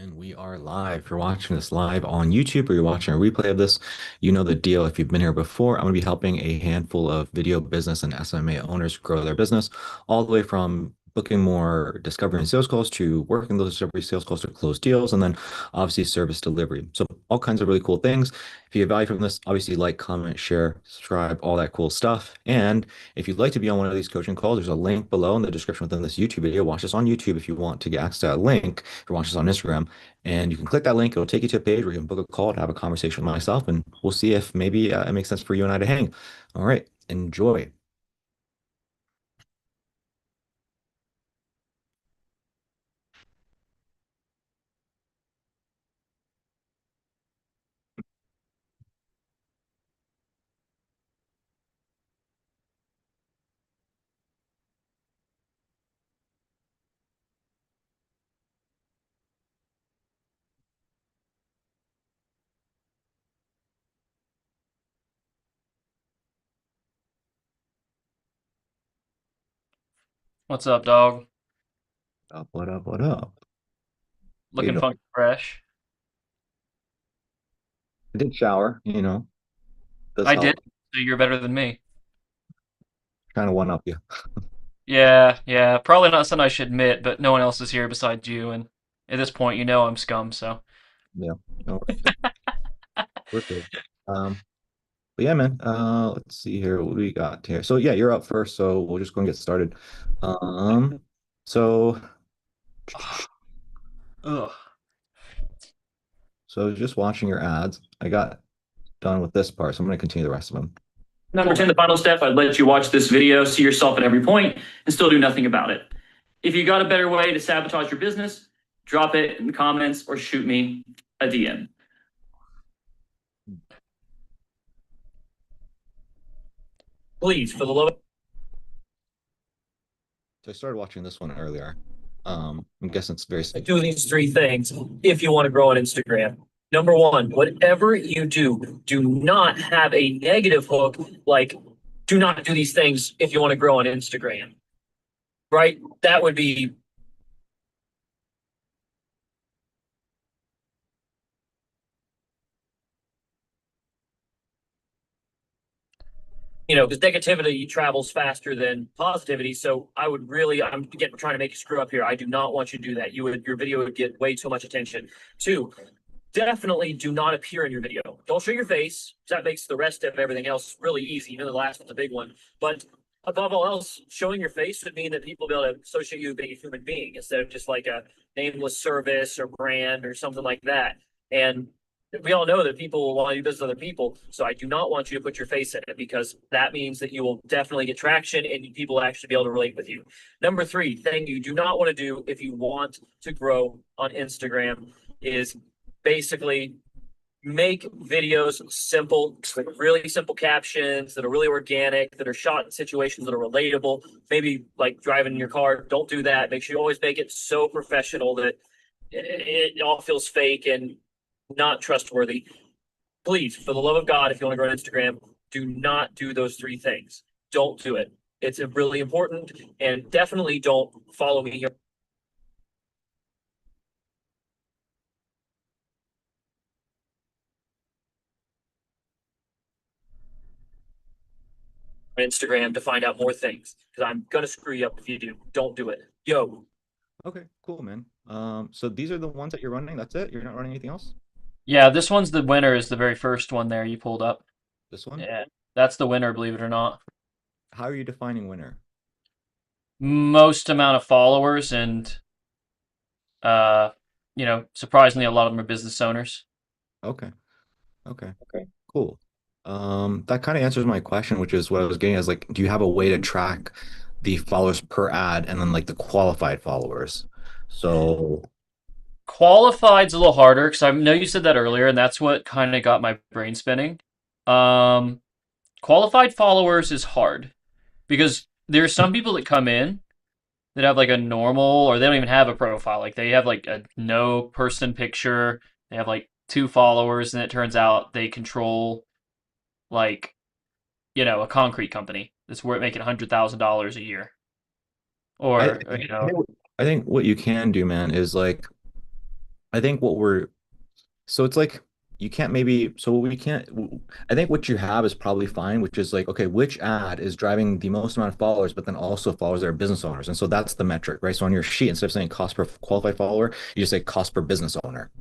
And we are live. If you're watching this live on YouTube or you're watching a replay of this, you know the deal. If you've been here before, I'm going to be helping a handful of video business and SMMA owners grow their business, all the way from booking more discovery and sales calls to working those discovery sales calls to close deals, and then obviously service delivery. So all kinds of really cool things. If you get value from this, obviously like, comment, share, subscribe, all that cool stuff. And if you'd like to be on one of these coaching calls, there's a link below in the description within this YouTube video. Watch this on YouTube if you want to get access to that link. If you're watching this on Instagram, and you can click that link. It'll take you to a page where you can book a call to have a conversation with myself, and we'll see if maybe it makes sense for you and I to hang. All right, enjoy. What's up, dog? Up, what up, what up? How you Looking doing? funky fresh. I did shower, does I did, help. so you're better than me. Trying to one up you. Yeah. Probably not something I should admit, but no one else is here besides you, and at this point, you know I'm scum, so. Yeah, no, we're good. We're good. But yeah, man. Let's see here. What do we got here? So yeah, you're up first, so we'll just go and get started. Um, so Ugh. so just watching your ads. I got done with this part, so I'm gonna continue the rest of them. Number 10, the final step, I'd let you watch this video, see yourself at every point, and still do nothing about it. If you got a better way to sabotage your business, drop it in the comments or shoot me a DM. Please, for the love of So I started watching this one earlier. I'm guessing it's very safe. do these three things if you want to grow on Instagram. Number one, whatever you do not have a negative hook like do not do these things if you want to grow on Instagram. Right? That would be because negativity travels faster than positivity. So I would really, I'm again trying to make you screw up here. I do not want you to do that. Your video would get way too much attention. Two, definitely do not appear in your video. Don't show your face. That makes the rest of everything else really easy. You know, the last one's a big one. But above all else, showing your face would mean that people will be able to associate you with being a human being instead of just like a nameless service or brand or something like that. And we all know that people want to do business with other people. So I do not want you to put your face in it because that means that you will definitely get traction and people will actually be able to relate with you. Number three, thing you do not want to do if you want to grow on Instagram is basically make videos simple, with really simple captions that are really organic, that are shot in situations that are relatable. Maybe like driving in your car. Don't do that. Make sure you always make it so professional that it all feels fake and not trustworthy. Please, for the love of God, if you want to grow on Instagram, do not do those three things. Don't do it. It's really important, and definitely don't follow me here on Instagram to find out more things because I'm gonna screw you up if you do. Don't do it. Yo, Okay, cool, man. So these are the ones that you're running. That's it. You're not running anything else. Yeah, this one's the winner, is the very first one there you pulled up. This one. Yeah, that's the winner, believe it or not. How are you defining winner? Most amount of followers and, uh, surprisingly, a lot of them are business owners. Okay. Okay. Okay. Cool. That kind of answers my question, which is what I was getting as like, do you have a way to track the followers per ad and then like the qualified followers? So, Qualified's a little harder because I know you said that earlier, and that's what kind of got my brain spinning. Um, Qualified followers is hard because there's some people that come in that have like a normal or they don't even have a profile. Like they have like a no person picture. They have like two followers, and it turns out they control like a concrete company that's worth making $100,000 a year, I, or I think what you can do, man, is like I think what we're so it's like you can't maybe so we can't I think what you have is probably fine, which is like, okay, which ad is driving the most amount of followers, but then also followers that are business owners. And so that's the metric, right? So on your sheet, instead of saying cost per qualified follower, you just say cost per business owner,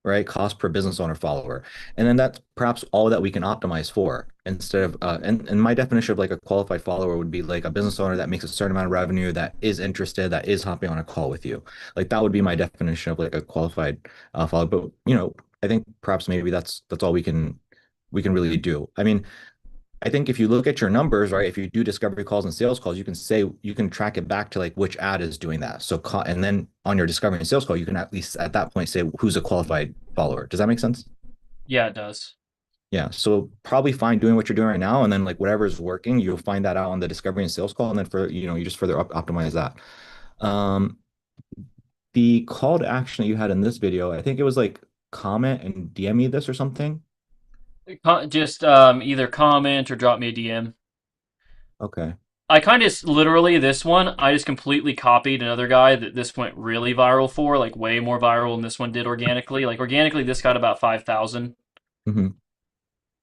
right? Cost per business owner follower. And then that's perhaps all that we can optimize for instead of and my definition of like a qualified follower would be like a business owner that makes a certain amount of revenue, that is interested, that is hopping on a call with you. Like that would be my definition of like a qualified follower. But I think perhaps maybe that's all we can really do. I mean, I think if you look at your numbers, right, if you do discovery calls and sales calls, you can say you can track it back to like which ad is doing that. So, and then on your discovery and sales call, you can at least at that point say who's a qualified follower. Does that make sense? Yeah, it does. Yeah. So probably fine doing what you're doing right now, and then like whatever is working, you'll find that out on the discovery and sales call, and then for you just further optimize that. Um, the call to action that you had in this video, I think it was like comment and DM me this or something. Just either comment or drop me a DM. Okay. I kind of literally this one, I just completely copied another guy that this went really viral for, like way more viral than this one did organically. Like organically, this got about 5,000, hmm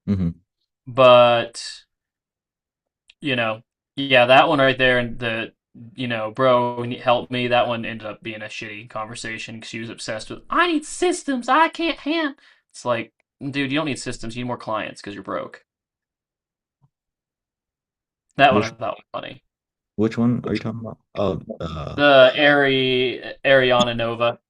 hmm but you know, yeah, that one right there, and bro, help me. That one ended up being a shitty conversation because she was obsessed with, I need systems. I can't hand. It's like, dude, you don't need systems. You need more clients because you're broke. That one I Which thought was funny. which one are you talking about? Oh, The Ariana Nova.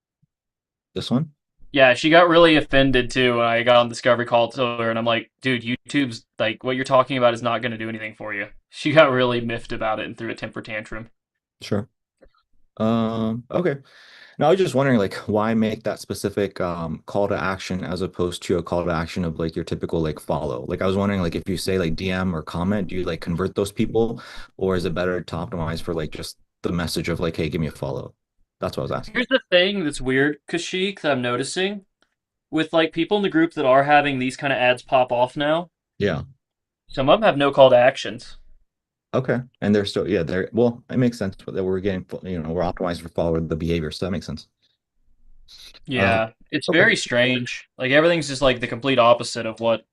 this one? Yeah, she got really offended too when I got on Discovery Call to her, and I'm like, dude, YouTube's like what you're talking about is not going to do anything for you. She got really miffed about it and threw a temper tantrum. Sure. Okay. Now I was just wondering, like, why make that specific call to action as opposed to a call to action of like your typical like follow? Like, I was wondering, like, if you say like DM or comment, do you like convert those people, or is it better to optimize for like just the message of like, hey, give me a follow? That's what I was asking. Here's the thing that's weird, Kashik, that I'm noticing with like people in the group that are having these kind of ads pop off now. Yeah. Some of them have no call to actions. Okay. And they're still, yeah, they're, well, it makes sense that we're getting, we're optimized for follower the behavior. So that makes sense. Um, Yeah, it's okay. very strange. Like everything's just like the complete opposite of what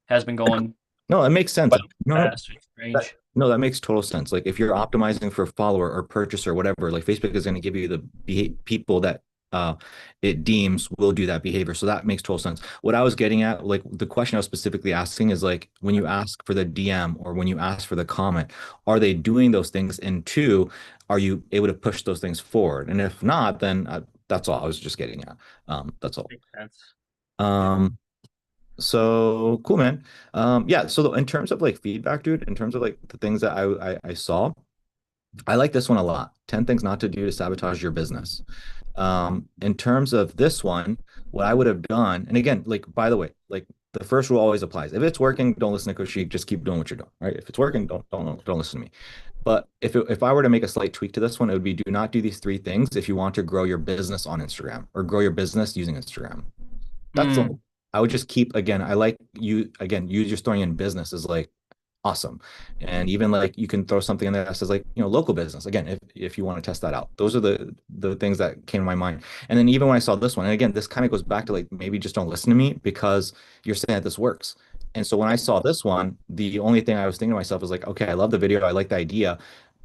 has been going No, that makes sense. quite No, no, fast. It's strange. no, that makes total sense. Like if you're optimizing for follower or purchase or whatever, like Facebook is going to give you the people that uh it deems will do that behavior. So that makes total sense. What I was getting at, like the question I was specifically asking is like when you ask for the DM or when you ask for the comment, are they doing those things? And two, are you able to push those things forward? And if not, then that's all I was just getting at. That's all. Makes sense. Um, so cool, man. Yeah. So in terms of like feedback, dude, in terms of like the things that I saw, I like this one a lot. 10 things not to do to sabotage your business. In terms of this one, what I would have done, and again, like by the way, like the first rule always applies. If it's working, don't listen to Coach Sheik, just keep doing what you're doing. Right. If it's working, don't listen to me. But if I were to make a slight tweak to this one, it would be do not do these three things if you want to grow your business on Instagram or grow your business using Instagram. That's Mm, all. I would just keep again. I like you again. You just throwing in business is like awesome, and even like you can throw something in there that says like local business again if you want to test that out. Those are the things that came to my mind. And then even when I saw this one, and again this kind of goes back to like maybe just don't listen to me because you're saying that this works. And so when I saw this one, the only thing I was thinking to myself is like, okay, I love the video, I like the idea,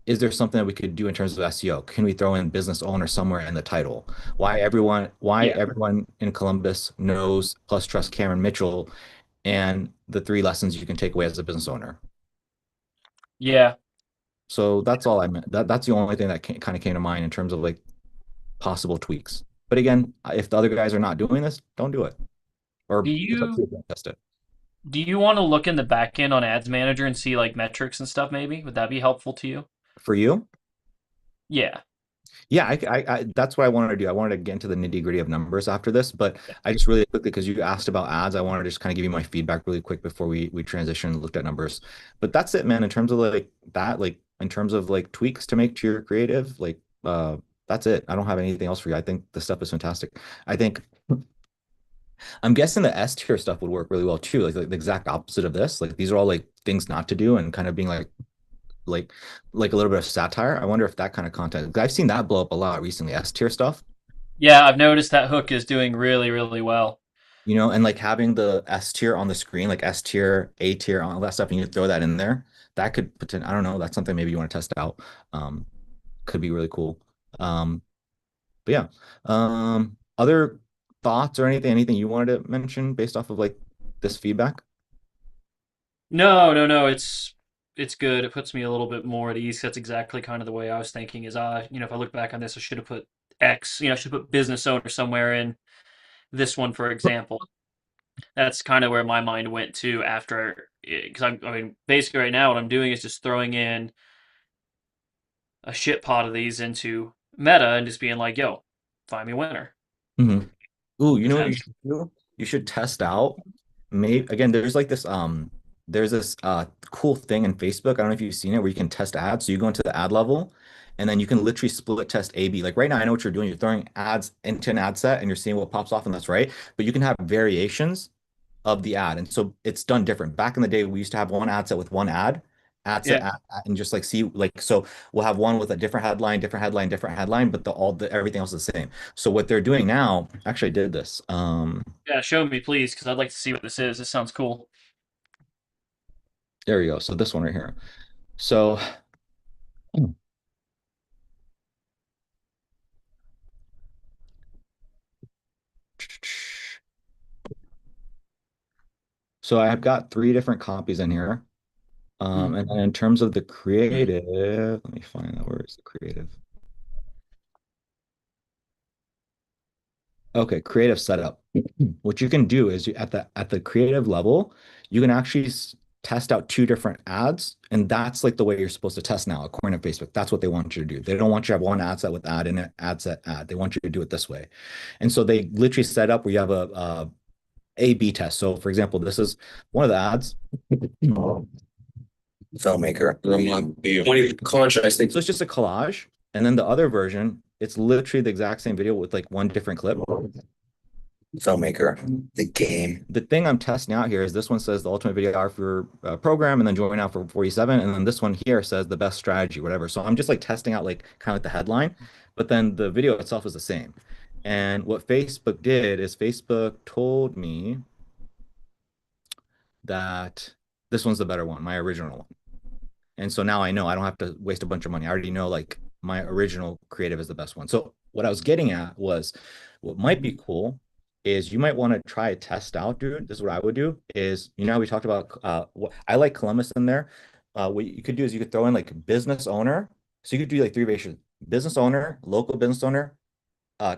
is there something that we could do in terms of SEO? Can we throw in business owner somewhere in the title? Why yeah. everyone in Columbus knows plus trust Cameron Mitchell and the three lessons you can take away as a business owner. Yeah. So that's all I meant. That's the only thing that kind of came to mind in terms of like possible tweaks. But again, if the other guys are not doing this, don't do it. Do Or it's up to you you to test it. do you want to look in the back end on Ads Manager and see like metrics and stuff maybe? Would that be helpful to you? For you, Yeah. yeah, that's what I wanted to do. I wanted to get into the nitty gritty of numbers after this, but Yeah. I just really quickly because you asked about ads, I wanted to just kind of give you my feedback really quick before we transition and looked at numbers. But that's it, man. In terms of like that, like in terms of like tweaks to make to your creative, like that's it. I don't have anything else for you. I think the stuff is fantastic. I think I'm guessing the S tier stuff would work really well too. Like the exact opposite of this. Like these are all like things not to do and kind of being like like a little bit of satire. I wonder if that kind of content, 'cause I've seen that blow up a lot recently, S tier stuff. Yeah, I've noticed that hook is doing really, really well. You know, and like having the S tier on the screen, like S tier, A tier, all that stuff, and you throw that in there, that could I don't know, that's something maybe you want to test out. Um, could be really cool. Um, but yeah. Other thoughts or anything you wanted to mention based off of like this feedback? No, no, no, it's good. It puts me a little bit more at ease. That's exactly kind of the way I was thinking is if I look back on this, I should have put X, I should put business owner somewhere in this one, for example. That's kind of where my mind went to after, because I mean, basically right now what I'm doing is just throwing in a shit pot of these into Meta and just being like, yo, find me a winner. Hmm. Ooh, you Because know what you that's should do? You should test out. Maybe again, there's like this there's this cool thing in Facebook. I don't know if you've seen it where you can test ads. So you go into the ad level and then you can literally split test A/B. Like right now, I know what you're doing. You're throwing ads into an ad set and you're seeing what pops off, and that's right. But you can have variations of the ad. And so it's done different. Back in the day, we used to have one ad set with one ad set, yeah, and just like see like so we'll have one with a different headline, different headline, different headline, but the everything else is the same. So what they're doing now, actually I did this. yeah, show me please, because I'd like to see what this is. This sounds cool. There we go. So this one right here. So so I've got three different copies in here. Hmm. And then in terms of the creative, let me find that. Where is the creative? Okay, creative setup. What you can do is at the creative level, you can actually test out two different ads, and that's like the way you're supposed to test now, according to Facebook. That's what they want you to do. They don't want you to have one ad set with ad in it, ad set ad. They want you to do it this way. And so they literally set up where you have a A/B test. So for example, this is one of the ads. Filmmaker. The 20 contrast thing. So it's just a collage. And then the other version, it's literally the exact same video with like one different clip. Filmmaker, the game. The thing I'm testing out here is this one says the ultimate videographer program, and then join out for 47. And then this one here says the best strategy, whatever. So I'm just like testing out like kind of like the headline, but then the video itself is the same. And what Facebook did is Facebook told me that this one's the better one, my original one. And so now I know I don't have to waste a bunch of money. I already know like my original creative is the best one. So what I was getting at was what might be cool is you might want to try a test out, dude. This is what I would do is, you know, how we talked about what I like Columbus in there. What you could do is you could throw in like business owner. So you could do like three variations: business owner, local business owner,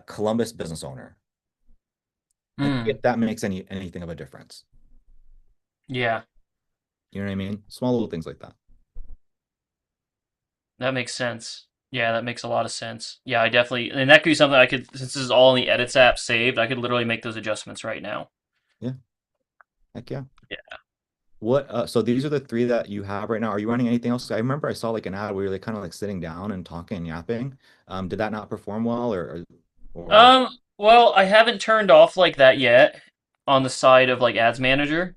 Columbus business owner, and see Hmm. if that makes anything of a difference. Yeah, You know what I mean? Small little things like that. that makes sense. Yeah, that makes a lot of sense. Yeah, I definitely, and that could be something I could, since this is all in the edits app saved, I could literally make those adjustments right now. Yeah, heck yeah. Yeah. What so these are the three that you have right now. Are you running anything else? I remember I saw like an ad where you're like kind of like sitting down and talking and yapping. Did that not perform well or Well, I haven't turned off like that yet on the side of like Ads Manager.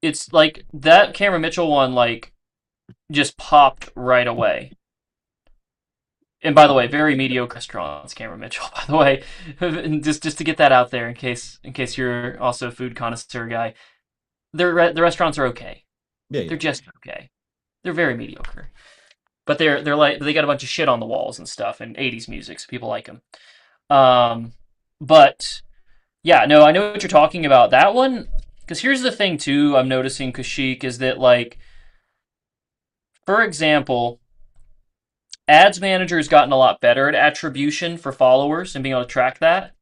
It's like that Cameron Mitchell one, like, just popped right away. And by the way, very mediocre restaurants, Cameron Mitchell. By the way, and just to get that out there, in case you're also a food connoisseur guy, the restaurants are okay. yeah, They're yeah. just okay. They're very mediocre, but they're like they got a bunch of shit on the walls and stuff and '80s music, so people like them. But yeah, no, I know what you're talking about. That one, because here's the thing too. I'm noticing Kashik is that like, for example, Ads Manager has gotten a lot better at attribution for followers and being able to track that.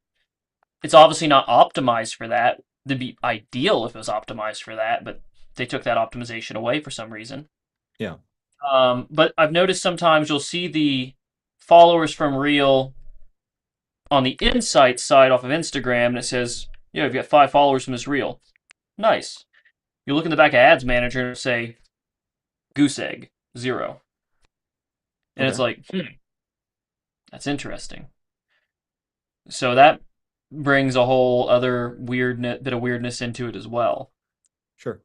It's obviously not optimized for that. It'd be ideal if it was optimized for that, but they took that optimization away for some reason. Yeah. But I've noticed sometimes you'll see the followers from Reel on the insight side off of Instagram, and it says, "Yeah, you've got 5 followers from this Reel." Nice. You look in the back of Ads Manager and say, "Goose egg, 0." And it's Okay. like, that's interesting. So that brings a whole other bit of weirdness into it as well. Sure.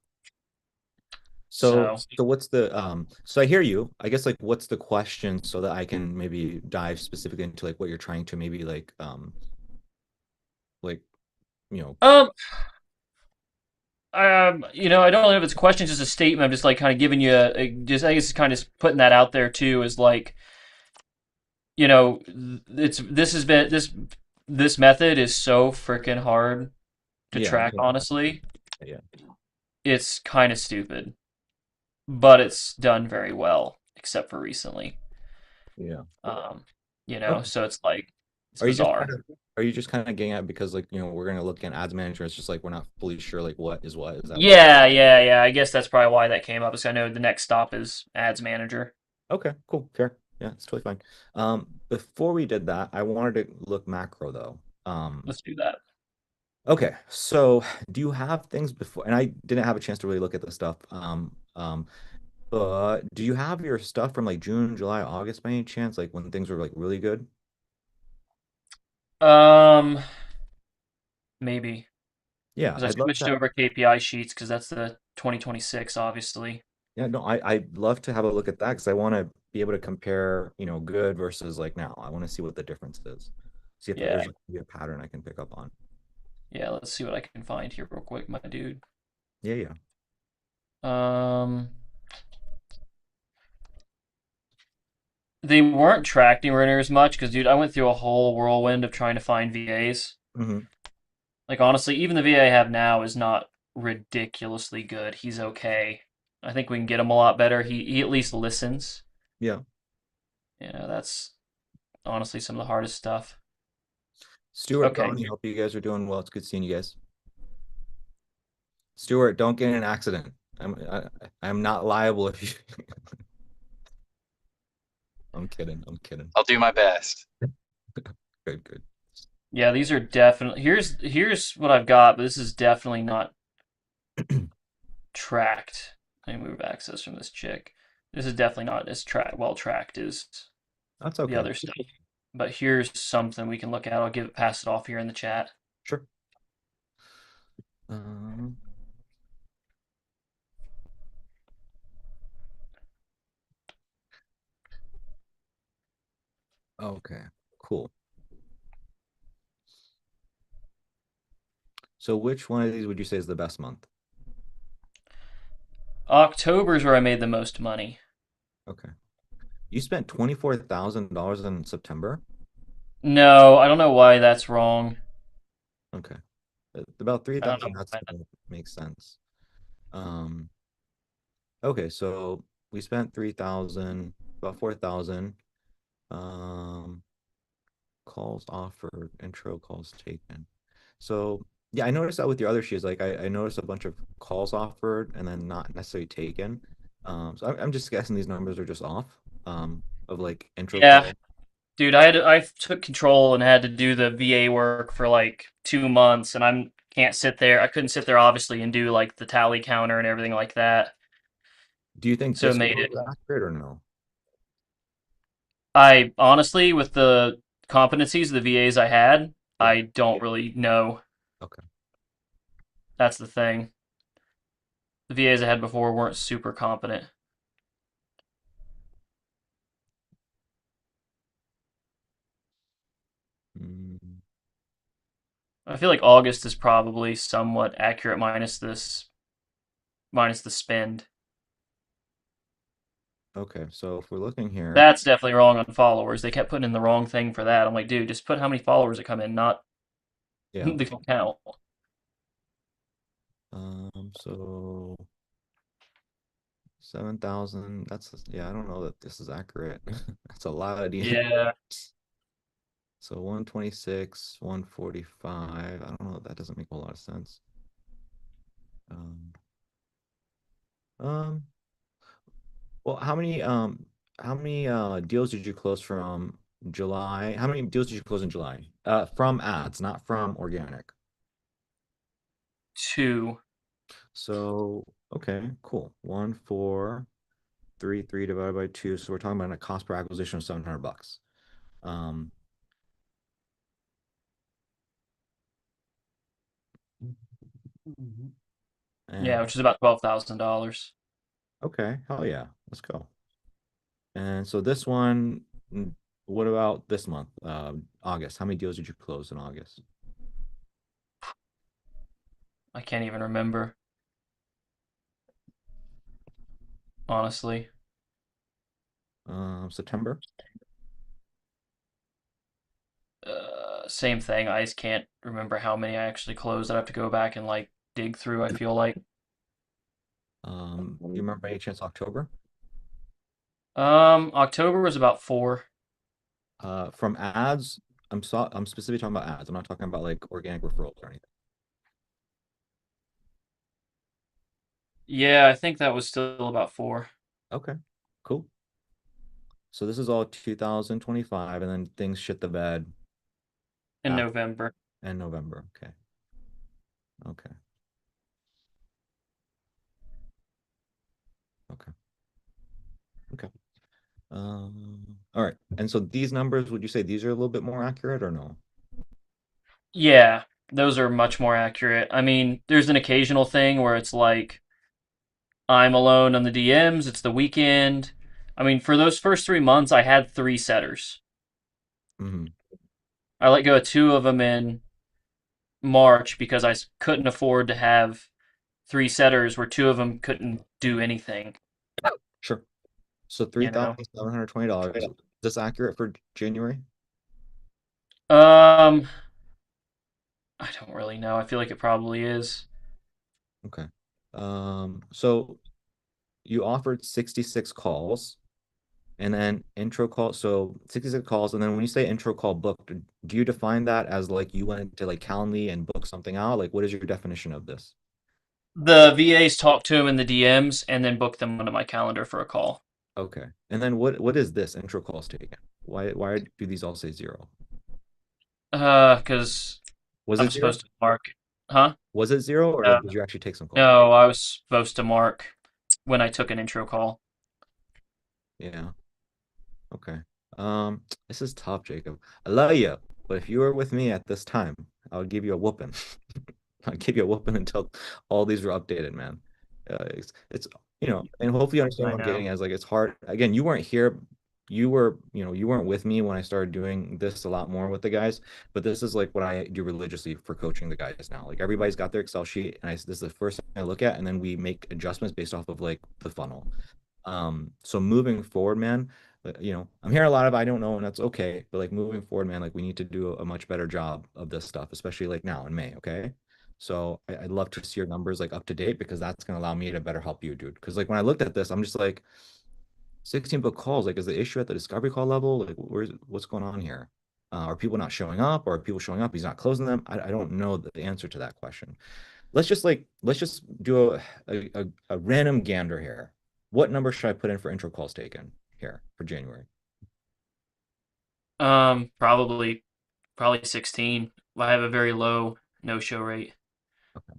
So, So, so what's the so I hear you. I guess like what's the question so that I can maybe dive specifically into like what you're trying to maybe like you know, um, I don't know if it's a question, just a statement. I'm just like kind of giving you just I guess kind of putting that out there too is like, it's this has been this method is so freaking hard to yeah, track, honestly. yeah, It's kind of stupid, but it's done very well, except for recently. yeah. Um, Okay. so it's like it's Are you just bizarre. kind of are you just kind of getting at because like we're gonna look at ads manager, it's just like we're not fully sure like what is what. Is that what? Yeah, yeah, yeah. I guess that's probably why that came up. Is I know the next stop is Ads Manager. Okay, cool, fair. Yeah, it's totally fine. Before we did that, I wanted to look macro though. Let's do that. Okay, so do you have things before? And I didn't have a chance to really look at this stuff. But do you have your stuff from like June, July, August by any chance? Like when things were like really good? Um, Maybe Yeah, because I I'd love switched to. over KPI sheets because that's the 2026, obviously. Yeah, no, I'd love to have a look at that because I want to be able to compare, good versus like now. I want to see what the difference is. See if Yeah, there's like, maybe a pattern I can pick up on. yeah. Let's see what I can find here real quick, my dude. Yeah, yeah. Um, they weren't tracked anywhere near as much because, dude, I went through a whole whirlwind of trying to find VAs. Hmm. Like honestly, even the VA I have now is not ridiculously good. He's okay. I think we can get him a lot better. He at least listens. Yeah. That's honestly some of the hardest stuff. Stuart, Okay. Donnie, hope you guys are doing well. It's good seeing you guys. Stuart, don't get in an accident. I'm not liable if you. I'm kidding. I'm kidding. I'll do my best. Good, good. Yeah, these are definitely here's what I've got, but this is definitely not tracked. Let me move access from this chick. This is definitely not as well tracked as That's the okay. other stuff. But here's something we can look at. I'll pass it off here in the chat. Sure. Um, okay, cool. So which one of these would you say is the best month? October's where I made the most money. Okay. You spent $24,000 in September? No, I don't know why that's wrong. Okay. About I don't know 3,000, that's why that. makes sense. Um, okay, so we spent 3,000, about 4,000. Um, calls offered, intro calls taken. So yeah, I noticed that with your other sheets, like I noticed a bunch of calls offered and then not necessarily taken. So I'm just guessing these numbers are just off. Of like intro Yeah, call. dude, I took control and had to do the VA work for like 2 months, and I'm can't sit there. I couldn't sit there obviously and do like the tally counter and everything like that. Do you think So it this made one it. was accurate or no? I honestly, with the competencies of the VAs I had, Yeah. I don't really know. Okay. That's the thing. The VAs I had before weren't super competent. Mm, I feel like August is probably somewhat accurate minus the spend. okay. So if we're looking here, That's definitely wrong on followers. They kept putting in the wrong thing for that. I'm like, dude, just put how many followers that come in, not yeah. the count. So 7,000. Yeah, I don't know that this is accurate. That's a lot of D. Yeah. So 126, 145. I don't know. That doesn't make a lot of sense. Um, um, well, how many deals did you close from July? How many deals did you close in July? From ads, not from organic. Two. So, okay, cool. 1,433 divided by two. So we're talking about a cost per acquisition of $700. Um, Yeah, and which is about $12,000. Okay, hell yeah. Let's go. And so this one, what about this month? August. How many deals did you close in August? I can't even remember, honestly. September? Same thing. I just can't remember how many I actually closed. I'd have to go back and like dig through, I feel like. You remember by any chance October? October was about four. From ads, I'm specifically talking about ads. I'm not talking about like organic referrals or anything. Yeah, I think that was still about four Okay, cool. So this is all 2025, and then things shit the bed in after November. and November. Okay. Okay. Okay. Okay. All right. And so these numbers, would you say these are a little bit more accurate or no? Yeah, those are much more accurate. I mean, there's an occasional thing where it's like I'm alone on the DMs, it's the weekend. I mean, for those first 3 months, I had three setters. Hmm. I let go of two of them in March because I couldn't afford to have three setters where two of them couldn't do anything, Sure. So you know? $3,720. Is this accurate for January? Um, I don't really know. I feel like it probably is. Okay. So you offered 66 calls and then intro call. So 66 calls. And then when you say intro call booked, do you define that as like you went to like Calendly and book something out? Like, what is your definition of this? The VAs talk to him in the DMs and then book them onto my calendar for a call. Okay. And then what is this intro calls taken? Why do these all say zero? Because Was I'm it zero? supposed to mark, huh? Was it zero or Uh, did you actually take some calls? no, I was supposed to mark when I took an intro call. Yeah. Okay. This is tough, Jacob. I love you, but if you were with me at this time, I would give you a whooping. I'd give you a whooping until all these were updated, man. And hopefully you understand I what I'm know. getting as like it's hard. Again, you weren't here. You weren't with me when I started doing this a lot more with the guys, but this is like what I do religiously for coaching the guys now. Like everybody's got their Excel sheet, and this is the first thing I look at, and then we make adjustments based off of like the funnel. So moving forward, man, I'm hearing a lot of I don't know, and that's okay. But like moving forward, man, like we need to do a much better job of this stuff, especially like now in May, okay? So I'd love to see your numbers like up to date because that's gonna allow me to better help you, dude. Because like when I looked at this, I'm just like 16 book calls. Like, is the issue at the discovery call level? Like, what's going on here? Are people not showing up, or are people showing up? He's not closing them. I don't know the answer to that question. Let's just do a random gander here. What number should I put in for intro calls taken here for January? Probably 16. I have a very low no-show rate. Okay.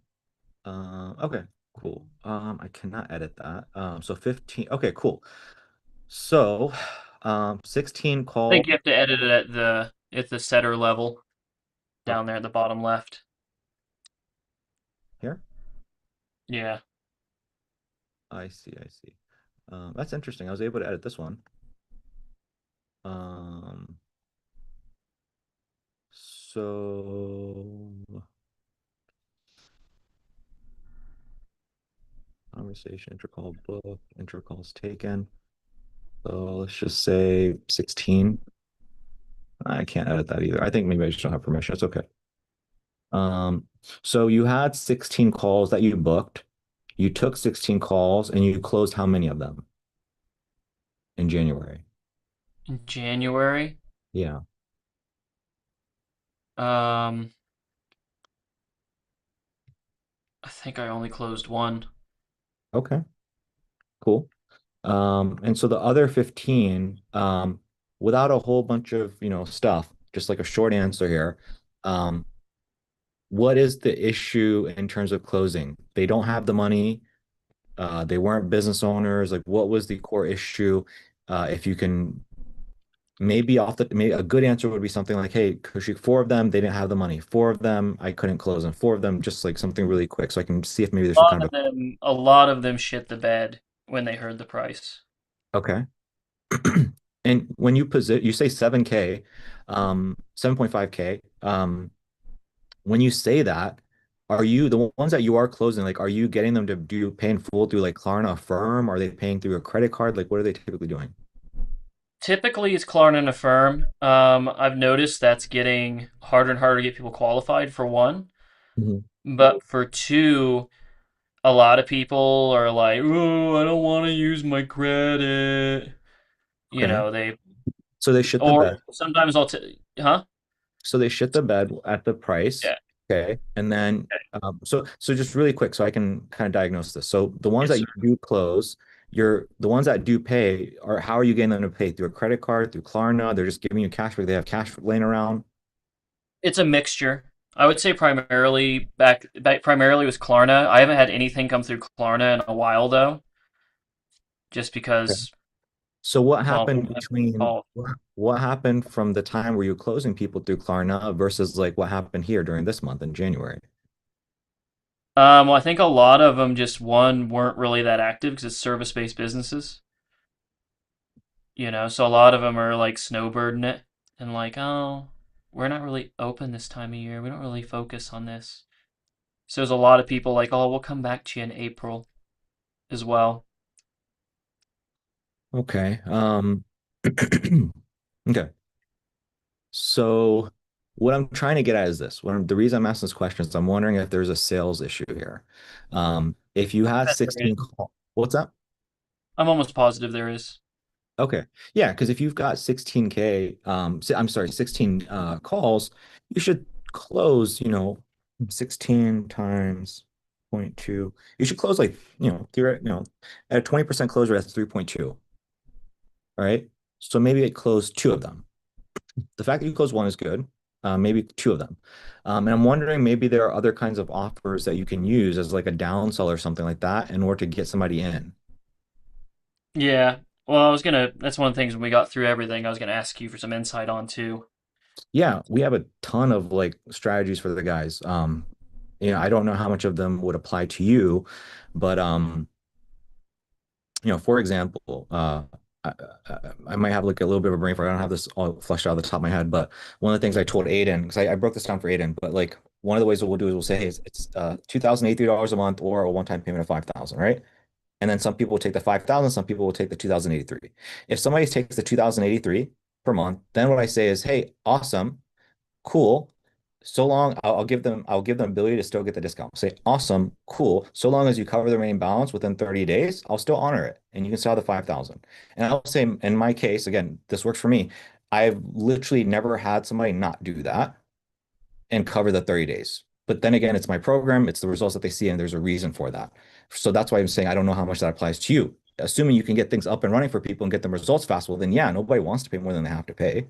Okay, cool. I cannot edit that. So 15. Okay, cool. So, 16 I call think you have to edit it at the setter level up down there at the bottom left. here. Yeah. I see, I see. That's interesting. I was able to edit this one. Um, so conversation, intro call book, intro calls taken. So let's just say 16. I can't edit that either. I think maybe I just don't have permission. It's okay. So you had 16 calls that you booked. You took 16 calls and you closed how many of them in January? In January, Yeah. um, I think I only closed one. Okay, cool. And so the other 15, without a whole bunch of, stuff, just like a short answer here, um, what is the issue in terms of closing? They don't have the money. They weren't business owners. Like, what was the core issue? If you can maybe a good answer would be something like, hey, Kushik, four of them, they didn't have the money. Four of them, I couldn't close, and four of them, just like something really quick, so I can see if maybe there's some kind of A lot of them shit the bed. when they heard the price. Okay. And when you say 7K, 7.5K, when you say that, are you the ones that you are closing, like, are you getting them to do pay in full through like Klarna Affirm? Are they paying through a credit card? Like, what are they typically doing? Typically, it's Klarna and Affirm. I've noticed that's getting harder and harder to get people qualified for one, Mhm. but for two, a lot of people are like, "Oh, I don't want to use my credit." You Okay. know, they So they shit the or bed. sometimes huh? So they shit the bed at the price. Yeah. Okay. And then, so just really quick, so I can kind of diagnose this. So the ones Yes, that sir. you do close, the ones that do pay, are how are you getting them to pay? Through a credit card, through Klarna? They're just giving you cash because they have cash laying around. It's a mixture. I would say primarily primarily was Klarna. I haven't had anything come through Klarna in a while though, just Okay. because, So what well, happened between oh, what happened from the time where you were closing people through Klarna versus like what happened here during this month in January? well, I think a lot of them just one weren't really that active because it's service-based businesses, so a lot of them are like snowbirding it and like, oh, we're not really open this time of year. We don't really focus on this. So there's a lot of people like, oh, we'll come back to you in April as well. Okay. Okay. So what I'm trying to get at is this. The reason I'm asking this question is I'm wondering if there's a sales issue here. If you had Bet there is. 16 what's that? I'm almost positive there is. Okay. Yeah, because if you've got 16K, I'm sorry, 16 calls, you should close, 16 times zero point 0.2. You should close like, at a 20% close rate, that's 3.2, right? So maybe it closed two of them. The fact that you closed one is good. Maybe two of them. And I'm wondering maybe there are other kinds of offers that you can use as like a downsell or something like that in order to get somebody in. Yeah. Well, that's one of the things when we got through everything, I was gonna ask you for some insight on too. Yeah, we have a ton of like strategies for the guys. I don't know how much of them would apply to you, but for example, I might have like a little bit of a brain fart. I don't have this all fleshed out at the top of my head, but one of the things I told Aiden, because I broke this down for Aiden, but like one of the ways that we'll do is we'll say, hey, it's $2,083 a month or a one-time payment of 5,000, right? And then some people will take the 5,000, some people will take the 2,083. If somebody takes the 2,083 per month, then what I say is, hey, awesome, cool. So long, I'll give them ability to still get the discount. Say, awesome, cool. So long as you cover the remaining balance within 30 days, I'll still honor it. And you can still have the 5,000. And I'll say in my case, again, this works for me. I've literally never had somebody not do that and cover the 30 days. But then again, it's my program, it's the results that they see, and there's a reason for that. So that's why I'm saying I don't know how much that applies to you. Assuming you can get things up and running for people and get them results fast, well, then yeah, nobody wants to pay more than they have to pay.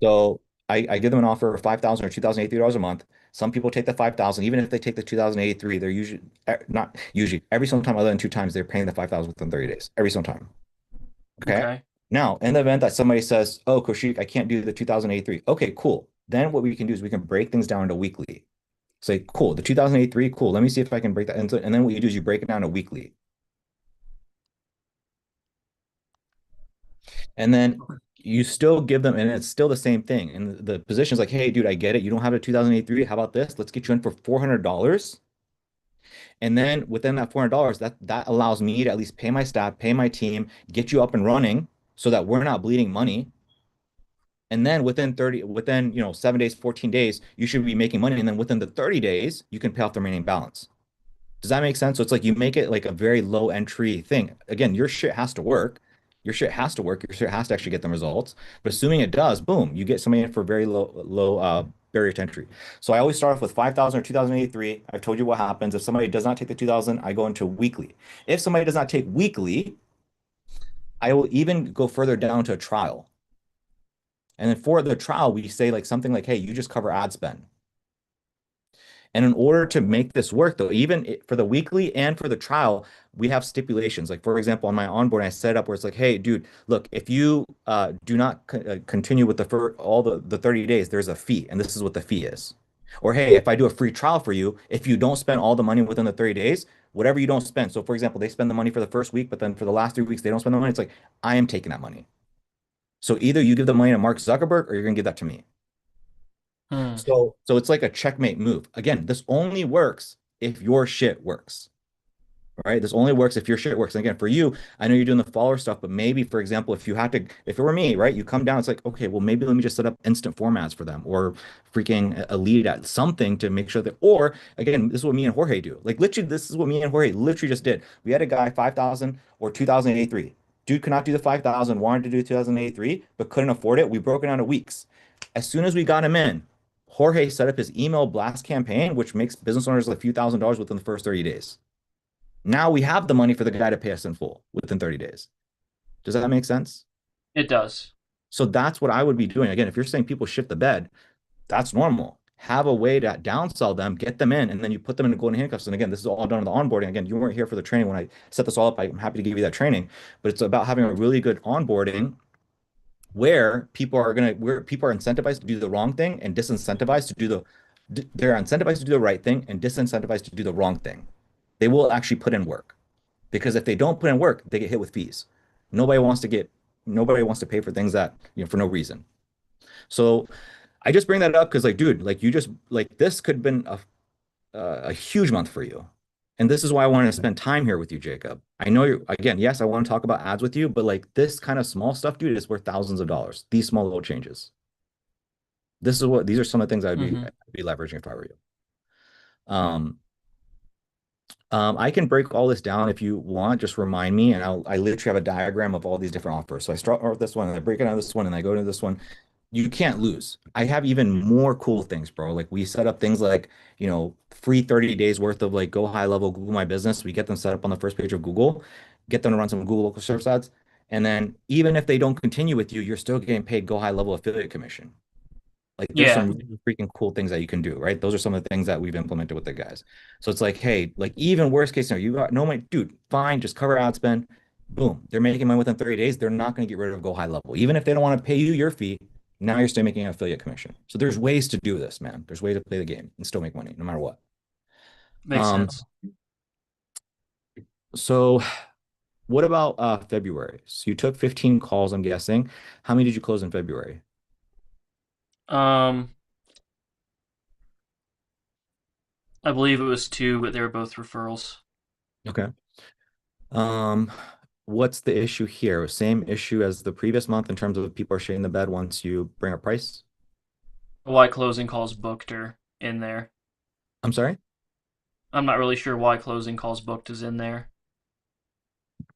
So I give them an offer of 5,000 or $2,083 a month. Some people take the 5,000, even if they take the 2,083, they're usually not usually every single time other than two times they're paying the 5,000 within 30 days. Every single time. Okay. Okay. Now, in the event that somebody says, "Oh, Koshik, I can't do the 2,083." Okay, cool. Then what we can do is we can break things down into weekly. Say, cool, the 2083, cool. Let me see if I can break that into, and then what you do is you break it down to weekly. And then you still give them, and it's still the same thing. And the position's like, hey, dude, I get it. You don't have a 2083. How about this? Let's get you in for $400. And then within that $400, that allows me to at least pay my staff, pay my team, get you up and running so that we're not bleeding money. And then within 7 days, 14 days, you should be making money. And then within the 30 days, you can pay off the remaining balance. Does that make sense? So it's like you make it like a very low entry thing. Again, your shit has to work. Your shit has to work. Your shit has to actually get them results. But assuming it does, boom, you get somebody in for very low barrier to entry. So I always start off with 5,000 or 2,083. I've told you what happens. If somebody does not take the 2,000, I go into weekly. If somebody does not take weekly, I will even go further down to a trial. And then for the trial, we say like something like, hey, you just cover ad spend. And in order to make this work, though, for the weekly and for the trial, we have stipulations. Like, for example, on my onboard, I set up where it's like, hey, dude, look, if you do not continue with all the 30 days, there's a fee. And this is what the fee is. Or hey, if I do a free trial for you, if you don't spend all the money within the 30 days, whatever you don't spend. So for example, they spend the money for the first week, but then for the last 3 weeks, they don't spend the money. It's like, I am taking that money. So either you give the money to Mark Zuckerberg or you're gonna give that to me. Hmm. So it's like a checkmate move. Again, this only works if your shit works. Right? This only works if your shit works. And again, for you, I know you're doing the follower stuff, but maybe, for example, if you had to, if it were me, right, you come down, it's like, okay, well, maybe let me just set up instant formats for them or freaking a lead at something to make sure that, or again, this is what me and Jorge do. Like literally, this is what me and Jorge literally just did. We had a guy 5,000 or 2083. Dude could not do the 5,000, wanted to do 2083, but couldn't afford it. We broke it down to weeks. As soon as we got him in, Jorge set up his email blast campaign, which makes business owners a few $1,000s within the first 30 days. Now we have the money for the guy to pay us in full within 30 days. Does that make sense? It does. So that's what I would be doing. Again, if you're saying people shit the bed, that's normal. Have a way to downsell them, get them in, and then you put them in the golden handcuffs. And again, this is all done in the onboarding. Again, you weren't here for the training when I set this all up. I'm happy to give you that training, but it's about having a really good onboarding where people are incentivized to do the wrong thing and disincentivized to do they're incentivized to do the right thing and disincentivized to do the wrong thing. They will actually put in work. Because if they don't put in work, they get hit with fees. Nobody wants to get nobody wants to pay for things that, for no reason. So I just bring that up because like, dude, like you just like this could have been a huge month for you. And this is why I wanted to spend time here with you, Jacob. I know you're again, yes, I want to talk about ads with you, but like this kind of small stuff, dude, is worth thousands of dollars. These small little changes. These are some of the things Hmm. I'd be leveraging if I were you. Um, I can break all this down if you want. Just remind me, and I literally have a diagram of all these different offers. So I start with this one, and I break it out of this one, and I go to this one. You can't lose. I have even more cool things, bro. Like we set up things like, free 30 days worth of like go high level Google My Business. We get them set up on the first page of Google, get them to run some Google local search ads. And then even if they don't continue with you, you're still getting paid go high level affiliate commission. Like there's some Yeah. really freaking cool things that you can do, right? Those are some of the things that we've implemented with the guys. So it's like, hey, like even worst case scenario, you got no money, dude, fine, just cover ad spend. Boom. They're making money within 30 days. They're not going to get rid of go high level. Even if they don't want to pay you your fee, now you're still making an affiliate commission. So there's ways to do this, man. There's ways to play the game and still make money no matter what. Makes Um, sense. so what about February? So you took 15 calls, I'm guessing. How many did you close in February? Um, I believe it was two, but they were both referrals. Okay. Um, what's the issue here? Same issue as the previous month in terms of people are shitting the bed once you bring a price? Why closing calls booked are in there. I'm sorry? I'm not really sure why closing calls booked is in there.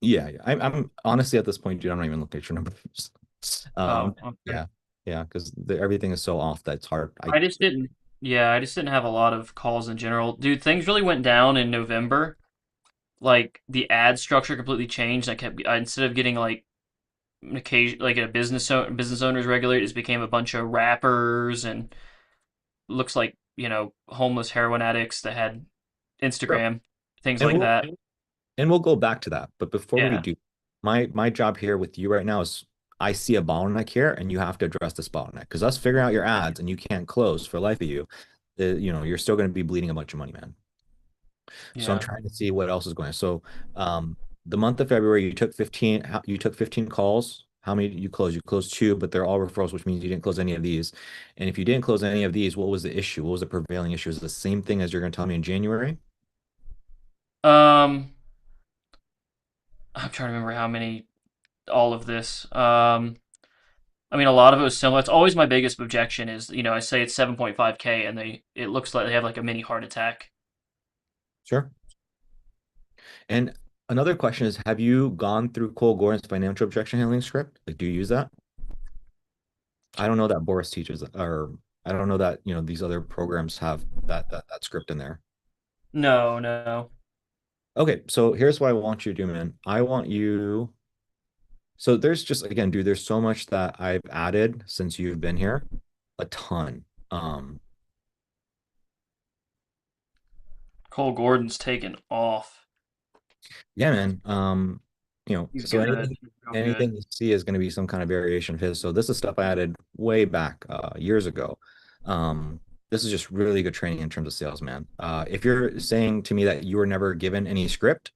Yeah. I'm honestly at this point, dude, I'm not even looking at your numbers. Oh, Um, okay. yeah, yeah, because everything is so off that it's hard. I just didn't. Yeah, I just didn't have a lot of calls in general. Dude, things really went down in November. Like the ad structure completely changed. Instead of getting like an occasion like a business owners regulator, it just became a bunch of rappers and looks like, homeless heroin addicts that had Sure. Instagram, things And like we'll that. and we'll go back to that. But before we Yeah. do, my job here with you right now is I see a bottleneck here, and you have to address this bottleneck because us figuring out your ads and you can't close for the life of you, you're still going to be bleeding a bunch of money, man. So I'm Yeah. trying to see what else is going on. So the month of February, you took 15 calls. How many did you close? You closed two, but they're all referrals, which means you didn't close any of these. And if you didn't close any of these, what was the issue? What was the prevailing issue? Is it the same thing as you're going to tell me in January? Um, I'm trying to remember how many all of this. I mean, a lot of it was similar. It's always my biggest objection is, I say it's 7.5K and it looks like they have like a mini heart attack. Sure. And another question is, have you gone through Cole Gordon's financial objection handling script? Like, do you use that? I don't know that Boris teaches, or I don't know that, these other programs have that script in there. No, no. Okay, so here's what I want you to do, man. So there's just again, dude, there's so much that I've added since you've been here. A ton. Cole Gordon's taken off. Yeah, man. He's So good. He's real good. anything you see is going to be some kind of variation of his. So this is stuff I added way back years ago. Um, this is just really good training in terms of sales, man. If you're saying to me that you were never given any script,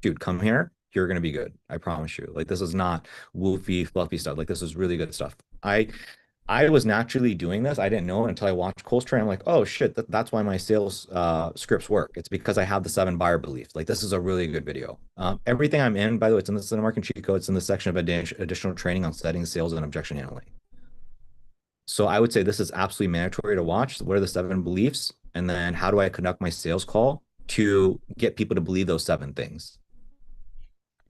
dude, come here. You're gonna be good. I promise you. Like this is not woofy, fluffy stuff. Like this is really good stuff. I was naturally doing this. I didn't know it until I watched Cole's train. I'm like, oh shit, that's why my sales scripts work. It's because I have the 7 buyer beliefs. Like this is a really good video. Everything I'm in, by the way, it's in the Cinema Marketing Cheat Code. It's in the section of additional training on setting sales and objection handling. So I would say this is absolutely mandatory to watch. What are the 7 beliefs? And then how do I conduct my sales call to get people to believe those 7 things?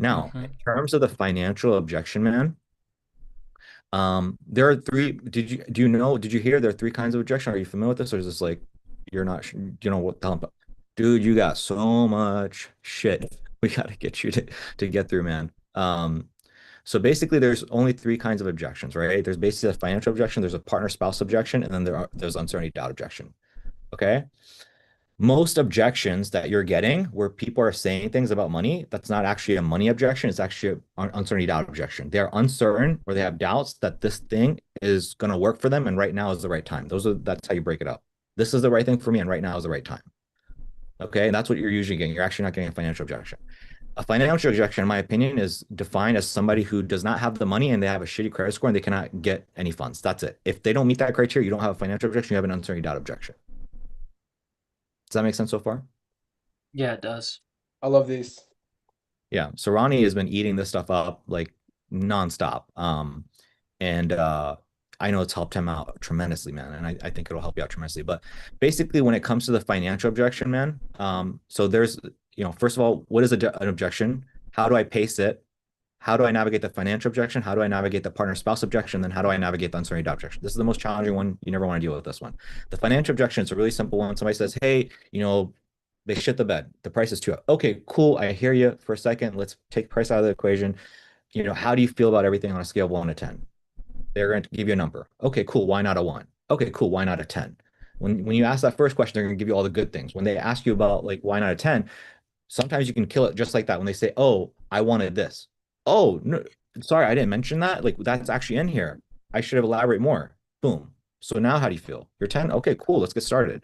Now, in Mm-hmm. terms of the financial objection, man, there are 3. Did you hear there are 3 kinds of objection? Are you familiar with this? Or is this like, you're not, you know what the hell? Dude, you got so much shit we got to get you to get through, man. So basically there's only 3 kinds of objections, right? There's basically a financial objection, there's a partner spouse objection, and then there's uncertainty doubt objection. Okay. Most objections that you're getting where people are saying things about money, that's not actually a money objection. It's actually an uncertainty doubt objection. They're uncertain or they have doubts that this thing is going to work for them and right now is the right time. That's how you break it up. This is the right thing for me and right now is the right time. Okay. And that's what you're usually getting. You're actually not getting a financial objection. A financial objection, in my opinion, is defined as somebody who does not have the money and they have a shitty credit score and they cannot get any funds. That's it. If they don't meet that criteria, you don't have a financial objection, you have an uncertainty doubt objection. Does that make sense so far? Yeah, it does. I love these. Yeah. So Ronnie has been eating this stuff up like nonstop. And I know it's helped him out tremendously, man. And I think it'll help you out tremendously. But basically, when it comes to the financial objection, man, so there's, first of all, what is an objection? How do I pace it? How do I navigate the financial objection? How do I navigate the partner spouse objection? Then how do I navigate the uncertainty doubt objection? This is the most challenging one. You never want to deal with this one. The financial objection is a really simple one. Somebody says, hey, they shit the bed. The price is too high. Okay, cool. I hear you for a second. Let's take price out of the equation. How do you feel about everything on a scale of 1 to 10? They're going to give you a number. Okay, cool. Why not a 1? Okay, cool. Why not a 10? When you ask that first question, they're going to give you all the good things. When they ask you about like why not a 10, sometimes you can kill it just like that. When they say, oh, I wanted this. Oh, no, sorry, I didn't mention that. Like that's actually in here. I should have elaborated more. Boom. So now how do you feel? You're 10? Okay, cool. Let's get started.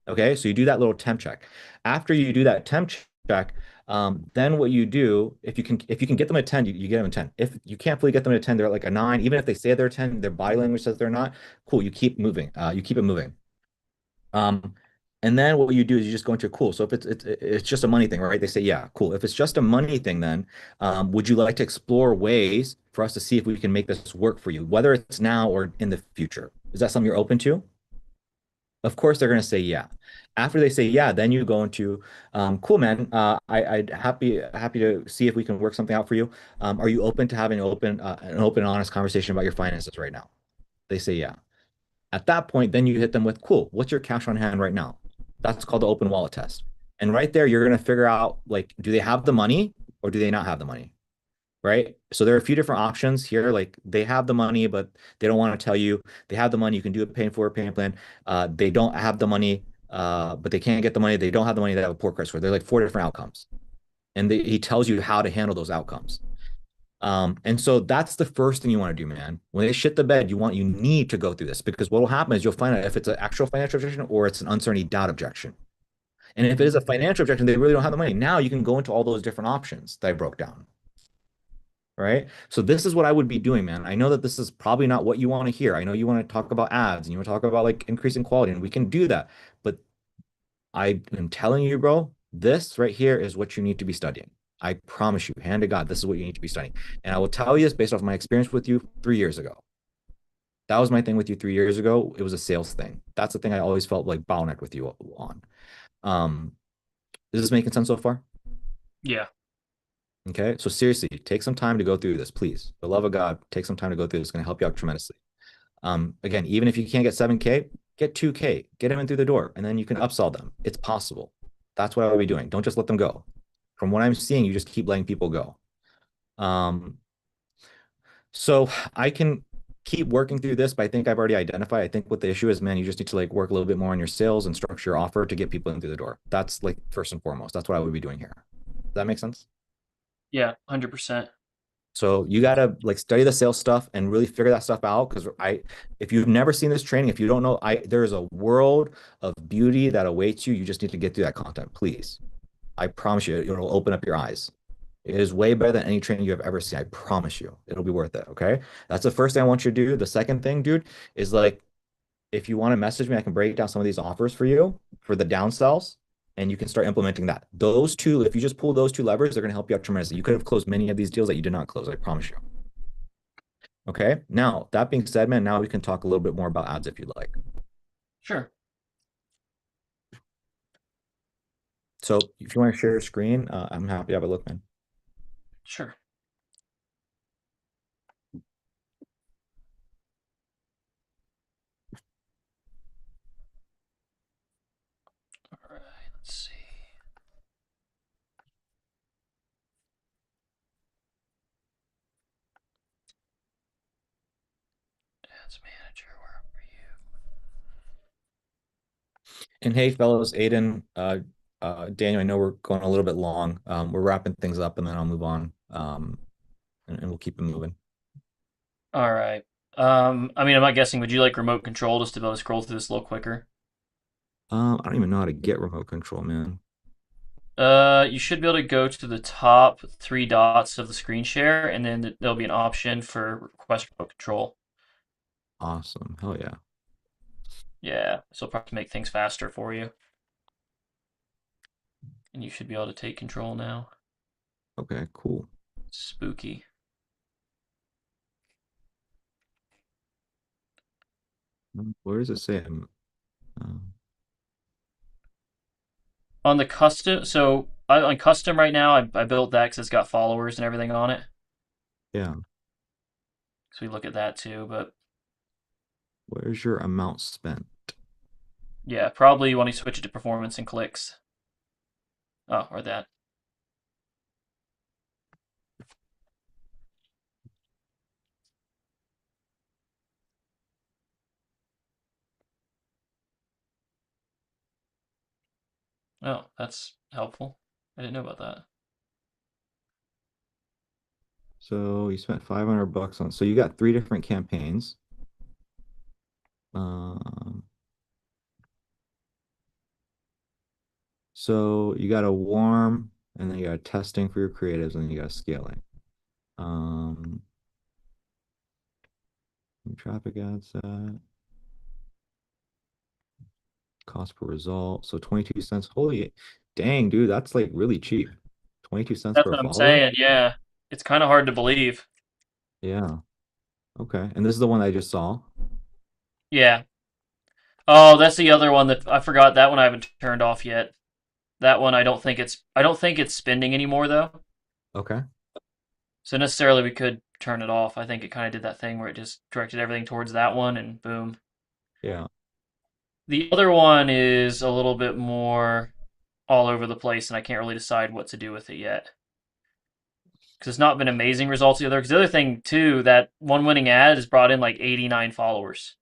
Okay, so you do that little temp check. After you do that temp check, then what you do, if you can get them a 10, you get them a 10. If you can't fully get them a 10, they're like a 9. Even if they say they're 10, their body language says they're not. Cool, you keep moving. You keep it moving. And then what you do is you just go into cool. So if it's just a money thing, right? They say, yeah, cool. If it's just a money thing, then would you like to explore ways for us to see if we can make this work for you, whether it's now or in the future? Is that something you're open to? Of course, they're going to say yeah. After they say yeah, then you go into, cool, man. I'd happy to see if we can work something out for you. Are you open to having an open and honest conversation about your finances right now? They say yeah. At that point, then you hit them with, cool, what's your cash on hand right now? That's called the open wallet test. And right there, you're going to figure out, like, do they have the money or do they not have the money? Right? So there are a few different options here. Like they have the money, but they don't want to tell you they have the money. You can do a paying for a payment plan. They don't have the money, but they can't get the money. They don't have the money. They have a poor credit score. They're like 4 different outcomes. And he tells you how to handle those outcomes. And so that's the first thing you want to do, man. When they shit the bed, you need to go through this because what will happen is you'll find out if it's an actual financial objection or it's an uncertainty doubt objection. And if it is a financial objection, they really don't have the money. Now you can go into all those different options that I broke down. Right. So this is what I would be doing, man. I know that this is probably not what you want to hear. I know you want to talk about ads and you want to talk about like increasing quality, and we can do that. But I am telling you, bro, this right here is what you need to be studying. I promise you, hand to God, this is what you need to be studying. And I will tell you this based off my experience with you 3 years ago. That was my thing with you 3 years ago. It was a sales thing. That's the thing I always felt like bottlenecked with you on. Is this making sense so far? Yeah. Okay. So seriously, take some time to go through this, please. For the love of God, take some time to go through this. It's going to help you out tremendously. Again, even if you can't get 7K, get 2K, get them in through the door, and then you can upsell them. It's possible. That's what I will be doing. Don't just let them go. From what I'm seeing, you just keep letting people go. So I can keep working through this, but I think I've already identified. I think what the issue is, man, you just need to like work a little bit more on your sales and structure your offer to get people in through the door. That's like first and foremost. That's what I would be doing here. Does that make sense? Yeah, 100%. So you gotta like study the sales stuff and really figure that stuff out. Because if you've never seen this training, if you don't know, there is a world of beauty that awaits you. You just need to get through that content, please. I promise you, it'll open up your eyes. It is way better than any training you have ever seen. I promise you, it'll be worth it. Okay, that's the first thing I want you to do. The second thing, dude, is like if you want to message me, I can break down some of these offers for you for the downsells, and you can start implementing that. Those two, if you just pull those two levers, they're going to help you out tremendously. You could have closed many of these deals that you did not close. I promise you. Okay. Now, that being said, man, now we can talk a little bit more about ads if you'd like. Sure. So if you want to share your screen, I'm happy to have a look, man. Sure. All right. Let's see. Ads manager, where are you? And hey, fellows, Aiden, Daniel, I know we're going a little bit long. We're wrapping things up and then I'll move on. And we'll keep it moving. All right. I mean, I'm not guessing. Would you like remote control just to be able to scroll through this a little quicker? I don't even know how to get remote control, man. You should be able to go to the top three dots of the screen share, and then there'll be an option for request remote control. Awesome. Hell yeah. Yeah, this will probably make things faster for you. And you should be able to take control now. Okay, cool. Spooky. Where does it say? On the custom, so on custom right now, I built that because it's got followers and everything on it. Yeah. So we look at that too, but Where's your amount spent? yeah, probably you want to switch it to performance and clicks. Oh, or that. Oh, that's helpful. I didn't know about that. So you spent 500 bucks on, so you got three different campaigns. Um, so you got a warm, and then you got testing for your creatives, and then you got scaling. Um, Traffic ad set, cost per result. So 22 cents. Holy dang, dude, that's like really cheap. 22 cents That's per what I'm follower? saying. Yeah, it's kind of hard to believe. Yeah. Okay. And this is the one I just saw. Yeah. Oh, that's the other one that I forgot. That one I haven't turned off yet. That one I don't think it's spending anymore though. Okay. So necessarily we could turn it off. I think it kind of did that thing where it just directed everything towards that one and boom. Yeah. The other one is a little bit more all over the place and I can't really decide what to do with it yet. Because it's not been amazing results the other. Because the other thing too, that one winning ad has brought in like 89 followers.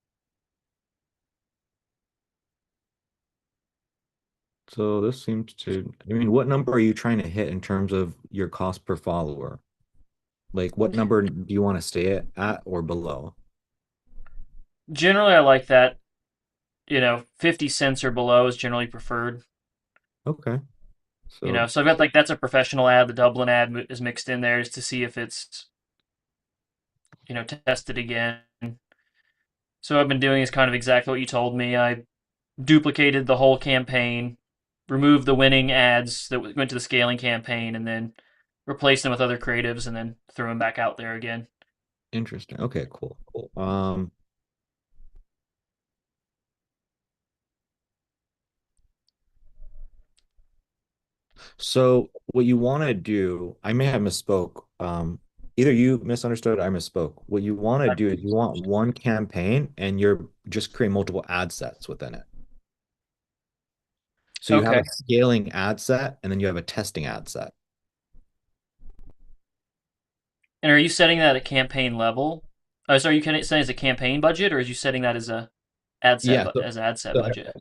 So this seems to, I mean, what number are you trying to hit in terms of your cost per follower? Like, what number do you want to stay at or below? Generally, I like that. 50 cents or below is generally preferred. Okay. So, So I've got like that's a professional ad. The Dublin ad is mixed in there just to see if it's tested again. So what I've been doing is kind of exactly what you told me. I duplicated the whole campaign, removed the winning ads that went to the scaling campaign, and then replaced them with other creatives, and then threw them back out there again. interesting. Okay, cool, cool. So what you want to do, I may have misspoke. Either you misunderstood or I misspoke. What you want to do is you want one campaign and you're just create multiple ad sets within it. So you have Okay. a scaling ad set and then you have a testing ad set. And are you setting that at campaign level? Oh, so are you setting as a campaign budget, or are you setting that as a Yeah. So ad set so budget?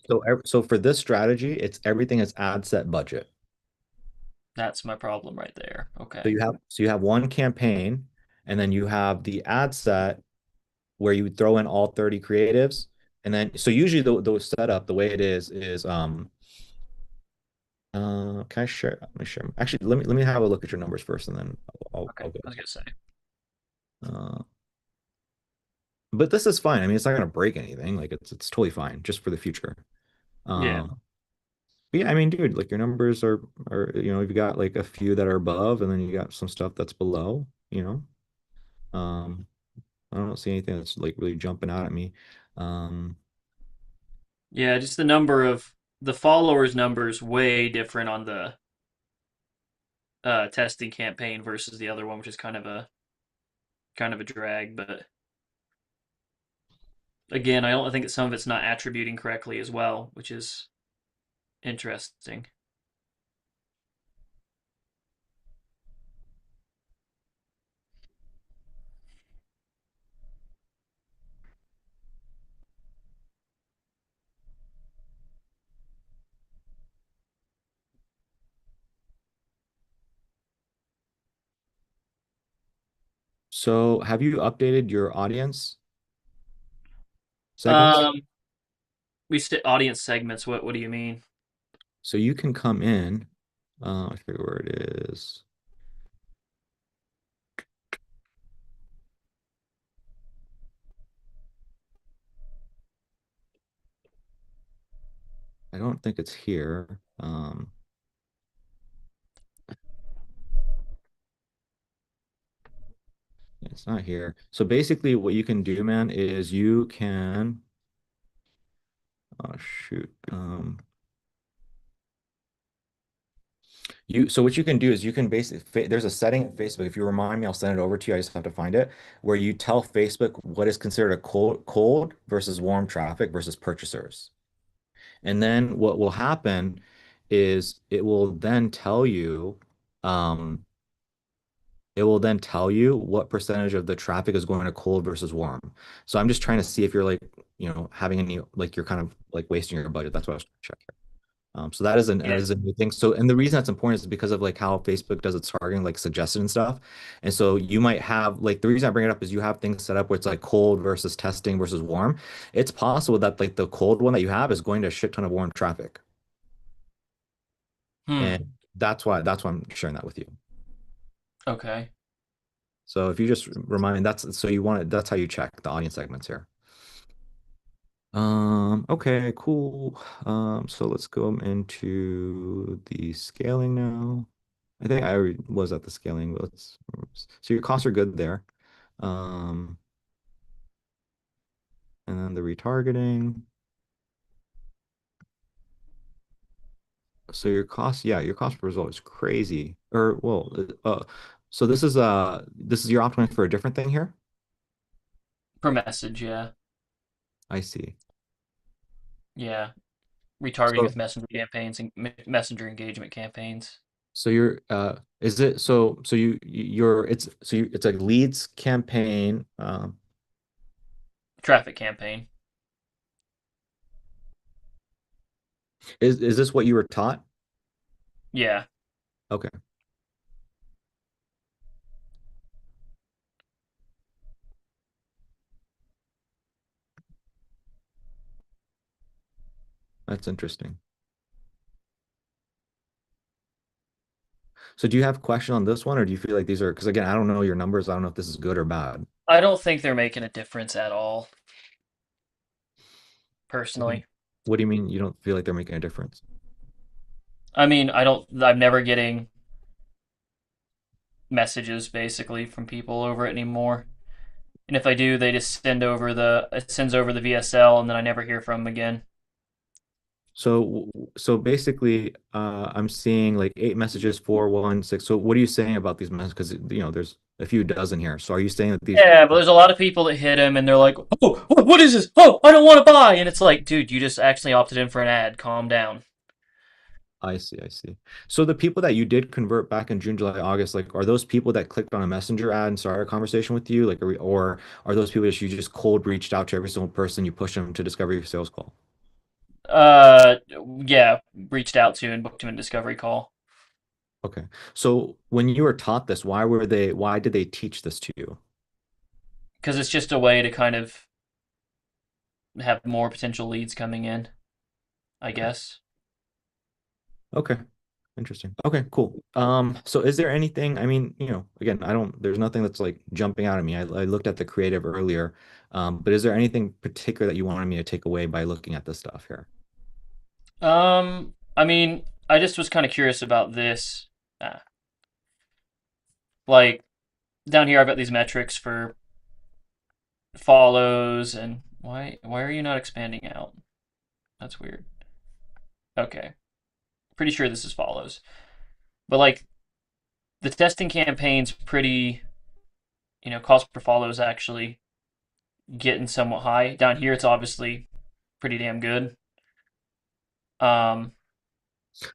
so for this strategy, it's everything is ad set budget. That's my problem right there. So Okay. you have one campaign and then you have the ad set where you throw in all 30 creatives. And then, so usually the setup, the way it is, can I share? Let me share. Actually, let me have a look at your numbers first, and then Okay, I'll go. I was gonna say. Uh, but this is fine. I mean, it's not gonna break anything. Like it's totally fine, just for the future. Yeah. But yeah, I mean, dude, like your numbers you've got like a few that are above, and then you got some stuff that's below. Um, I don't see anything that's like really jumping out at me. Um, Yeah, just the number of the followers numbers way different on the testing campaign versus the other one, which is kind of a drag. But again, I think that some of it's not attributing correctly as well, which is interesting. so have you updated your audience segments? Um, we said audience segments. What do you mean? So you can come in. I forget where it is. I don't think it's here. It's not here. So basically, what you can do, man, is you can. Oh shoot. So what you can do is you can basically there's a setting in Facebook. If you remind me, I'll send it over to you. I just have to find it, where you tell Facebook what is considered a cold versus warm traffic versus purchasers. And then what will happen is um, it will then tell you what percentage of the traffic is going to cold versus warm. So I'm just trying to see if you're like, having any, like you're kind of like wasting your budget. That's what I was trying to check. So that Yeah. is a new thing. So, and the reason that's important is because of like how Facebook does its targeting, like suggested and stuff. And so you might have like the reason I bring it up is you have things set up where it's like cold versus testing versus warm. It's possible that like the cold one that you have is going to a shit ton of warm traffic. Hmm. And that's why I'm sharing that with you. Okay. So if you just remind that's so you want it, that's how you check the audience segments here. Okay, cool. So let's go into the scaling now. I think I already was at the scaling, but so your costs are good there. Um, and then the retargeting. So your cost per result is crazy. Or well, so this is your optimizing for a different thing here? Per message, yeah. I see. Yeah. Retargeting So with messenger campaigns and messenger engagement campaigns. so you're is it so you're it's a leads campaign. Traffic campaign. Is this what you were taught? Yeah. Okay, that's interesting. So do you have a question on this one, or do you feel like these are, because again, I don't know your numbers. I don't know if this is good or bad. I don't think they're making a difference at all, What do you, personally. what do you mean you don't feel like they're making a difference? I mean, I'm never getting messages basically from people over it anymore. And if I do, they just it sends over the VSL and then I never hear from them again. So basically, I'm seeing like 8 messages, 4, 1, 6. So what are you saying about these messages? Because there's a few dozen here. So are you saying that these? Yeah, but there's a lot of people that hit him and they're like, "Oh, what is this? Oh, I don't want to buy." And it's like, dude, you just actually opted in for an ad. Calm down. I see, I see. So the people that you did convert back in June, July, August, like are those people that clicked on a messenger ad and started a conversation with you? Like, or are those people that you just cold reached out to every single person, you push them to discover your sales call? Uh, yeah, reached out to and booked him a discovery call. Okay. So when you were taught this, why did they teach this to you? because it's just a way to kind of have more potential leads coming in, I Okay. guess. Okay. Interesting. Okay, cool. So is there anything, I mean, again, there's nothing that's like jumping out at me. I looked at the creative earlier. But is there anything particular that you wanted me to take away by looking at this stuff here? I mean, I just was kind of curious about this. Uh, like down here, I've got these metrics for follows, and why are you not expanding out? That's weird. Okay, pretty sure this is follows, but like the testing campaign's pretty, cost per follow is actually getting somewhat high. Down here, it's obviously pretty damn good. Um,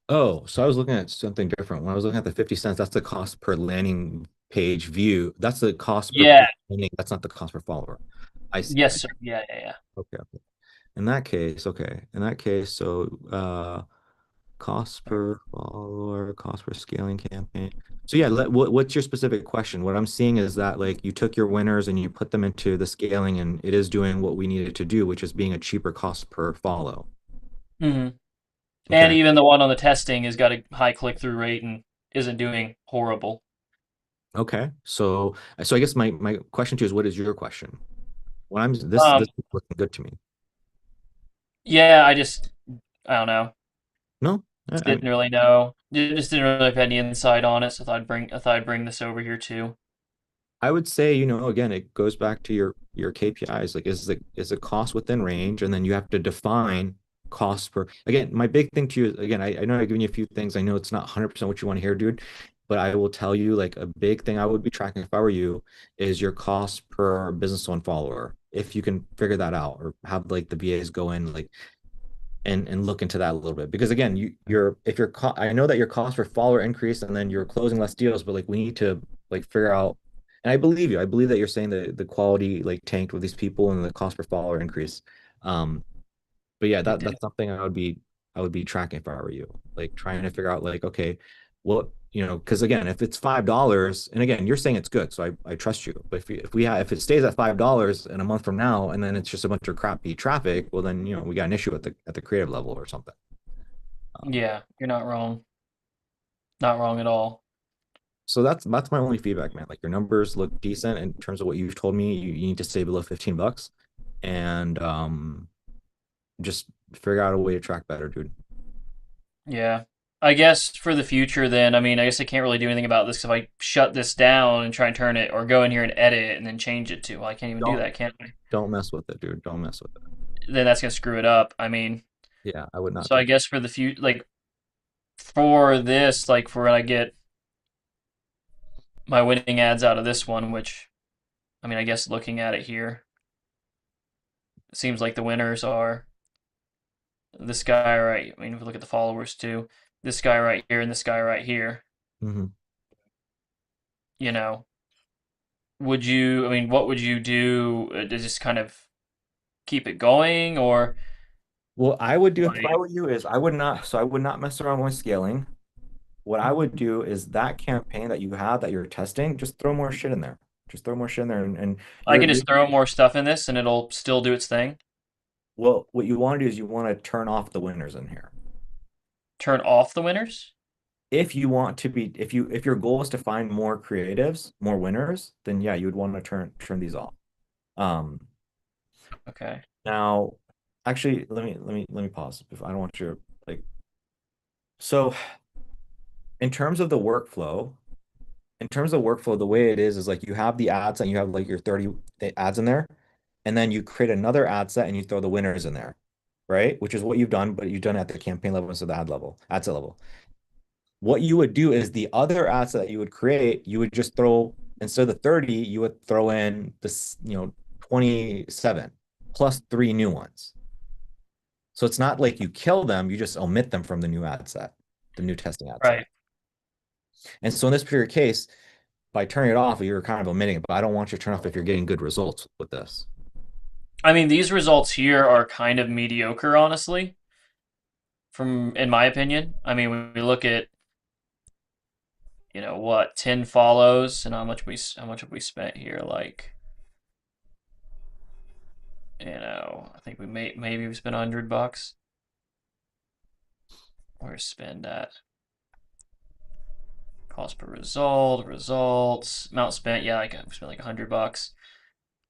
Oh, so I was looking at something different. When I was looking at the 50 cents, that's the cost per landing page view. That's the cost per yeah, page landing. That's not the cost per follower. I see. yes, sir. Yeah, yeah, yeah. Okay. Okay. In that case, okay. In that case, so cost per follower, cost per scaling campaign. So yeah, what's your specific question? What I'm seeing is that like you took your winners and you put them into the scaling and it is doing what we needed to do, which is being a cheaper cost per follow. hmm And Okay. even the one on the testing has got a high click through rate and isn't doing horrible. Okay. So I guess my question to you is what is your question? When I'm this Um, is looking good to me. yeah, I don't know. No? Just I mean didn't really know. Just didn't really have any insight on it, so I thought I'd bring this over here too. I would say, again, it goes back to your KPIs. Like, is the cost within range? And then you have to define cost per. Again, my big thing to you is, again, I know I've given you a few things. I know it's not 100% what you want to hear, dude, but I will tell you, like, a big thing I would be tracking if I were you is your cost per business one follower. If you can figure that out, or have like the BAs go in, like, and look into that a little bit, because again if your I know that your cost per follower increased and then you're closing less deals, but like we need to like figure out, and I believe you, I believe that you're saying that the quality like tanked with these people and the cost per follower increase. But yeah, It that's did. something I would be tracking if I were you, like trying to figure out like, okay, what, because again, if it's $5, and again, you're saying it's good, so I trust you. But if it stays at $5 in a month from now, and then it's just a bunch of crappy traffic, well then we got an issue at the creative level or something. Um, Yeah, you're not wrong. Not wrong at all. so that's my only feedback, man. Like your numbers look decent in terms of what you've told me. You need to stay below $15, and just figure out a way to track better, dude. Yeah. I guess for the future, then, I mean, I guess I can't really do anything about this if I shut this down and try and turn it, or go in here and edit it and then change it to, well, I can't even do Don't that, can't I? don't mess with it, dude. Don't mess with it. Then that's gonna screw it up. I mean, Yeah, I would not so I touch it. guess for the future, like for this, like for when I get my winning ads out of this one, which I mean, I guess looking at it here, it seems like the winners are this guy right. I mean, if we look at the followers too, this guy right here and this guy right here. Hmm. You know, would you? I mean, what would you do to just kind of keep it going, or What I would do if I like were you is I would not mess around with scaling. What I would do is that campaign that you have that you're testing, just throw more shit in there. Just throw more shit in there, and I you're can you're just throw more stuff in this and it'll still do its thing? well, what you want to do is you want to turn off the winners in here. Turn off the winners? If you want to be, if your goal is to find more creatives, more winners, then yeah, you would want to turn these off. Um, Okay. Now, actually, let me pause. I don't want you to like. So, in terms of the workflow, the way it is like you have the ads and you have like your 30 ads in there, and then you create another ad set and you throw the winners in there, right? Which is what you've done, but you've done it at the campaign level instead of the ad set level. What you would do is the other ad set that you would create, you would just throw, instead of the 30, you would throw in this, 27 plus three new ones. So it's not like you kill them, you just omit them from the new ad set, the new testing ad set. Right. And so in this particular case, by turning it off, you're kind of omitting it, but I don't want you to turn off if you're getting good results with this. I mean, these results here are kind of mediocre, honestly, from in my opinion. I mean, when we look at what, 10 follows, and how much have we spent here? Like, I think maybe we spent $100. Where's spend at? Cost per result, results, amount spent. Yeah, like we spent like $100.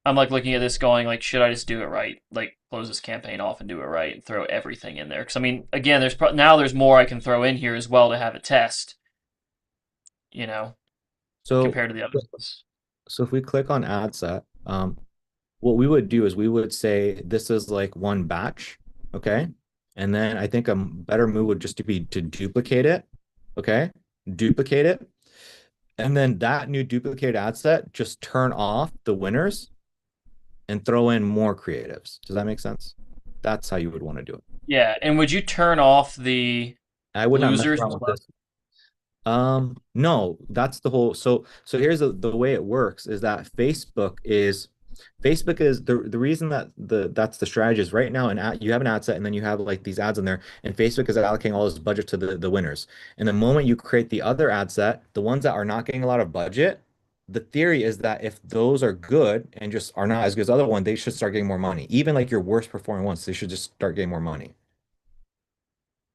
I'm like looking at this going like, should I just do it right? Like close this campaign off and do it right and throw everything in there? Because I mean, again, now there's more I can throw in here as well to have a test. You know, So, compared to the other ones. so if we click on ad set, what we would do is we would say this is like one batch, okay? And then I think a better move would just to be to duplicate it, okay? Duplicate it. And then that new duplicated ad set, just turn off the winners and throw in more creatives. Does that make sense? That's how you would want to do it. Yeah, and would you turn off the I would not mess losers around as with well? this. No, that's the whole. So here's the way it works is that Facebook is the reason that that's the strategy is right now, and you have an ad set and then you have like these ads in there, and Facebook is allocating all this budget to the winners. And the moment you create the other ad set, the ones that are not getting a lot of budget, the theory is that if those are good and just are not as good as the other one, they should start getting more money. Even like your worst performing ones, they should just start getting more money.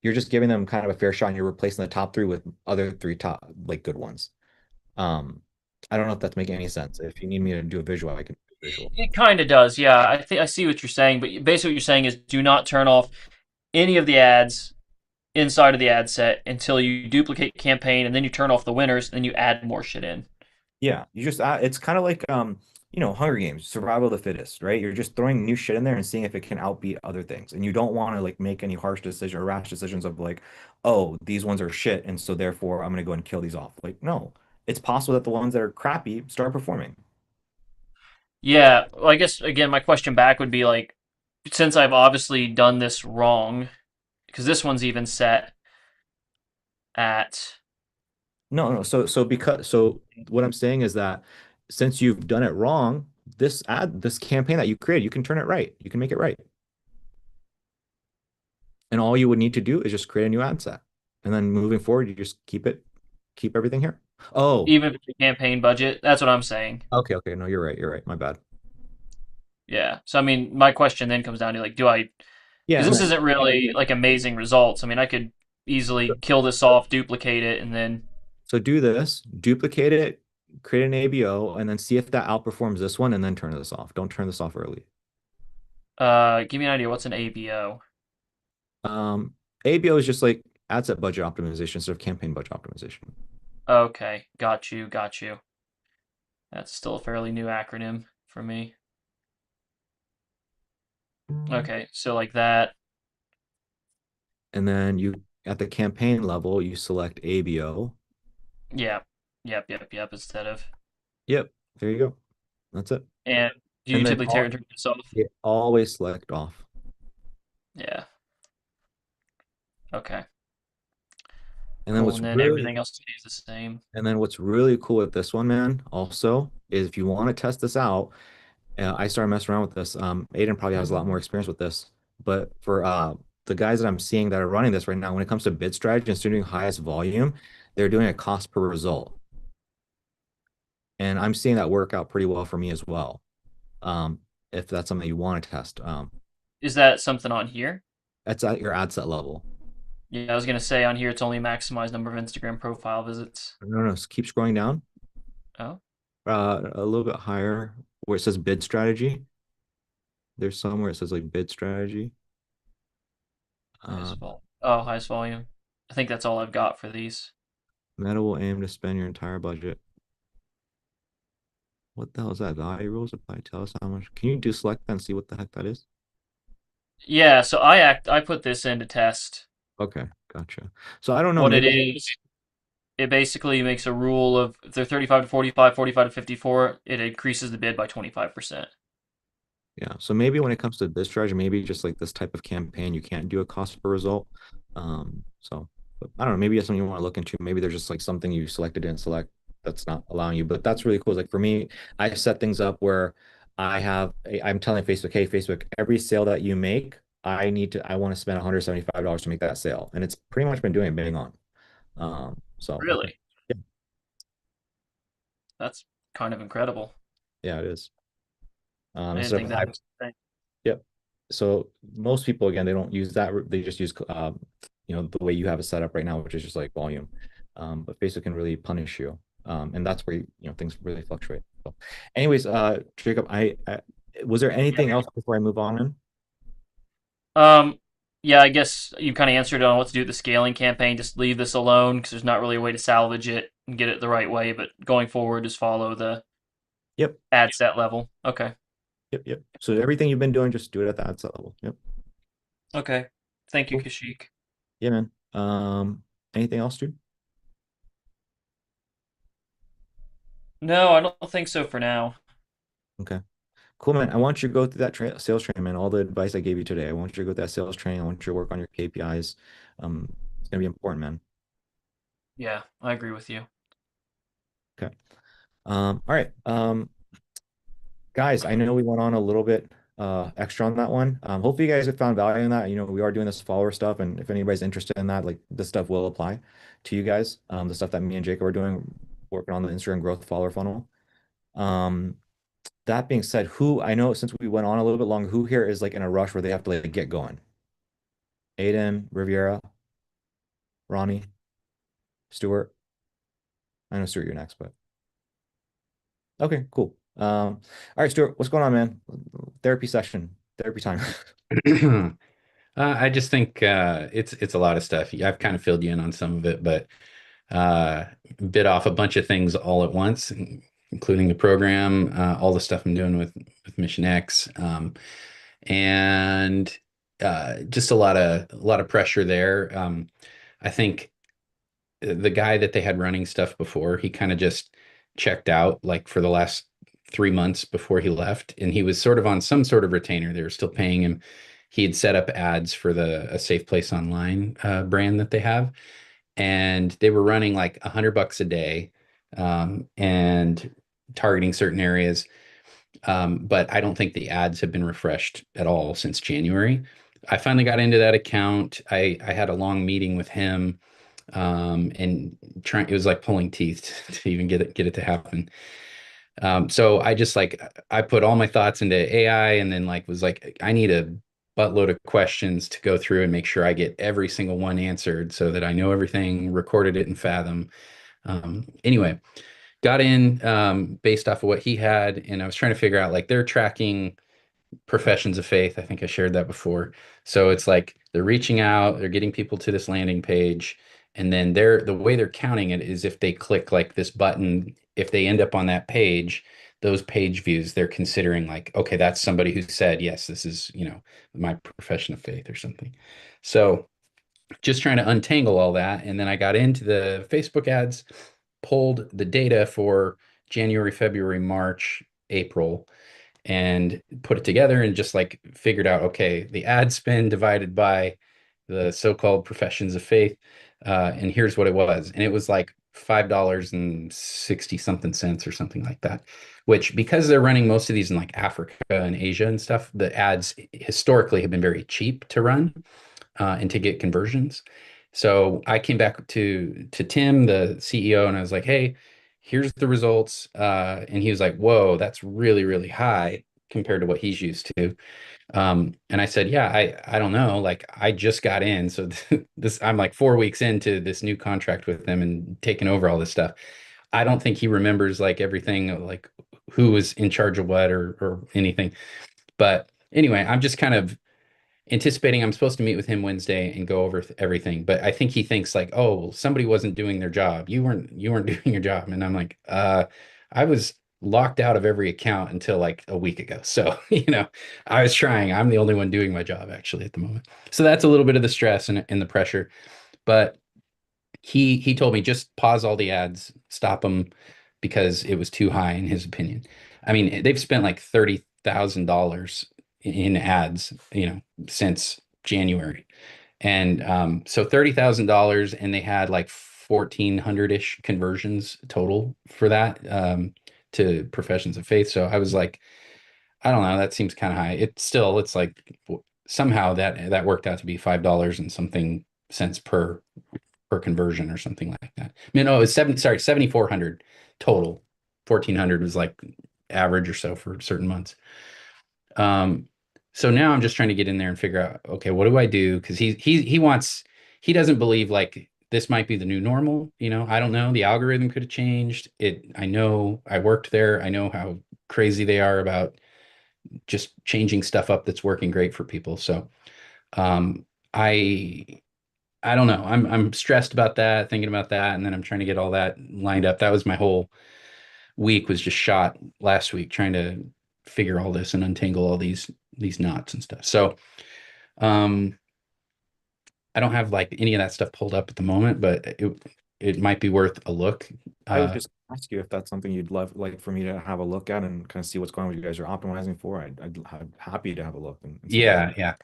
You're just giving them kind of a fair shot and you're replacing the top three with other three top like good ones. Um, I don't know if that's making any sense. If you need me to do a visual, I can do a visual. It kind of does. Yeah, I think I see what you're saying, but basically what you're saying is do not turn off any of the ads inside of the ad set until you duplicate campaign, and then you turn off the winners, and then you add more shit in. Yeah, you just it's kind of like Hunger Games, survival of the fittest, right? You're just throwing new shit in there and seeing if it can outbeat other things. And you don't want to like make any harsh decision or rash decisions of like, oh, these ones are shit, and so therefore I'm gonna go and kill these off. Like, no, it's possible that the ones that are crappy start performing. Yeah, well, I guess again, my question back would be like, since I've obviously done this wrong, because this one's even set at No, no. So what I'm saying is that since you've done it wrong, this campaign that you created, you can turn it right. You can make it right. And all you would need to do is just create a new ad set. And then moving forward, you just keep everything here. Oh, even with the campaign budget. That's what I'm saying. okay, okay. No, you're right. You're right. My bad. Yeah. So I mean, my question then comes down to like, do I? Yeah, Because and this then isn't really like amazing results. I mean, I could easily kill this off, duplicate it, and then so do this, duplicate it, create an ABO, and then see if that outperforms this one, and then turn this off. Don't turn this off early. give me an idea. What's an ABO? ABO is just like ad set budget optimization instead of campaign budget optimization. Okay, got you, got you. That's still a fairly new acronym for me. Okay, so like that. And then you at the campaign level, you select ABO. Yeah. Yep. Instead of. Yep, there you go. That's it. And do you And then typically turn this off? always select off. Yeah. Okay. And then Cool. what's And then really everything else stays the same. and then what's really cool with this one, man, also is if you want to test this out, I started messing around with this. Aiden probably has a lot more experience with this, but for the guys that I'm seeing that are running this right now, when it comes to bid strategy and doing highest volume, they're doing a cost per result. And I'm seeing that work out pretty well for me as well. If that's something you want to test. Is that something on here? That's at your ad set level. Yeah, I was gonna say on here it's only maximized number of Instagram profile visits. No, no, keep scrolling down. Oh, A little bit higher where it says bid strategy. There's somewhere it says like bid strategy. Uh, highest volume. I think that's all I've got for these. Meta will aim to spend your entire budget. What the hell is that? Value rules apply. Tell us how much. Can you do select that and see what the heck that is? Yeah, so I put this in to test Okay, gotcha. So I don't know. what it Maybe is. It basically makes a rule of if they're 35 to 45, 45 to 54, it increases the bid by 25%. yeah. So maybe when it comes to this strategy, maybe just like this type of campaign, you can't do a cost per result. But I don't know. Maybe it's something you want to look into. Maybe there's just like something you selected and select that's not allowing you. But that's really cool. Like for me, I set things up where I'm telling Facebook, hey, Facebook, every sale that you make, I want to spend $175 to make that sale. And it's pretty much been doing it bang on. So Really? yeah. That's kind of incredible. Yeah, it is. I didn't Instead think of that five. was a thing. Yep. So most people, again, they don't use that. They just use, the way you have it set up right now, which is just like volume. But Facebook can really punish you. And that's where, things really fluctuate. So anyways, Jacob, was there anything else before I move on? Um, yeah, I guess you kind of answered on what to do with the scaling campaign. Just leave this alone because there's not really a way to salvage it and get it the right way. But going forward, just follow the Yep. ad set level. Okay. Yep. Yep. So everything you've been doing, just do it at the ad set level. Yep. Okay. Thank you, Cool. Kashik. Yeah, man. Anything else, dude? No, I don't think so for now. Okay. Cool, man. I want you to go through that sales training, man. All the advice I gave you today. I want you to go through that sales training. I want you to work on your KPIs. It's gonna be important, man. Yeah, I agree with you. Okay. All right. Guys, I know we went on a little bit extra on that one. Hopefully you guys have found value in that. We are doing this follower stuff, and if anybody's interested in that, like this stuff will apply to you guys. The stuff that me and Jacob are doing, working on the Instagram growth follower funnel. Um, that being said, who I know since we went on a little bit long, who here is like in a rush where they have to like get going? Aiden, Riviera, Ronnie, Stuart. I know Stuart, you're next, but okay, cool. All right, Stuart, what's going on, man? Therapy session, therapy time. I just think it's a lot of stuff. I've kind of filled you in on some of it, but uh, bit off a bunch of things all at once, including the program, all the stuff I'm doing with Mission X, and just a lot of pressure there. I think the guy that they had running stuff before, he kind of just checked out like for the last 3 months before he left, and he was sort of on some sort of retainer. They were still paying him. He had set up ads for the a Safe Place Online brand that they have, and they were running like $100 a day, and targeting certain areas. But I don't think the ads have been refreshed at all since January. I finally got into that account. I had a long meeting with him, and trying it was like pulling teeth to even get it to happen. So I just like I put all my thoughts into AI, and then like was like I need a buttload of questions to go through and make sure I get every single one answered so that I know everything, recorded it in Fathom. Anyway, got in based off of what he had, and I was trying to figure out like they're tracking professions of faith. I think I shared that before. So it's like they're reaching out, they're getting people to this landing page, and then the way they're counting it is if they click like this button, if they end up on that page, those page views, they're considering like, okay, that's somebody who said, yes, this is, my profession of faith or something. So just trying to untangle all that. And then I got into the Facebook ads, pulled the data for January, February, March, April, and put it together and just like figured out, okay, the ad spend divided by the so-called professions of faith. And here's what it was. And it was like $5.60 something cents or something like that, which because they're running most of these in like Africa and Asia and stuff, the ads historically have been very cheap to run and to get conversions. So I came back to Tim, the CEO, and I was like, "Hey, here's the results." And he was like, "Whoa, that's really, really high compared to what he's used to." And I said, "Yeah, I don't know. Like, I just got in, so this I'm like 4 weeks into this new contract with them and taking over all this stuff. I don't think he remembers like everything, like who was in charge of what or anything. But anyway, I'm just kind of anticipating I'm supposed to meet with him Wednesday and go over everything. But I think he thinks like, oh, well, somebody wasn't doing their job. You weren't doing your job. And I'm like, I was locked out of every account until like a week ago. So, I was trying. I'm the only one doing my job actually at the moment. So that's a little bit of the stress and the pressure. But he told me just pause all the ads, stop them because it was too high in his opinion. I mean, they've spent like $30,000 in ads, since January. And so $30,000, and they had like 1,400-ish conversions total for that, to professions of faith. So I was like, I don't know, that seems kind of high. It's like somehow that worked out to be $5 and something cents per conversion or something like that. I mean, no, it was 7,400 total 1400 was like average or so for certain months. So now I'm just trying to get in there and figure out, okay, what do I do? Because he doesn't believe like this might be the new normal. I don't know. The algorithm could have changed. I know I worked there. I know how crazy they are about just changing stuff up that's working great for people. So um, I I don't know. I'm stressed about that, thinking about that, and then I'm trying to get all that lined up. That was my whole week, was just shot last week trying to figure all this and untangle all these knots and stuff. So um I don't have like any of that stuff pulled up at the moment, but it might be worth a look. I would just ask you if that's something you'd love, like, for me to have a look at and kind of see what's going on, what you guys are optimizing for. I'm happy to have a look and see what you. Yeah.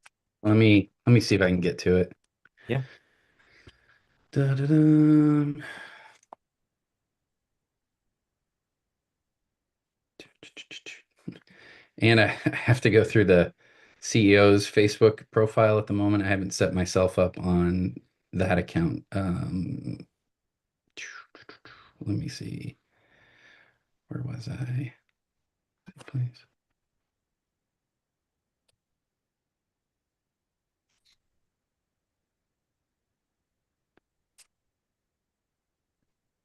Let me see if I can get to it. Yeah. Da-da-dum. And I have to go through the CEO's Facebook profile at the moment. I haven't set myself up on that account. Let me see. Where was I? Please.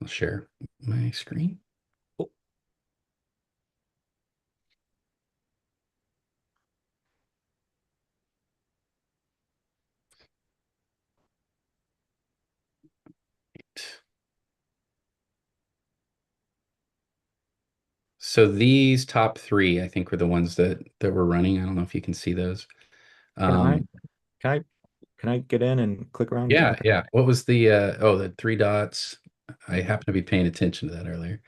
I'll share my screen. Cool. So these top three, I think, were the ones that were running. I don't know if you can see those. Can I, Um, can I, can I get in and click around? yeah, yeah. What was the three dots? I happened to be paying attention to that earlier.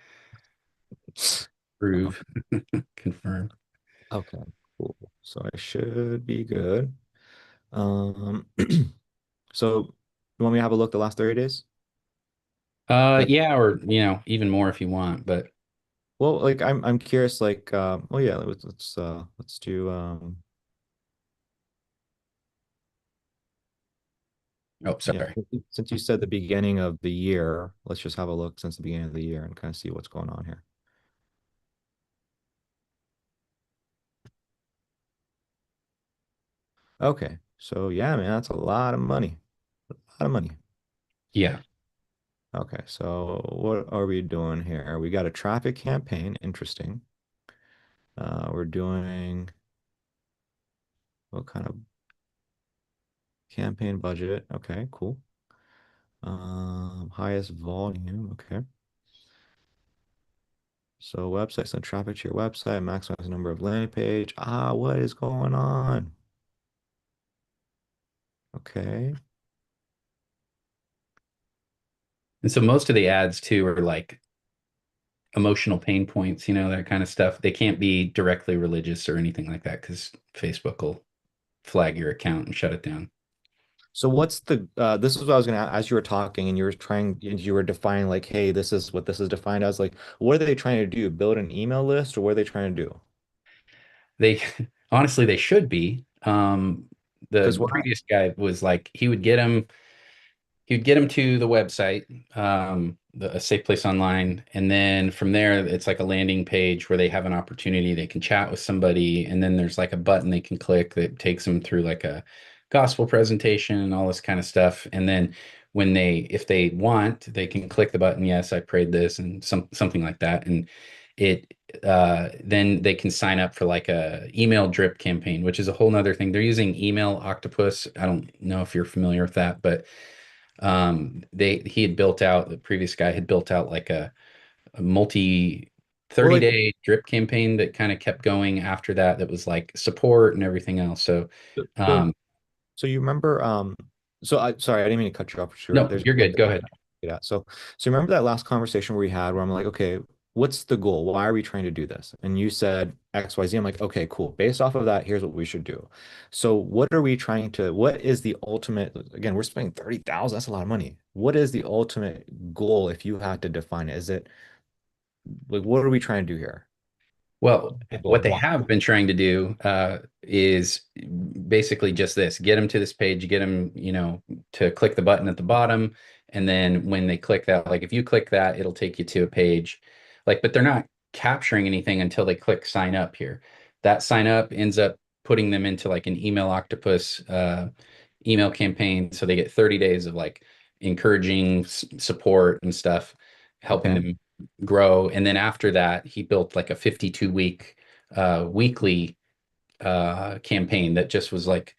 Prove, confirm. Okay, cool. So I should be good. Um, so you want me to have a look the last 30 days? Like, Yeah, or even more if you want, but well, like I'm curious, like, well, yeah, let's do, oh, yeah, sorry. since you said the beginning of the year, let's just have a look since the beginning of the year and kind of see what's going on here. Okay, so yeah, man, that's a lot of money. A lot of money. Yeah. Okay, so what are we doing here? We got a traffic campaign. Interesting. We're doing what kind of campaign budget? Okay, cool. Highest volume. Okay. So website, send traffic to your website, maximize the number of landing page. What is going on? Okay. And so most of the ads too are like emotional pain points, that kind of stuff. They can't be directly religious or anything like that because Facebook will flag your account and shut it down. So what's this is what I was gonna as you were talking and you were defining like, hey, this is what this is defined as, like, what are they trying to do? Build an email list, or what are they trying to do? They honestly they should be. Because The what previous guy was like he would get them to the website, a safe place online, and then from there it's like a landing page where they have an opportunity, they can chat with somebody, and then there's like a button they can click that takes them through like a gospel presentation and all this kind of stuff. And then if they want, they can click the button, yes, I prayed this, and something like that. And it then they can sign up for like a email drip campaign, which is a whole nother thing. They're using email octopus. I don't know if you're familiar with that, but the previous guy had built out like a multi well, 30 like, day drip campaign that kind of kept going after that was like support and everything else. So so um so you remember, so I sorry, I didn't mean to cut you off. Sure, no, there's you're good. Go ahead. yeah. So remember that last conversation we had where I'm like, okay, what's the goal? Why are we trying to do this? And you said XYZ. I'm like, okay, cool. Based off of that, here's what we should do. So what is the ultimate, again, we're spending 30,000, that's a lot of money. What is the ultimate goal if you had to define it? Is it like, what are we trying to do here? Well, People what they want. have been trying to do is basically just this: get them to this page, get them, to click the button at the bottom, and then when they click that, like if you click that, it'll take you to a page. Like, but they're not. capturing anything until they click sign up here. That sign up ends up putting them into like an email octopus email campaign. So they get 30 days of like encouraging support and stuff, helping Okay. them grow. And then after that, he built like a 52-week weekly campaign that just was like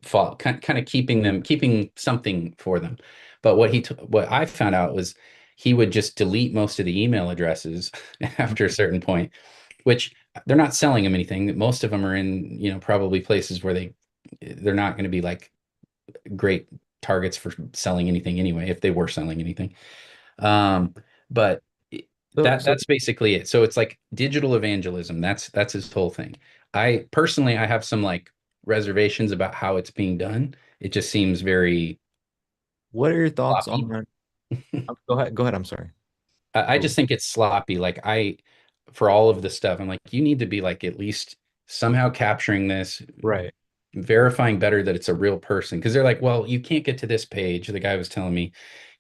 kind of keeping something for them. But what I found out was he would just delete most of the email addresses after a certain point, which they're not selling them anything. Most of them are in, probably places where they're not going to be like great targets for selling anything anyway, if they were selling anything. But So that's basically it. So it's like digital evangelism. That's his whole thing. I personally, I have some like reservations about how it's being done. It just seems very what are your thoughts sloppy. on, go ahead. Go ahead. I'm sorry. I just think it's sloppy. Like for all of the stuff, I'm like, you need to be like at least somehow capturing this, Right. verifying better that it's a real person. Because they're like, well, you can't get to this page. The guy was telling me,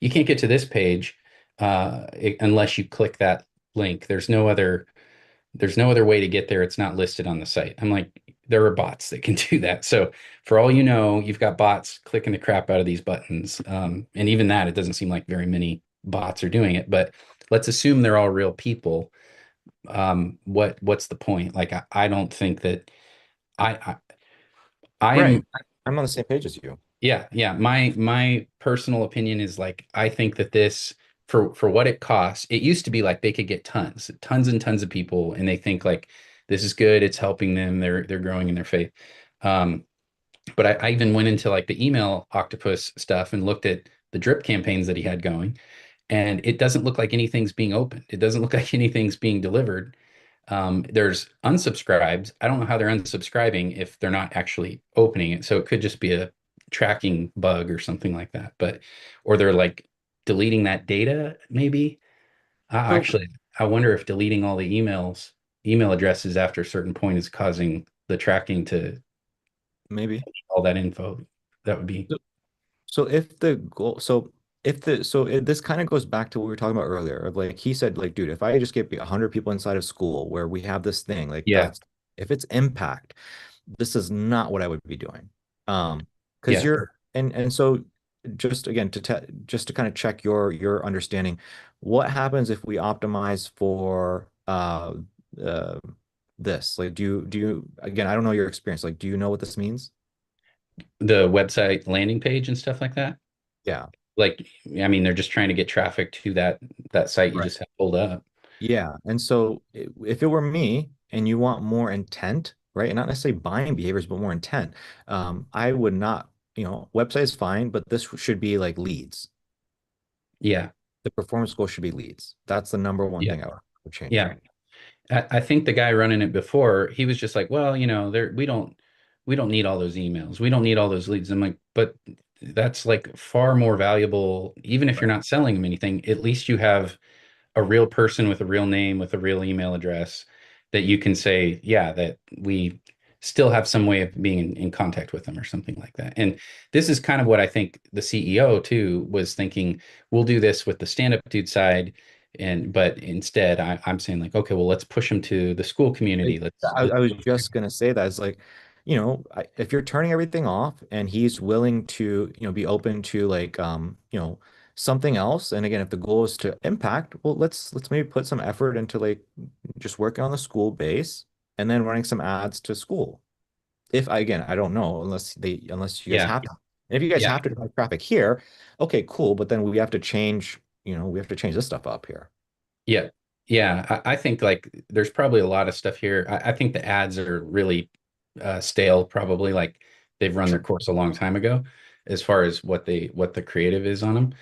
you can't get to this page unless you click that link. There's no other way to get there. It's not listed on the site. I'm like, there are bots that can do that. So for all you know, you've got bots clicking the crap out of these buttons. And even that, it doesn't seem like very many bots are doing it. But let's assume they're all real people. What's the point? Like, I don't think that I, Right. I'm I'm on the same page as you. yeah. My personal opinion is like I think that this for what it costs, it used to be like they could get tons and tons of people, and they think like this is good, it's helping them, they're growing in their faith. Um, but I even went into like the email octopus stuff and looked at the drip campaigns that he had going, and it doesn't look like anything's being opened. It doesn't look like anything's being delivered. There's unsubscribed. I don't know how they're unsubscribing if they're not actually opening it. So it could just be a tracking bug or something like that. Or they're like deleting that data, maybe. So Actually, I wonder if deleting all the email addresses after a certain point is causing the tracking to maybe. all that info. That would be, So so if the goal, so if the, so it, this kind of goes back to what we were talking about earlier of like, he said, like, dude, if I just get 100 people inside of school where we have this thing, like yeah, if it's impact, this is not what I would be doing. Because yeah. and so just again just to kind of check your understanding, what happens if we optimize for uh this? Like, do you again, I don't know your experience. Like, do you know what this means? The website landing page and stuff like that. Yeah. Like, I mean, they're just trying to get traffic to that site you just have pulled up. Yeah. And so if it were me and you want more intent, right? And not necessarily buying behaviors, but more intent, I would not, website is fine, but this should be like leads. Yeah, The performance goal should be leads. That's the number one yeah, thing I would change. yeah. I think the guy running it before, he was just like, well, there we don't need all those emails. We don't need all those leads. I'm like, but that's like far more valuable, even if you're Right. not selling them anything, at least you have a real person with a real name, with a real email address that you can say, yeah, that we still have some way of being in contact with them or something like that. And this is kind of what I think the CEO too was thinking, we'll do this with the stand-up dude side. But instead I'm saying like, okay, well, let's push them to the school community. I was just gonna say that it's like, if you're turning everything off and he's willing to, be open to like, something else. And again, if the goal is to impact, well, let's maybe put some effort into like just working on the school base and then running some ads to school. If I, again, I don't know unless you guys Yeah, have to. And if you guys yeah, have to drive traffic here, okay, cool. But then we have to change, we have to change this stuff up here. yeah, yeah. I think like there's probably a lot of stuff here. I think the ads are really stale, probably like they've run their Sure. course a long time ago, as far as what the creative is on them,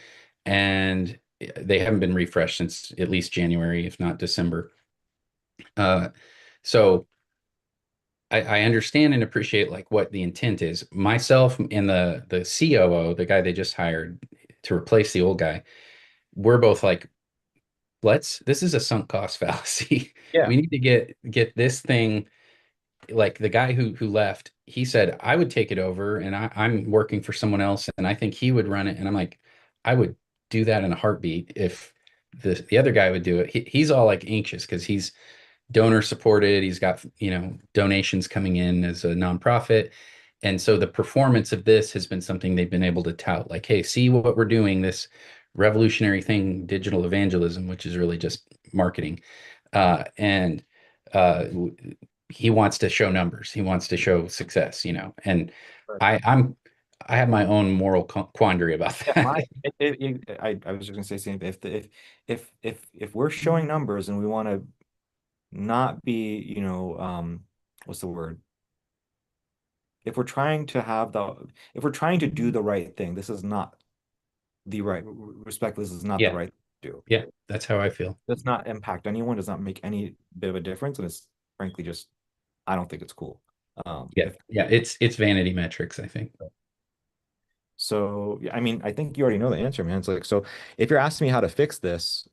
and they haven't been refreshed since at least January, if not December. Uh, so I understand and appreciate like what the intent is. Myself and the COO, the guy they just hired to replace the old guy, we're both like, this is a sunk cost fallacy. Yeah. We need to get this thing. Like the guy who left, he said I would take it over, and I'm working for someone else, and I think he would run it. And I'm like, I would do that in a heartbeat if the other guy would do it. He's all like anxious because he's donor supported. He's got, donations coming in as a nonprofit. And so the performance of this has been something they've been able to tout, like, hey, see what we're doing, this revolutionary thing, digital evangelism, which is really just marketing. And uh, he wants to show numbers. He wants to show success, and Right. I have my own moral quandary about Yeah, that. I was just gonna say same. If we're showing numbers and we want to not be, what's the word? If we're trying to do the right thing, this is not the right respect. This is not the Yeah, right thing to do. yeah, that's how I feel. Does not impact anyone. Does not make any bit of a difference, and it's frankly just I don't think it's cool. Yeah, If yeah, it's vanity metrics, I think. so, yeah, I mean, I think you already know the answer, man. It's like so. If you're asking me how to fix this,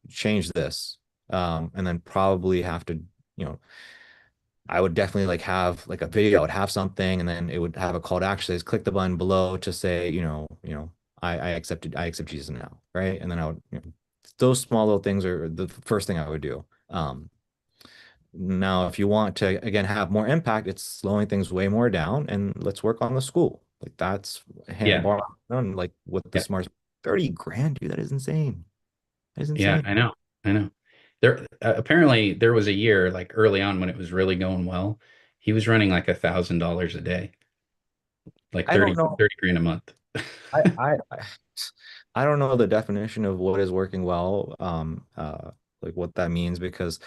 change this, and then probably have to, you know, I would definitely like have like a video. I would have something, and then it would have a call to action. Says click the button below to say, I accept Jesus now, right? And then I would, those small little things are the first thing I would do. Now, if you want to again have more impact, it's slowing things way more down, and let's work on the school. Like that's hand Yeah, bar done. Like with the yeah, smart 30 grand, dude, that is insane. That is yeah, insane. I know. There apparently there was a year like early on when it was really going well. He was running like $1,000 a day, like I don't 30 know. 30 grand a month. I don't know the definition of what is working well, like what that means because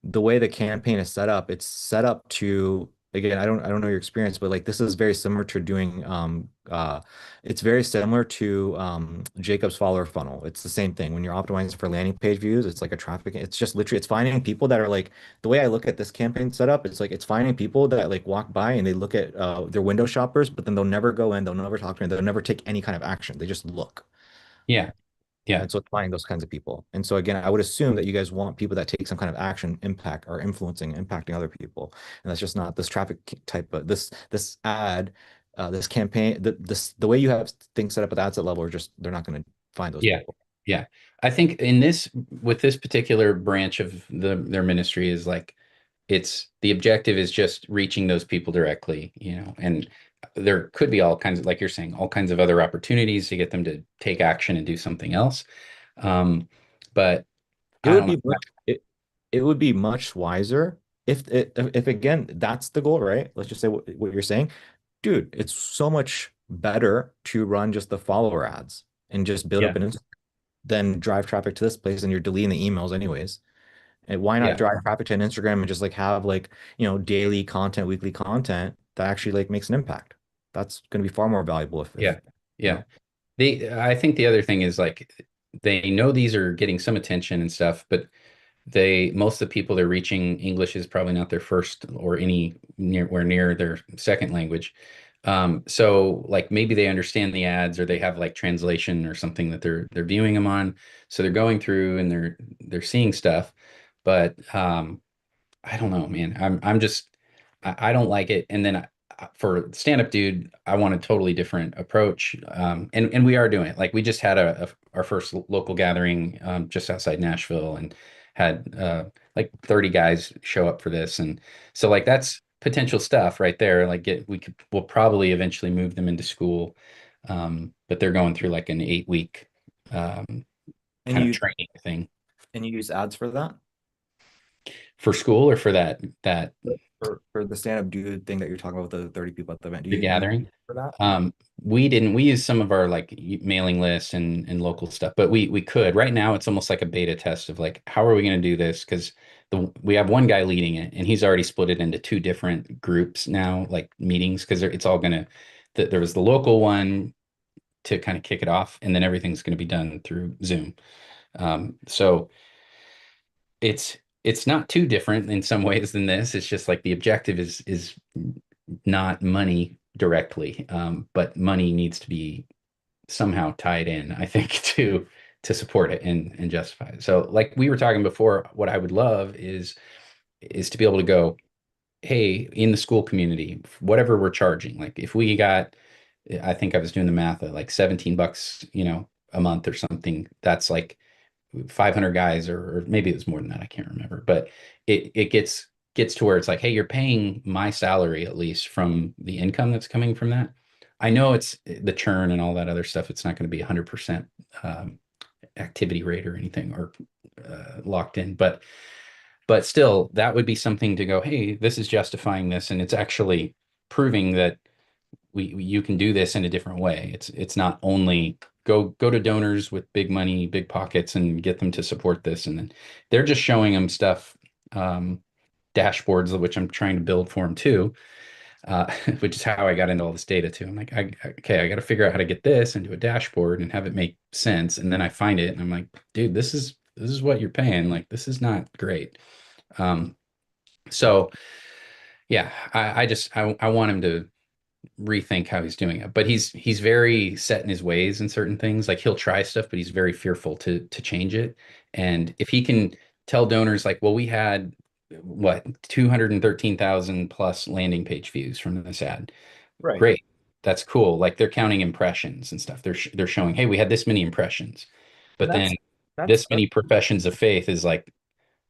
the way the campaign is set up, it's set up to again, I don't know your experience, but like this is very similar to doing it's very similar to Jacob's follower funnel. It's the same thing. When you're optimizing for landing page views, it's like a traffic, it's just literally it's finding people that are like the way I look at this campaign setup, it's like it's finding people that like walk by and they look at their window shoppers, but then they'll never go in, they'll never talk to me, they'll never take any kind of action. They just look. Yeah, yeah, And so it's finding those kinds of people. And so again, I would assume that you guys want people that take some kind of action, impact, or influencing, impacting other people. And that's just not this traffic type of this ad, this campaign, the way you have things set up at the ad set level are just they're not going to find those yeah, people. yeah. I think in this with this particular branch of their ministry is like it's the objective is just reaching those people directly, and there could be all kinds of, like you're saying, all kinds of other opportunities to get them to take action and do something else. Um, but It I would don't know. be it would be much wiser if again that's the goal, right? Let's just say what you're saying, dude. It's so much better to run just the follower ads and just build Yeah, up an than drive traffic to this place and you're deleting the emails anyways. And why not yeah, drive traffic to an Instagram and just like have like, daily content, weekly content that actually like makes an impact. That's going to be far more valuable if yeah, yeah. I think the other thing is like they know these are getting some attention and stuff, but most of the people they're reaching, English is probably not their first or any nearwhere near their second language. So like maybe they understand the ads or they have like translation or something that they're viewing them on. So they're going through and they're seeing stuff. But I don't know, man. I'm just I don't like it. And then for stand up dude, I want a totally different approach. And we are doing it. Like we just had our first local gathering just outside Nashville and had like 30 guys show up for this. And so like that's potential stuff right there. Like we'll probably eventually move them into school. But they're going through like an 8 week and kind of you training thing and you use ads for that for school or for that for the stand-up dude thing that you're talking about with the 30 people at the event. Do the you gathering. for that? We didn't. We use some of our like mailing lists and local stuff, but we could. Right now, it's almost like a beta test of like, how are we going to do this? Because we have one guy leading it, and he's already split it into two different groups now, like meetings, because it's all gonna. There was the local one to kind of kick it off, and then everything's going to be done through Zoom. So it's not too different in some ways than this. It's just like the objective is not money directly, but money needs to be somehow tied in, I think, to support it and justify it. So, like we were talking before, what I would love is to be able to go, hey, in the school community, whatever we're charging, like if we got, I think I was doing the math at like $17, a month or something. That's like 500 guys, or maybe it was more than that. I can't remember, but it gets to where it's like, hey, you're paying my salary at least from the income that's coming from that. I know it's the churn and all that other stuff. It's not going to be 100% activity rate or anything, or locked in, but still, that would be something to go, hey, this is justifying this, and it's actually proving that you can do this in a different way. It's not only go to donors with big money, big pockets, and get them to support this, and then they're just showing them stuff, dashboards, which I'm trying to build for them too, which is how I got into all this data too. I'm like, okay, I got to figure out how to get this into a dashboard and have it make sense, and then I find it, and I'm like, dude, this is what you're paying. Like, this is not great. Um, so yeah, I want him to rethink how he's doing it. But he's very set in his ways in certain things. Like, he'll try stuff, but he's very fearful to change it. And if he can tell donors like, well, we had what 213,000 plus landing page views from this ad. Right. Great. That's cool. Like, they're counting impressions and stuff. They're showing, hey, we had this many impressions. And But then that's this many professions of faith is like,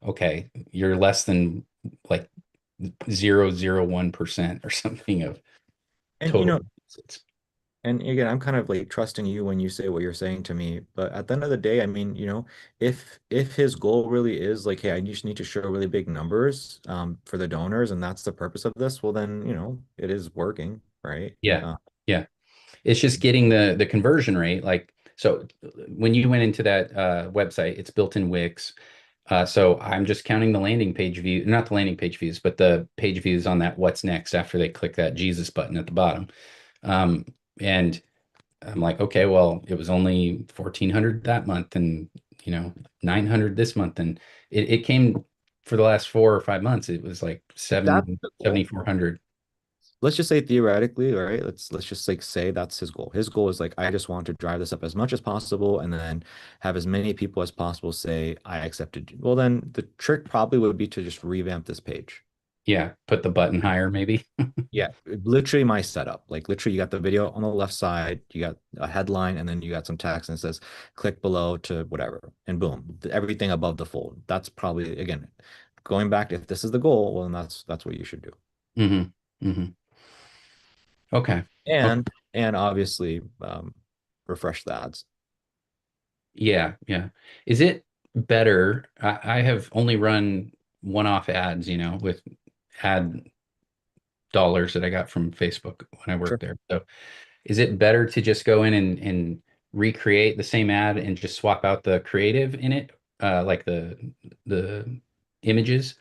okay, you're less than like 0.01% or something of and total. and again, I'm kind of like trusting you when you say what you're saying to me. But at the end of the day, I mean, if his goal really is like, hey, I just need to show really big numbers for the donors, and that's the purpose of this, well, then, it is working, right? Yeah. Yeah. It's just getting the conversion rate. Like, so when you went into that website, it's built in Wix. So I'm just counting the landing page view, not the landing page views, but the page views on that what's next after they click that Jesus button at the bottom. Um, and I'm like, okay, well, it was only 1,400 that month, and 900 this month. And it came for the last 4 or 5 months. It was like If that's the goal, 7,400. let's just say theoretically, all right? Let's just like say that's his goal. His goal is like, I just want to drive this up as much as possible and then have as many people as possible say I accepted you. Well, then the trick probably would be to just revamp this page. Yeah, put the button higher, maybe. Yeah, literally my setup. Like literally you got the video on the left side, you got a headline, and then you got some text and it says click below to whatever. And boom, everything above the fold. That's probably again going back to if this is the goal, well then that's what you should do. Hmm. Hmm. Okay. Okay. And obviously refresh the ads. Yeah, yeah. Is it better? I have only run one-off ads, with ad dollars that I got from Facebook when I Sure. worked there. So is it better to just go in and recreate the same ad and just swap out the creative in it, like the images?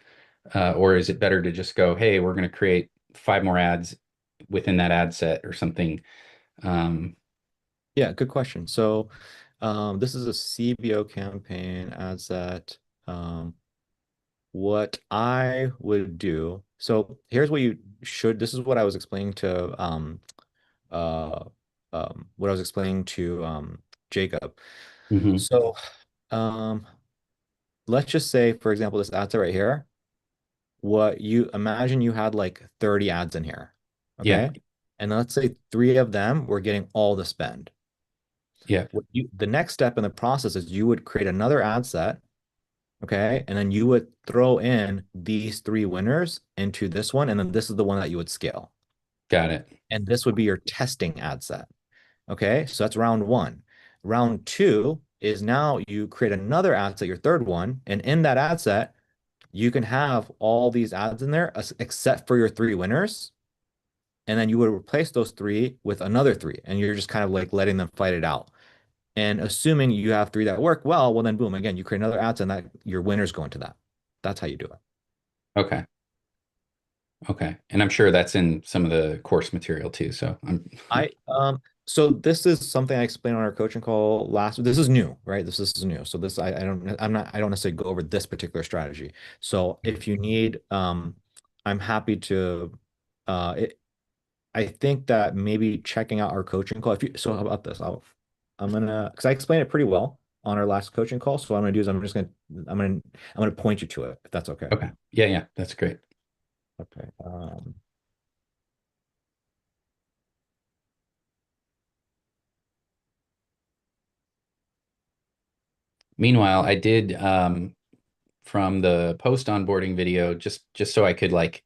Or is it better to just go, hey, we're going to create 5 more ads within that ad set or something? Um, Yeah, good question. So this is a CBO campaign ad set. What I would do, so here's what you should, this is what I was explaining to uh what I was explaining to Jacob. mhm. So um let's just say, for example, this ad set right here, what you imagine you had like 30 ads in here. Yeah, Okay. And let's say three of them were getting all the spend. yeah, The next step in the process is you would create another ad set, okay, and then you would throw in these three winners into this one, and then this is the one that you would scale. got it. And this would be your testing ad set. Okay, so that's round one. Round two is now you create another ad set, your third one, and in that ad set, you can have all these ads in there except for your three winners. And then you would replace those three with another three, and you're just kind of like letting them fight it out. And assuming you have three that work well, then boom, again, you create another ad set and that your winners go into that. That's how you do it. Okay. Okay. And I'm sure that's in some of the course material too. So I'm So this is something I explained on our coaching call last. This is new, right? This is new. So this I don't necessarily go over this particular strategy. So if you need, I'm happy to it, I think that maybe checking out our coaching call. If you so how about this? I'm gonna because I explained it pretty well on our last coaching call. So what I'm gonna do is I'm gonna point you to it if that's okay. okay. Yeah, yeah, that's great. Okay. Meanwhile, I did from the post onboarding video just so I could like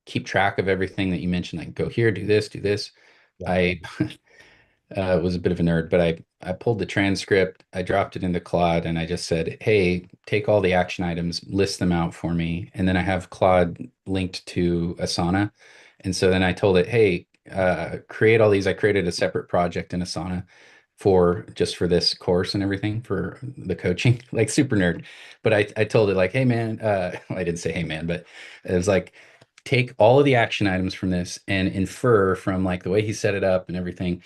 keep track of everything that you mentioned, like go here, do this, do this. Yeah. I was a bit of a nerd, but I pulled the transcript, I dropped it into Claude, and I just said, "Hey, take all the action items, list them out for me." And then I have Claude linked to Asana, and so then I told it, "Hey, create all these." I created a separate project in Asana for just for this course and everything for the coaching, like super nerd. But I told it like, "Hey man," I didn't say "Hey man," but it was like, take all of the action items from this and infer from like the way he set it up and everything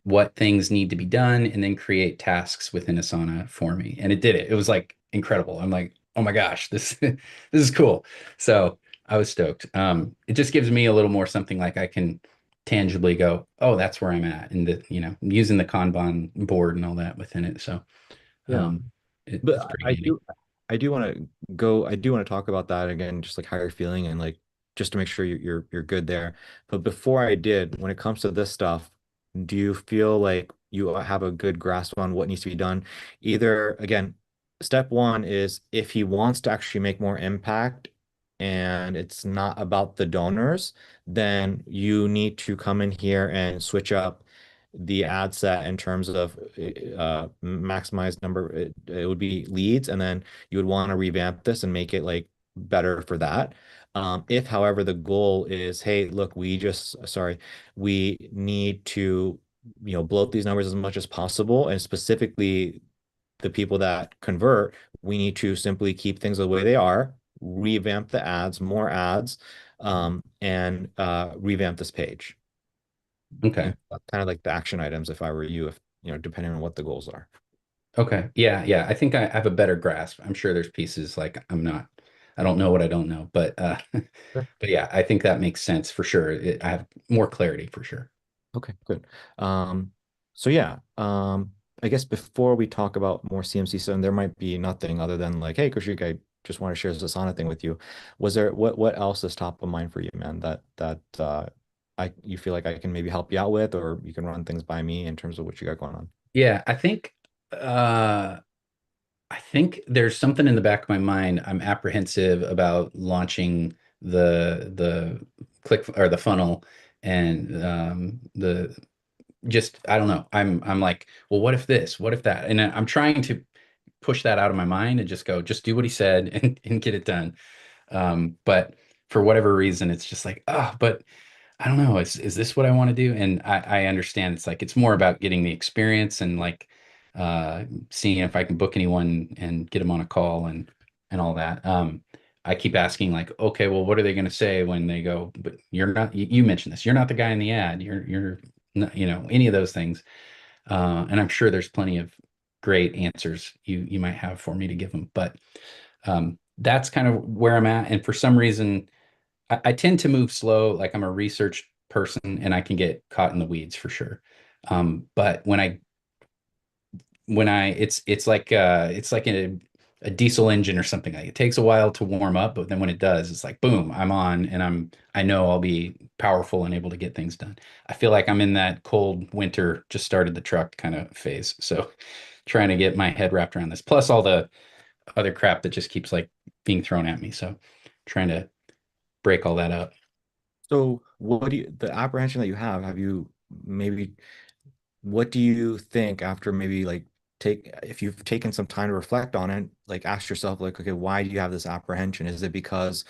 what things need to be done and then create tasks within Asana for me. And it did it. It was like incredible. I'm like, oh my gosh, this this is cool. So I was stoked. It just gives me a little more something like I can tangibly go, oh, that's where I'm at. And the, using the Kanban board and all that within it. So Yeah. it's But pretty handy. I do want to go. I do want to talk about that again, just like how you're feeling and like just to make sure you're good there. But before I did, when it comes to this stuff, do you feel like you have a good grasp on what needs to be done? Either again, step one is if he wants to actually make more impact and it's not about the donors, then you need to come in here and switch up the ad set in terms of maximize number. It would be leads, and then you would want to revamp this and make it like better for that. If, however, the goal is, hey, look, we need to, bloat these numbers as much as possible, and specifically the people that convert, we need to simply keep things the way they are, revamp the ads, more ads, and revamp this page. Okay. Kind of like the action items if I were you, if depending on what the goals are. Okay. Yeah. Yeah. I think I have a better grasp. I'm sure there's pieces like I don't know what I don't know, but Sure. but yeah, I think that makes sense for sure. I have more clarity for sure. Okay, good. So yeah, I guess before we talk about more CMC, so there might be nothing other than like, hey, Kaushik, I just want to share this Asana thing with you. Was there what else is top of mind for you, man? That I you feel like I can maybe help you out with, or you can run things by me in terms of what you got going on. Yeah, I think there's something in the back of my mind. I'm apprehensive about launching the click or the funnel and the just I don't know. I'm like, well, what if this? What if that? And I'm trying to push that out of my mind and just go, just do what he said and get it done. But for whatever reason, it's just like, but I don't know. Is this what I want to do? And I understand it's like it's more about getting the experience and like seeing if I can book anyone and get them on a call and all that. I keep asking like, okay, well, what are they going to say when they go? But you're not. You mentioned this. You're not the guy in the ad. You're not, any of those things. And I'm sure there's plenty of great answers you might have for me to give them. But that's kind of where I'm at. And for some reason, I tend to move slow. Like I'm a research person and I can get caught in the weeds for sure. But when I it's like a diesel engine or something. Like it takes a while to warm up, but then when it does, it's like boom, I'm on and I know I'll be powerful and able to get things done. I feel like I'm in that cold winter, just started the truck kind of phase. So trying to get my head wrapped around this, plus all the other crap that just keeps like being thrown at me. So trying to break all that up. So the apprehension that you have you maybe what do you think after maybe like if you've taken some time to reflect on it, like ask yourself like, okay, why do you have this apprehension? Is it because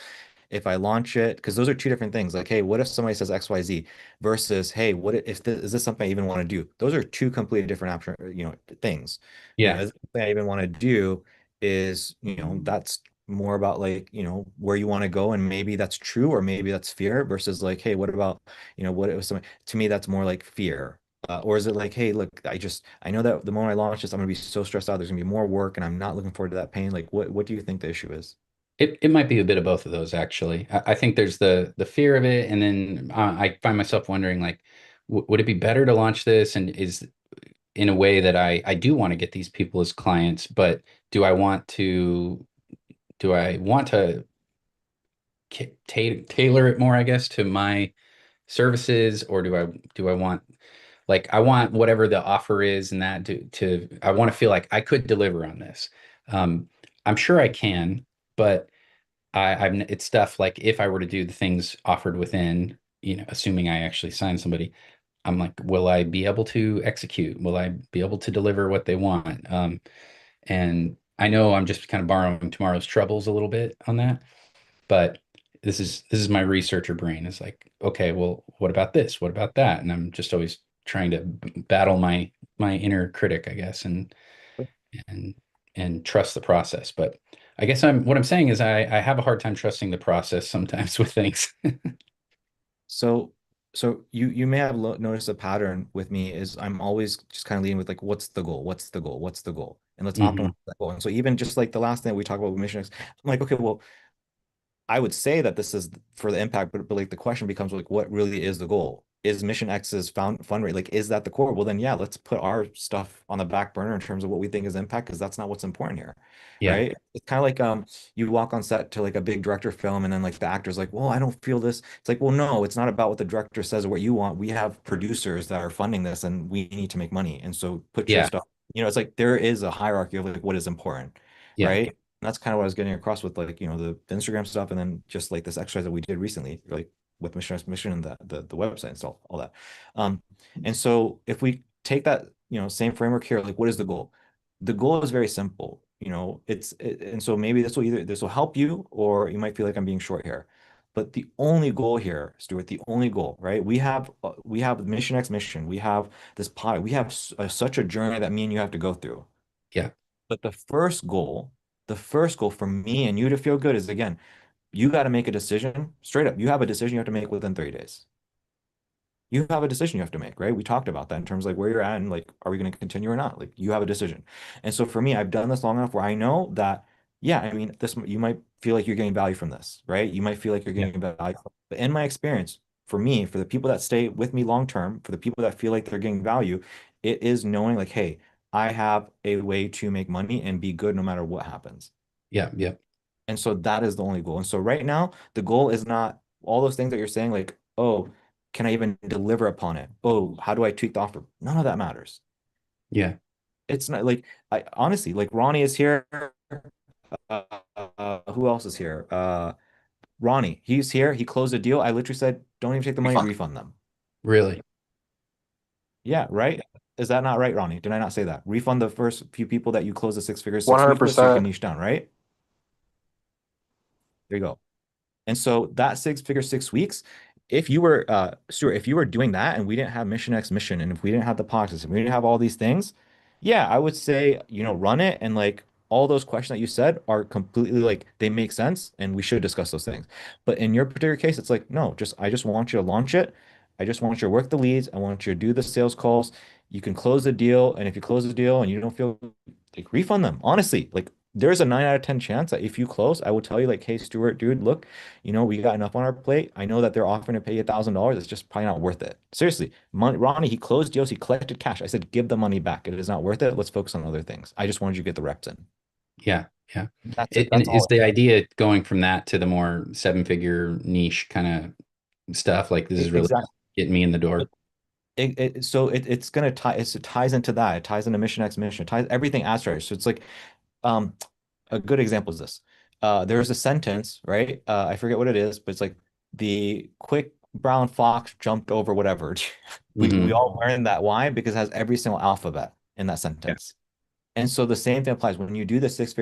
if I launch it, because those are two different things. Like, hey, what if somebody says XYZ versus, hey, is this something I even want to do? Those are two completely different things. Yeah. Is this something I even want to do is, that's more about like, where you want to go and maybe that's true or maybe that's fear versus like, hey, what about, what it was something to me that's more like fear. Or is it like, hey, look, I know that the moment I launch this, I'm gonna be so stressed out. There's gonna be more work, and I'm not looking forward to that pain. Like, what do you think the issue is? It might be a bit of both of those actually. I think there's the fear of it, and then I find myself wondering like, would it be better to launch this and is in a way that I do want to get these people as clients, but do I want to do I want to tailor it more, I guess, to my services, or do I want Like I want whatever the offer is and that I want to feel like I could deliver on this. Um, I'm sure I can, but it's stuff like if I were to do the things offered within, assuming I actually sign somebody, I'm like, will I be able to execute? Will I be able to deliver what they want? And I know I'm just kind of borrowing tomorrow's troubles a little bit on that, but this is my researcher brain. It's like, okay, well, what about this? What about that? And I'm just always trying to battle my inner critic, I guess, and and trust the process. But I guess what I'm saying is I have a hard time trusting the process sometimes with things. So, so you may have noticed a pattern with me is I'm always just kind of leading with like, what's the goal? What's the goal? What's the goal? And let's optimize Hmm. that goal. And so even just like the last thing we talked about with Mission X, I'm like, okay, well, I would say that this is for the impact, but like the question becomes like, what really is the goal? Is Mission X's fund rate like is that the core? Well, then yeah, let's put our stuff on the back burner in terms of what we think is impact, because that's not what's important here, Yeah, right? It's kind of like you walk on set to like a big director film, and then like the actor's like, well, I don't feel this. It's like, well, no, it's not about what the director says or what you want. We have producers that are funding this, and we need to make money, and so put your yeah, stuff. It's like there is a hierarchy of like what is important, yeah, right? That's kind of what I was getting across with like, the Instagram stuff, and then just like this exercise that we did recently, like with Mission and the website and stuff, all that. Um, and so if we take that, same framework here, like what is the goal? The goal is very simple. And so maybe this will help you, or you might feel like I'm being short here. But the only goal here, Stuart, the only goal, right? We have Mission X mission. We have this pod. We have such a journey that me and you have to go through. yeah, But the first goal for me and you to feel good is again, you got to make a decision straight up. You have a decision you have to make within 30 days. You have a decision you have to make, right? We talked about that in terms of like where you're at and like, are we going to continue or not? Like you have a decision. And so for me, I've done this long enough where I know that, yeah, I mean, you might feel like you're getting value from this, right? You might feel like you're yeah, getting value. But in my experience, for me, for the people that stay with me long term, for the people that feel like they're getting value, it is knowing like, hey, I have a way to make money and be good no matter what happens. yeah, yeah, And so that is the only goal. And so right now, the goal is not all those things that you're saying, like, oh, can I even deliver upon it? Oh, how do I tweak the offer? None of that matters. yeah. It's not like I honestly like Ronnie is here. Uh, who else is here? Ronnie, he's here. He closed a deal. I literally said, don't even take the money, refund them. Really. Yeah, right. Is that not right, Ronnie? Did I not say that? Refund the first few people that you close the six figures 6 weeks with so you can 100%. niche down, right? There you go. And so that six figure 6 weeks, if you were Stuart, if you were doing that and we didn't have Mission X mission, and if we didn't have the boxes and we didn't have all these things, yeah, I would say, run it, and like all those questions that you said are completely like they make sense and we should discuss those things. But in your particular case, it's like, no, I just want you to launch it. I just want you to work the leads. I want you to do the sales calls. You can close the deal. And if you close the deal and you don't feel like refund them, honestly, like there's a 9 out of 10 chance that if you close, I will tell you like, hey, Stuart, dude, look, we got enough on our plate. I know that they're offering to pay you $1,000. It's just probably not worth it. Seriously, Ronnie, he closed deals, he collected cash. I said, give the money back. It is not worth it. Let's focus on other things. I just wanted you to get the reps in. Yeah, yeah. That's it. And That's is all. the idea going from that to the more seven-figure niche kind of stuff? Like this is really Exactly. getting me in the door. It's gonna tie. It ties into that. It ties into Mission X mission. It ties everything astro. So it's like, um, a good example is this. There's a sentence, right? I forget what it is, but it's like the quick brown fox jumped over whatever. We Hmm. all learned that. Why? Because it has every single alphabet in that Yeah, sentence. And so the same thing applies when you do the 6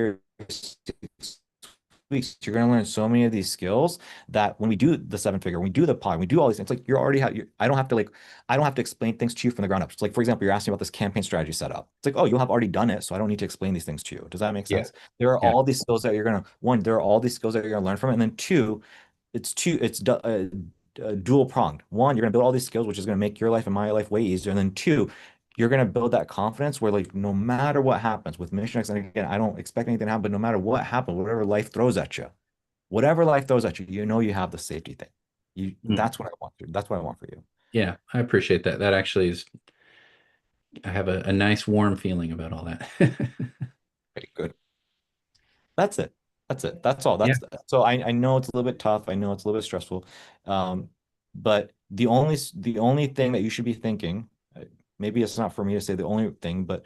weeks. You're going to learn so many of these skills that when we do the seven figure, when we do the pod, we do all these things, like you're already I don't have to explain things to you from the ground up. It's like, for example, you're asking about this campaign strategy setup. It's like, oh, you'll have already done it. So I don't need to explain these things to you. Does that make yeah, sense? There are yeah, all these skills that you're going to, one, there are all these skills that you're going to learn from it. And then it's dual pronged. One, you're going to build all these skills, which is going to make your life and my life way easier. And then two, you're going to build that confidence where like no matter what happens with Mission X, and again, I don't expect anything to happen, but no matter what happens, whatever life throws at you, you have the safety thing. mm, That's what I want to. That's what I want for you. yeah. I appreciate that. That actually is. I have a nice warm feeling about all that. Okay, good. That's it. That's it. That's all. Yeah, So I know it's a little bit tough. I know it's a little bit stressful. But the only thing that you should be thinking, maybe it's not for me to say the only thing, but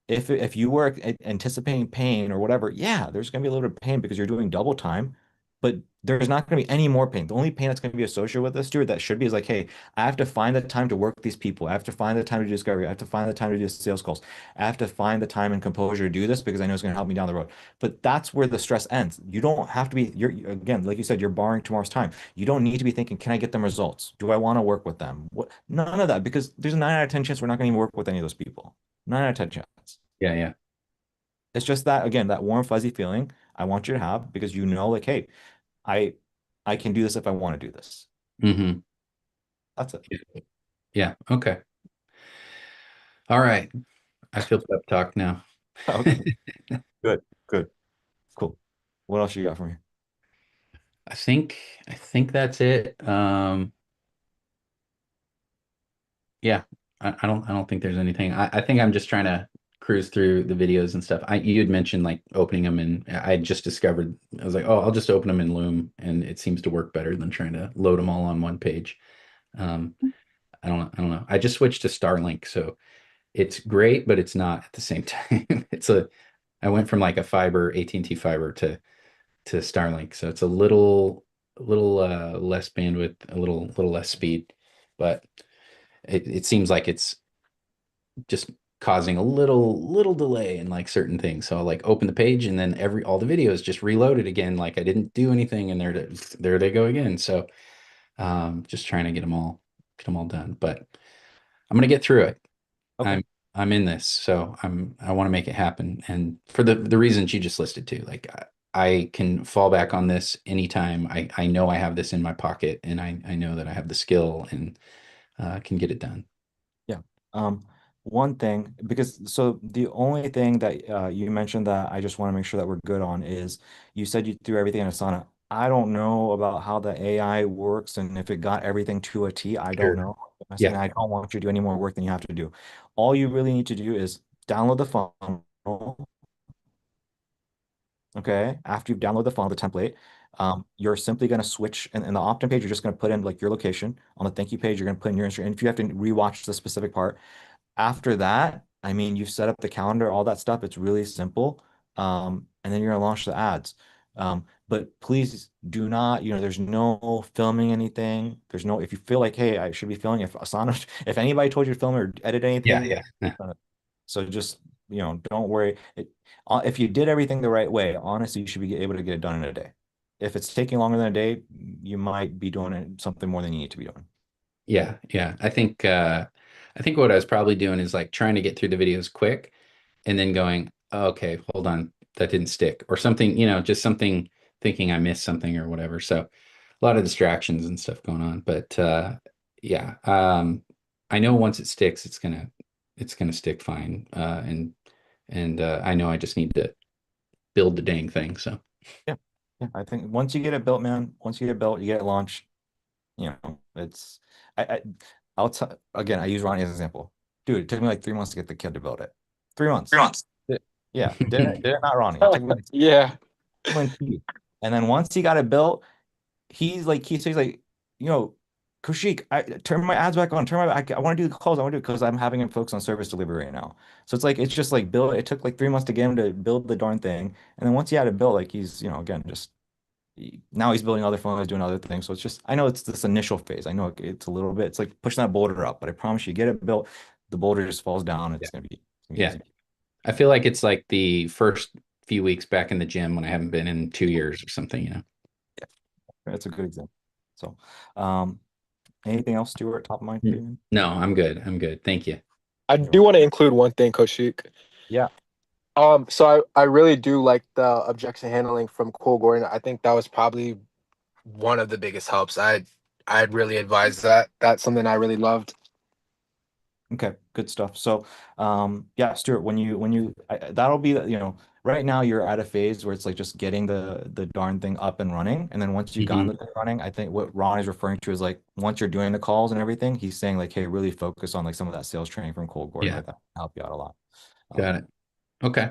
if you were anticipating pain or whatever, yeah, there's going to be a little bit of pain because you're doing double time, but there's not going to be any more pain. The only pain that's going to be associated with this, Stuart, that should be is like, hey, I have to find the time to work with these people. I have to find the time to do discovery. I have to find the time to do sales calls. I have to find the time and composure to do this because I know it's going to help me down the road. But that's where the stress ends. You don't have to be, again, like you said, you're borrowing tomorrow's time. You don't need to be thinking, can I get them results? Do I want to work with them? What? None of that, because there's a 9 out of 10 chance we're not going to even work with any of those people. 9 out of 10 chance. Yeah, yeah. It's just that again, that warm fuzzy feeling I want you to have because you know, like, hey, I I can do this if I want to do this. Hmm. That's it. Yeah. Okay. All right. I feel pep talk now. Okay. Good. Good. Cool. What else you got for me? I think I think that's it. Yeah, I don't think there's anything. I think I'm just trying to cruise through the videos and stuff. You had mentioned like opening them, and I just discovered I was like, oh, I'll just open them in Loom, and it seems to work better than trying to load them all on one page. Um, I don't know. I just switched to Starlink, so it's great, but it's not at the same time. I went from like a fiber AT&T fiber to Starlink, so it's a little less bandwidth, a little less speed, but it seems like it's just causing a little delay in like certain things. So I'll like open the page and then all the videos just reloaded again, like I didn't do anything, and there they go again. So just trying to get them all done, but I'm gonna get through it. Okay. I'm in this, so I want to make it happen, and for the reasons you just listed too. Like I can fall back on this anytime. I know I have this in my pocket, and I know that I have the skill and can get it done. Yeah. Um, One thing, because so the only thing that you mentioned that I just want to make sure that we're good on is you said you threw everything in Asana. I don't know about how the AI works and if it got everything to a T. I don't Sure. know. I'm saying Yeah. I don't want you to do any more work than you have to do. All you really need to do is download the funnel. Okay. After you've downloaded the funnel, the template, you're simply going to switch in the opt-in page. You're just going to put in like your location. On the thank you page, you're going to put in your Instagram. And if you have to rewatch the specific part, after that, I mean, you've set up the calendar, all that stuff. It's really simple. And then you're gonna launch the ads. But please do not, there's no filming anything. There's no, if you feel like, hey, I should be filming, if Asana, if anybody told you to film or edit Yeah, anything, yeah. so just, don't worry. If you did everything the right way, honestly, you should be able to get it done in a day. If it's taking longer than a day, you might be doing something more than you need to be doing. Yeah, yeah. I think what I was probably doing is like trying to get through the videos quick and then going, "Oh, okay, hold on, that didn't stick," or something, just something thinking I missed something or whatever. So a lot of distractions and stuff going on. But yeah, I know once it sticks, it's gonna stick fine. And I know I just need to build the dang thing. So Yeah. Yeah. I think once you get it built, man, once you get it built, you get it launched, it's I I'll tell again, I use Ronnie as an example. Dude, it took me like 3 months to get the kid to build it. 3 months. Yeah. Did it not Ronnie? It took me like Yeah. months. And then once he got it built, he's like, you know, Kushik, I turn my ads back on, I want to do the calls. I want to do it because I'm having him focus on service delivery right now. So it's just like build it took like 3 months to get him to build the darn thing. And then once he had it built, like he's, again, just now he's building other phones, doing other things. So it's just, I know it's this initial phase. I know it's a little bit, it's like pushing that boulder up, but I promise you, get it built, the boulder just falls down. yeah, It's gonna be yeah. easy. I feel like it's like the first few weeks back in the gym when I haven't been in 2 years or something. Yeah, that's a good example. So, um, anything else, Stuart, top of mind for Mm. you? No, I'm good. I'm good. Thank you. I do want to include one thing, Coach Sheik. Yeah. So I really do like the objection handling from Cole Gordon. I think that was probably one of the biggest helps. I'd really advise that. That's something I really loved. Okay, good stuff. So, yeah, Stuart, that'll be, right now you're at a phase where it's like just getting the darn thing up and running. And then once you've gotten Hmm. the thing running, I think what Ron is referring to is like once you're doing the calls and everything, he's saying like, hey, really focus on like some of that sales training from Cole Gordon, Yeah, like that will help you out a lot. got it. Um, Okay.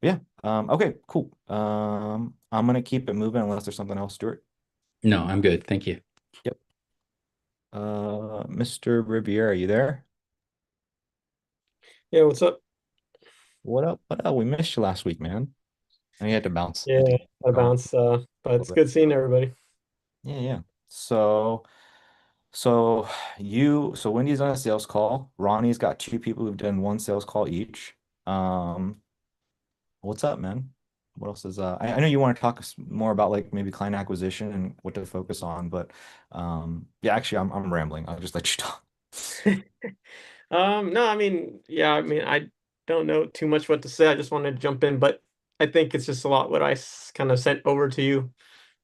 yeah. Okay, cool. I'm gonna keep it moving unless there's something else, Stuart. No, I'm good. Thank you. Yep. Mr. Riviera, you there? Yeah, what's up? What up? What up? We missed you last week, man. I know you had to bounce. Yeah, Had to I go bounce, but a it's little bit. good seeing everybody. Yeah, yeah. So, so Wendy's on a sales call. Ronnie's got two people who've done one sales call each. Um, what's up, man? What else is I know you want to talk more about like maybe client acquisition and what to focus on, but yeah, actually I'm rambling. I'll just let you talk. No, I mean, yeah, I mean, I don't know too much what to say. I just wanted to jump in, but I think it's just a lot what I kind of sent over to you.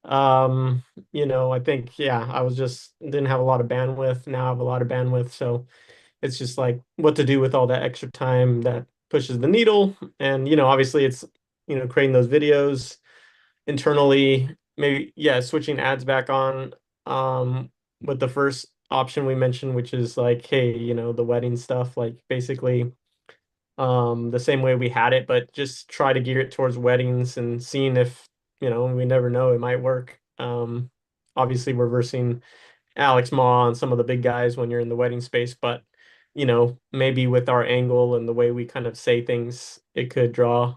Um, I think, yeah, I was just didn't have a lot of bandwidth. Now I have a lot of bandwidth, so it's just like what to do with all that extra time that pushes the needle. And, obviously it's, creating those videos internally, maybe, yeah, switching ads back on with the first option we mentioned, which is like, hey, the wedding stuff, like basically the same way we had it, but just try to gear it towards weddings and seeing if, we never know, it might work. Obviously we're versing Alex Ma and some of the big guys when you're in the wedding space, but maybe with our angle and the way we kind of say things, it could draw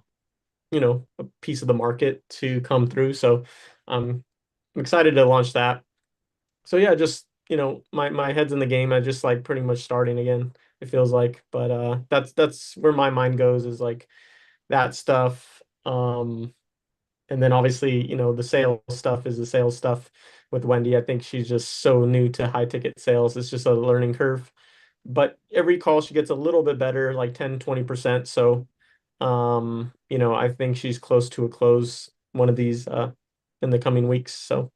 a piece of the market to come through. So I'm excited to launch that. So yeah, just my head's in the game. I just like pretty much starting again, it feels like. But that's where my mind goes is like that stuff. And then obviously, the sales stuff is the sales stuff with Wendy. I think she's just so new to high ticket sales. It's just a learning curve. But every call she gets a little bit better, like 10-20%. So I think she's close to a close one of these in the coming weeks. So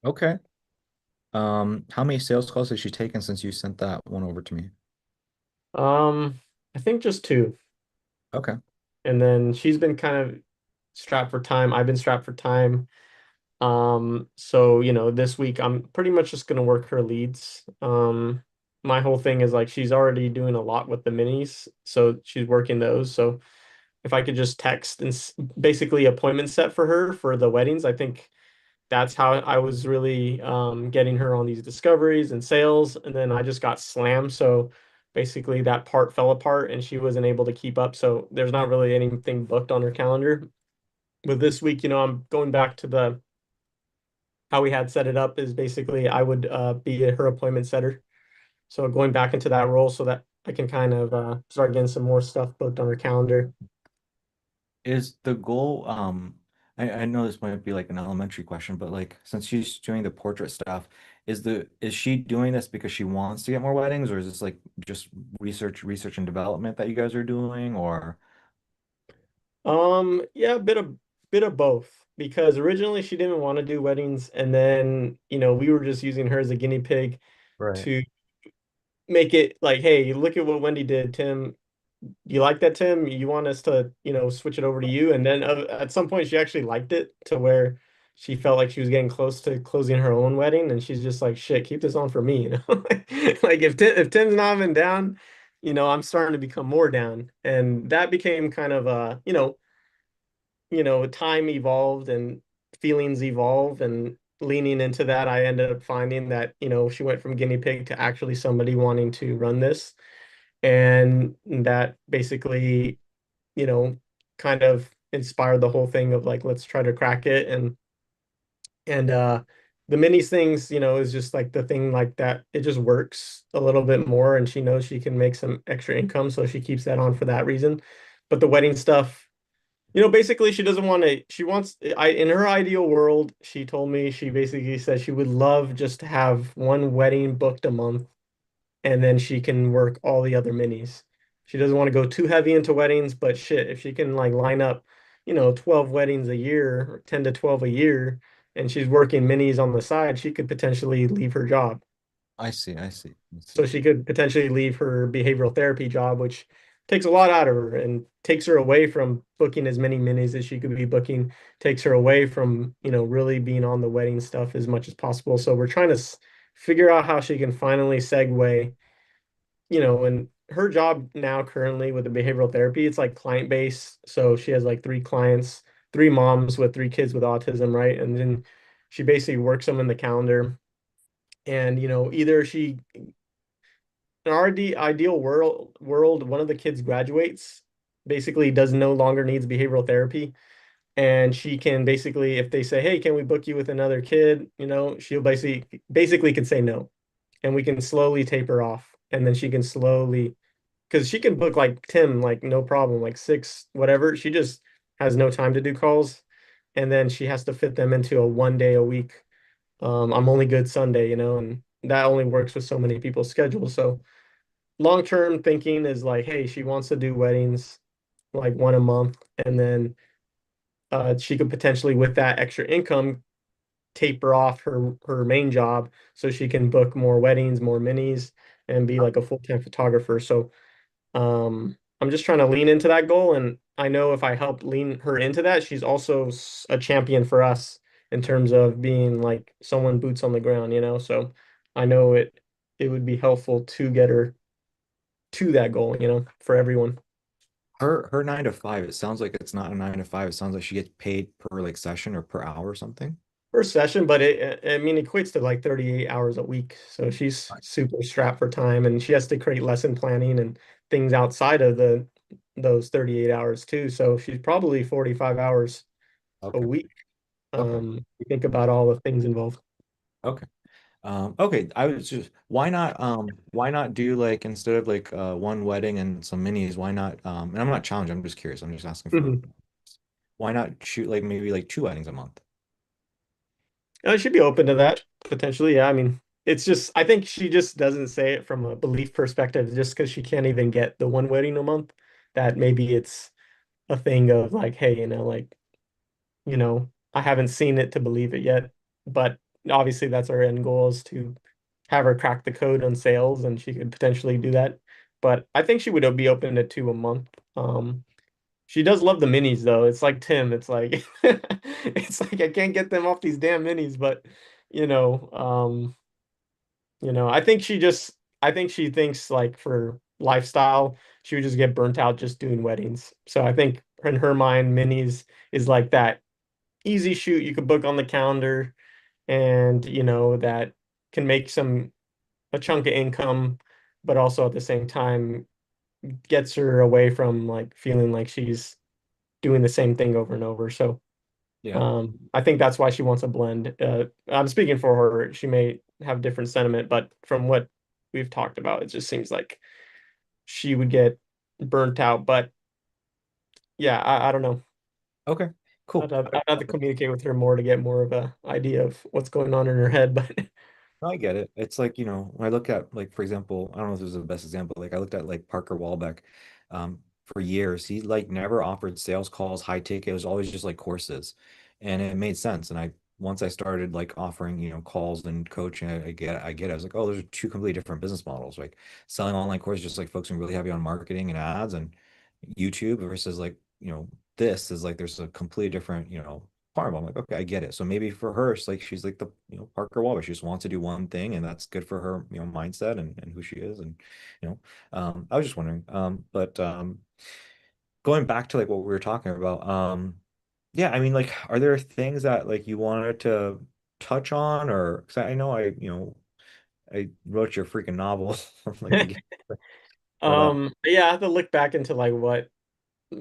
Okay. How many sales calls has she taken since you sent that one over to me? I think just two. Okay. And then she's been kind of strapped for time. I've been strapped for time. So, this week I'm pretty much just gonna work her leads. My whole thing is like she's already doing a lot with the minis, so she's working those. So if I could just text and basically appointment set for her for the weddings, I think that's how I was really getting her on these discoveries and sales. And then I just got slammed. So basically that part fell apart and she wasn't able to keep up. So there's not really anything booked on her calendar. But this week, I'm going back to the how we had set it up is basically I would be her appointment setter. So going back into that role so that I can kind of start getting some more stuff booked on her calendar. Is the goal, I know this might be like an elementary question, but like since she's doing the portrait stuff, is she doing this because she wants to get more weddings, or is this like just research and development that you guys are doing, or Yeah, a bit of both because originally she didn't want to do weddings and then, we were just using her as a guinea pig right? to make it like, hey, look at what Wendy did, Tim. You like that, Tim? You want us to, switch it over to you? And then at some point she actually liked it to where she felt like she was getting close to closing her own wedding and she's just like, shit, keep this on for me, Like if Tim's not even down, I'm starting to become more down. And that became kind of time evolved and feelings evolve and leaning into that, I ended up finding that, she went from guinea pig to actually somebody wanting to run this. And that basically, you know, kind of inspired the whole thing of like, let's try to crack it. And the minis things, is just like the thing like that. It just works a little bit more and she knows she can make some extra income. So she keeps that on for that reason. But the wedding stuff, basically she doesn't want to, she wants, in her ideal world, she told me, she basically said she would love just to have one wedding booked a month and then she can work all the other minis. She doesn't want to go too heavy into weddings, but shit, if she can like line up, 12 weddings a year, or 10 to 12 a year, and she's working minis on the side, she could potentially leave her job. I see, I see, I So see. she could potentially leave her behavioral therapy job, which takes a lot out of her and takes her away from booking as many minis as she could be booking, takes her away from, really being on the wedding stuff as much as possible. So we're trying to figure out how she can finally segue, and her job now currently with the behavioral therapy, it's like client based. So she has like three clients, three moms with three kids with autism, right? And then she basically works them in the calendar And either she in our ideal world, one of the kids graduates, basically does no longer needs behavioral therapy, and she can basically, if they say, "Hey, can we book you with another kid?" She'll basically can say no, and we can slowly taper off, and then she can slowly, because she can book like Tim, like no problem, like six, whatever. She just has no time to do calls, and then she has to fit them into a 1 day a week. I'm only good Sunday, and that only works with so many people's schedules. So long-term thinking is like, hey, she wants to do weddings like one a month, and then she could potentially, with that extra income, taper off her main job so she can book more weddings, more minis, and be like a full-time photographer. So I'm just trying to lean into that goal, and I know if I help lean her into that, she's also a champion for us in terms of being like someone boots on the ground. So I know it would be helpful to get her to that goal, for everyone. Her 9 to 5, it sounds like it's not a 9 to 5. It sounds like she gets paid per like session or per hour or something. Per session, but I mean, equates to like 38 hours a week. So she's Right. super strapped for time, and she has to create lesson planning and things outside of those 38 hours too. So she's probably 45 hours a Okay. week. Okay. You think about all the things involved. Okay. Okay. I was just why not do like instead of like one wedding and some minis, why not and I'm not challenging, I'm just curious. I'm just asking for Mhm. why not shoot like maybe like two weddings a month? I should be open to that potentially. Yeah, I mean, it's just I think she just doesn't say it from a belief perspective, just because she can't even get the one wedding a month. That maybe it's a thing of like, hey, like I haven't seen it to believe it yet, but obviously that's our end goal is to have her crack the code on sales, and she could potentially do that. But I think she would be open to two a month. She does love the minis though. It's like Tim. It's like it's like I can't get them off these damn minis, but you know, um, I think she thinks like for lifestyle, she would just get burnt out just doing weddings. So I think in her mind, minis is like that easy shoot you could book on the calendar, and that can make a chunk of income, but also at the same time gets her away from like feeling like she's doing the same thing over and over. So Yeah. I think that's why she wants a blend. I'm speaking for her. She may have different sentiment, but from what we've talked about, it just seems like she would get burnt out. But yeah, I don't know. Okay. Cool. I'd have to communicate with her more to get more of a idea of what's going on in her head. But I get it. It's like, when I look at like, for example, I don't know if this is the best example. Like I looked at like Parker Walbeck, for years. He like never offered sales calls, high ticket. It was always just like courses. And it made sense. And once I started like offering, calls and coaching, I get it. I was like, oh, those are two completely different business models. Like selling online courses, just like focusing really heavy on marketing and ads and YouTube versus like, this is like, there's a completely different, farm. I'm like, okay, I get it. So maybe for her, it's like she's like the Parker Wahlberg. She just wants to do one thing, and that's good for her, mindset and who she is. And I was just wondering. But going back to like what we were talking about, yeah, I mean, like, are there things that like you wanted to touch on, or because I know I wrote your freaking novel like to get, but yeah, I have to look back into like what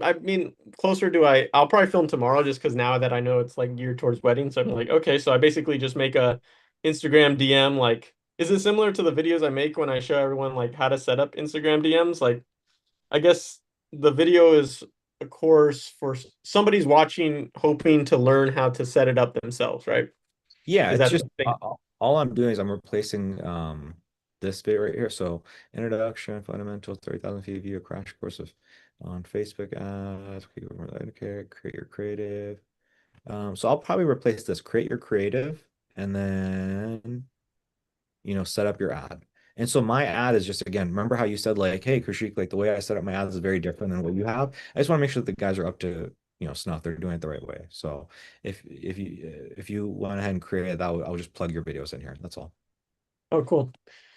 I mean, closer to I'll probably film tomorrow just because now that I know it's like geared towards weddings. So I'm like, okay, so I basically just make a Instagram DM. Like, is it similar to the videos I make when I show everyone like how to set up Instagram DMs? Like, I guess the video is a course for somebody's watching, hoping to learn how to set it up themselves, right? yeah, Is it's that just the thing? all I'm doing is I'm replacing this bit right here. So introduction, fundamentals, 30,000 feet view, a crash course of on Facebook ads, create your creative. So I'll probably replace this, create your creative, and then set up your ad. And so my ad is just again, remember how you said like, hey, Kushik, like the way I set up my ads is very different than what you have. I just want to make sure that the guys are up to snuff. They're doing it the right way. So if you went ahead and created that, I'll just plug your videos in here. That's all. Oh, cool.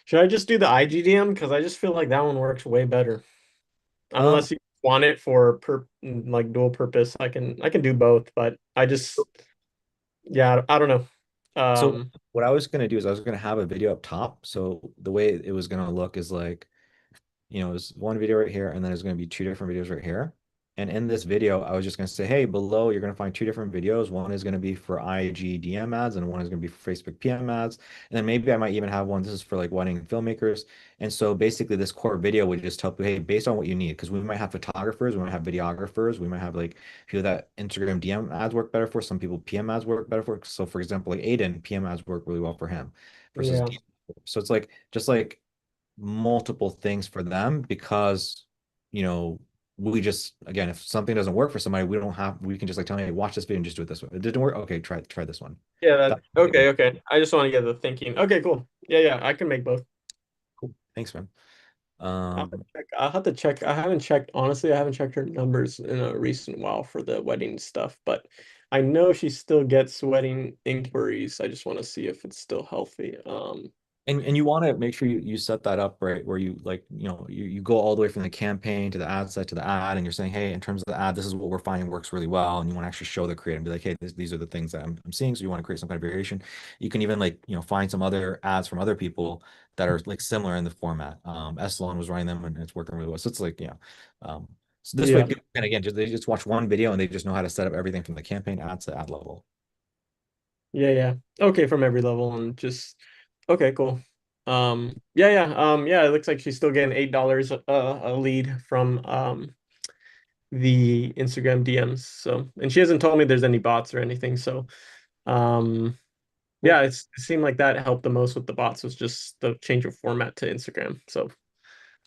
Should I just do the IGDM? Because I just feel like that one works way better. Um, Unless you want it for like dual purpose, I can do both. But I just, yeah, I don't know. So Um, what I was gonna do is I was gonna have a video up top. So the way it was gonna look is like, there's one video right here, and then there's going to be two different videos right here. And in this video, I was just going to say, hey, below, you're going to find two different videos. One is going to be for IG DM ads, and one is going to be for Facebook PM ads. And then maybe I might even have one. This is for like wedding filmmakers. And so basically, this core video would just help you, hey, based on what you need, because we might have photographers, we might have videographers, we might have like people that Instagram DM ads work better for. Some people PM ads work better for. So for example, like Aiden, PM ads work really well for him versus yeah. DM. So it's like just like multiple things for them because you know we just again if something doesn't work for somebody we can just like tell me hey, watch this video and just do it this way. It didn't work, okay, try this one. Yeah, That, okay, okay. I just want to get the thinking. Okay, cool. Yeah, yeah, I can make both. cool. Thanks, man. I'll have to um check. I'll have to check. I haven't checked, honestly, I haven't checked her numbers in a recent while for the wedding stuff, but I know she still gets wedding inquiries. I just want to see if it's still healthy. and you want to make sure you set that up right where you like you go all the way from the campaign to the ad set to the ad, and you're saying hey, in terms of the ad, this is what we're finding works really well, and you want to actually show the creator and be like hey, these are the things that I'm seeing, so you want to create some kind of variation. You can even like find some other ads from other people that are like similar in the format. Essalon was running them and it's working really well, so it's like so this way Yeah. people can again they just watch one video and they just know how to set up everything from the campaign ads to ad level. Yeah, yeah. Okay, from every level and just okay, cool. Yeah, yeah. Yeah, it looks like she's still getting $8 a lead from the Instagram DMs. So, and she hasn't told me there's any bots or anything. So, um Cool. yeah, it seemed like that helped the most with the bots was just the change of format to Instagram. So,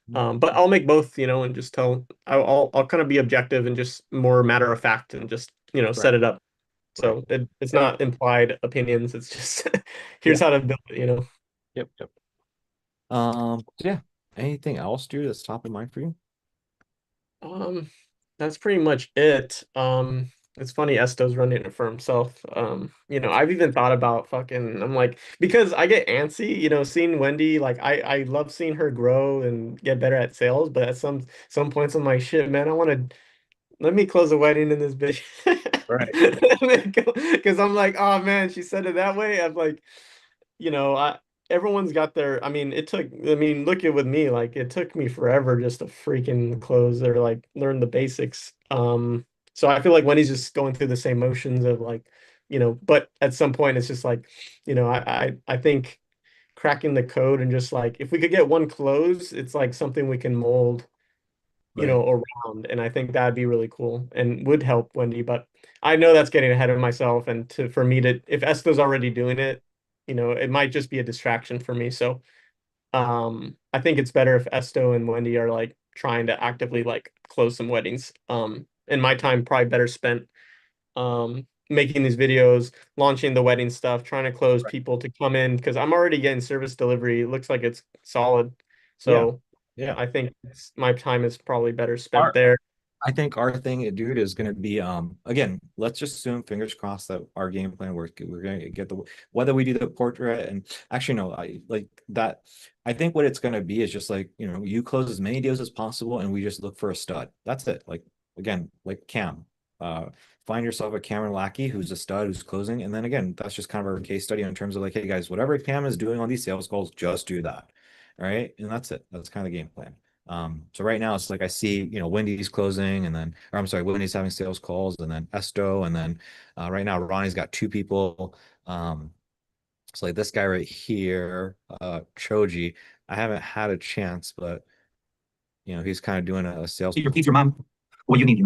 but I'll make both, and just I'll kind of be objective and just more matter of fact and just, Right, set it up. right. So it's Yep. not implied opinions. It's just here's Yeah. how to build it. Yep. Yeah. Anything else, dude, that's top of mind for you? Um, that's pretty much it. It's funny Esto's running it for himself. I've even thought about fucking I'm like because I get antsy, seeing Wendy, like I love seeing her grow and get better at sales, but at some points I'm like shit, man, I want to let me close the wedding in this bitch. Right. Because I'm like, oh man, she said it that way. I'm like, I everyone's got their, look at with me, like it took me forever just to freaking close or like learn the basics. So I feel like Wendy's just going through the same motions of like, but at some point it's just like, I think cracking the code and just like if we could get one close, it's like something we can mold, Right. around. And I think that'd be really cool and would help Wendy. But I know that's getting ahead of myself. And for me to, if Esto's already doing it, it might just be a distraction for me. So I think it's better if Esto and Wendy are like trying to actively like close some weddings. And my time probably better spent making these videos, launching the wedding stuff, trying to close Right. people to come in because I'm already getting service delivery. It looks like it's solid. Yeah. So Yeah. I think my time is probably better spent Our there. I think our thing, dude, is going to be again, let's just assume fingers crossed that our game plan works. We're going to get the whether we do the portrait and actually no, I like that. I think what it's going to be is just like, you close as many deals as possible and we just look for a stud. That's it. Like again, like Cam. Uh find yourself a Cameron Lackey who's a stud who's closing. And then again, that's just kind of our case study in terms of like, hey guys, whatever Cam is doing on these sales calls, just do that. All right. And that's it. That's kind of the game plan. So right now it's like I see, Wendy's closing and then, or I'm sorry, Wendy's having sales calls and then Esto and then right now Ronnie's got two people. So like this guy right here, Choji, I haven't had a chance, but he's kind of doing a sales. Please your mom what you need.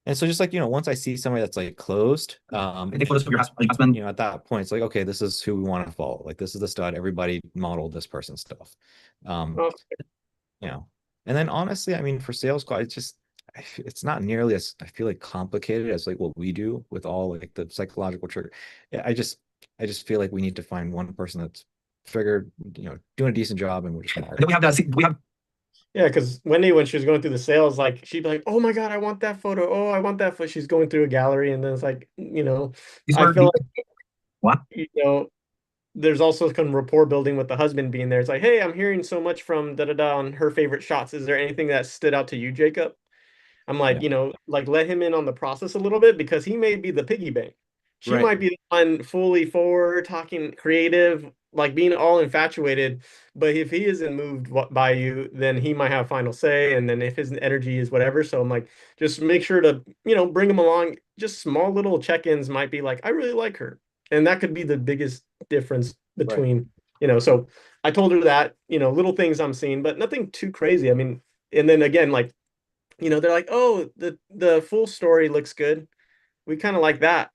And so just like, once I see somebody that's like closed, I take photos of your husband. at that point, it's like, okay, this is who we want to follow. Like this is the stud. Everybody model this person's stuff. Um, Oh, you know and then honestly, I mean, for sales call, it's not nearly as I feel like complicated as like what we do with all like the psychological trigger. Yeah, I just feel like we need to find one person that's figured, doing a decent job, and we're just gonna Then we have yeah, because Wendy, when she was going through the sales, like she'd be like, "Oh my God, I want that photo. Oh, I want that photo." She's going through a gallery, and then it's like, these I were feel like, what? there's also some rapport building with the husband being there. It's like, "Hey, I'm hearing so much from da da da on her favorite shots. Is there anything that stood out to you, Jacob?" I'm like, yeah, like let him in on the process a little bit because he may be the piggy bank. she Right. might be the one fully forward, talking creative, like being all infatuated. But if he isn't moved by you, then he might have final say. And then if his energy is whatever, so I'm like, just make sure to, bring him along. Just small little check-ins might be like, I really like her. And that could be the biggest difference Right. between, so I told her that, little things I'm seeing, but nothing too crazy. I mean, and then again, like, they're like, oh, the full story looks good. We kind of like that.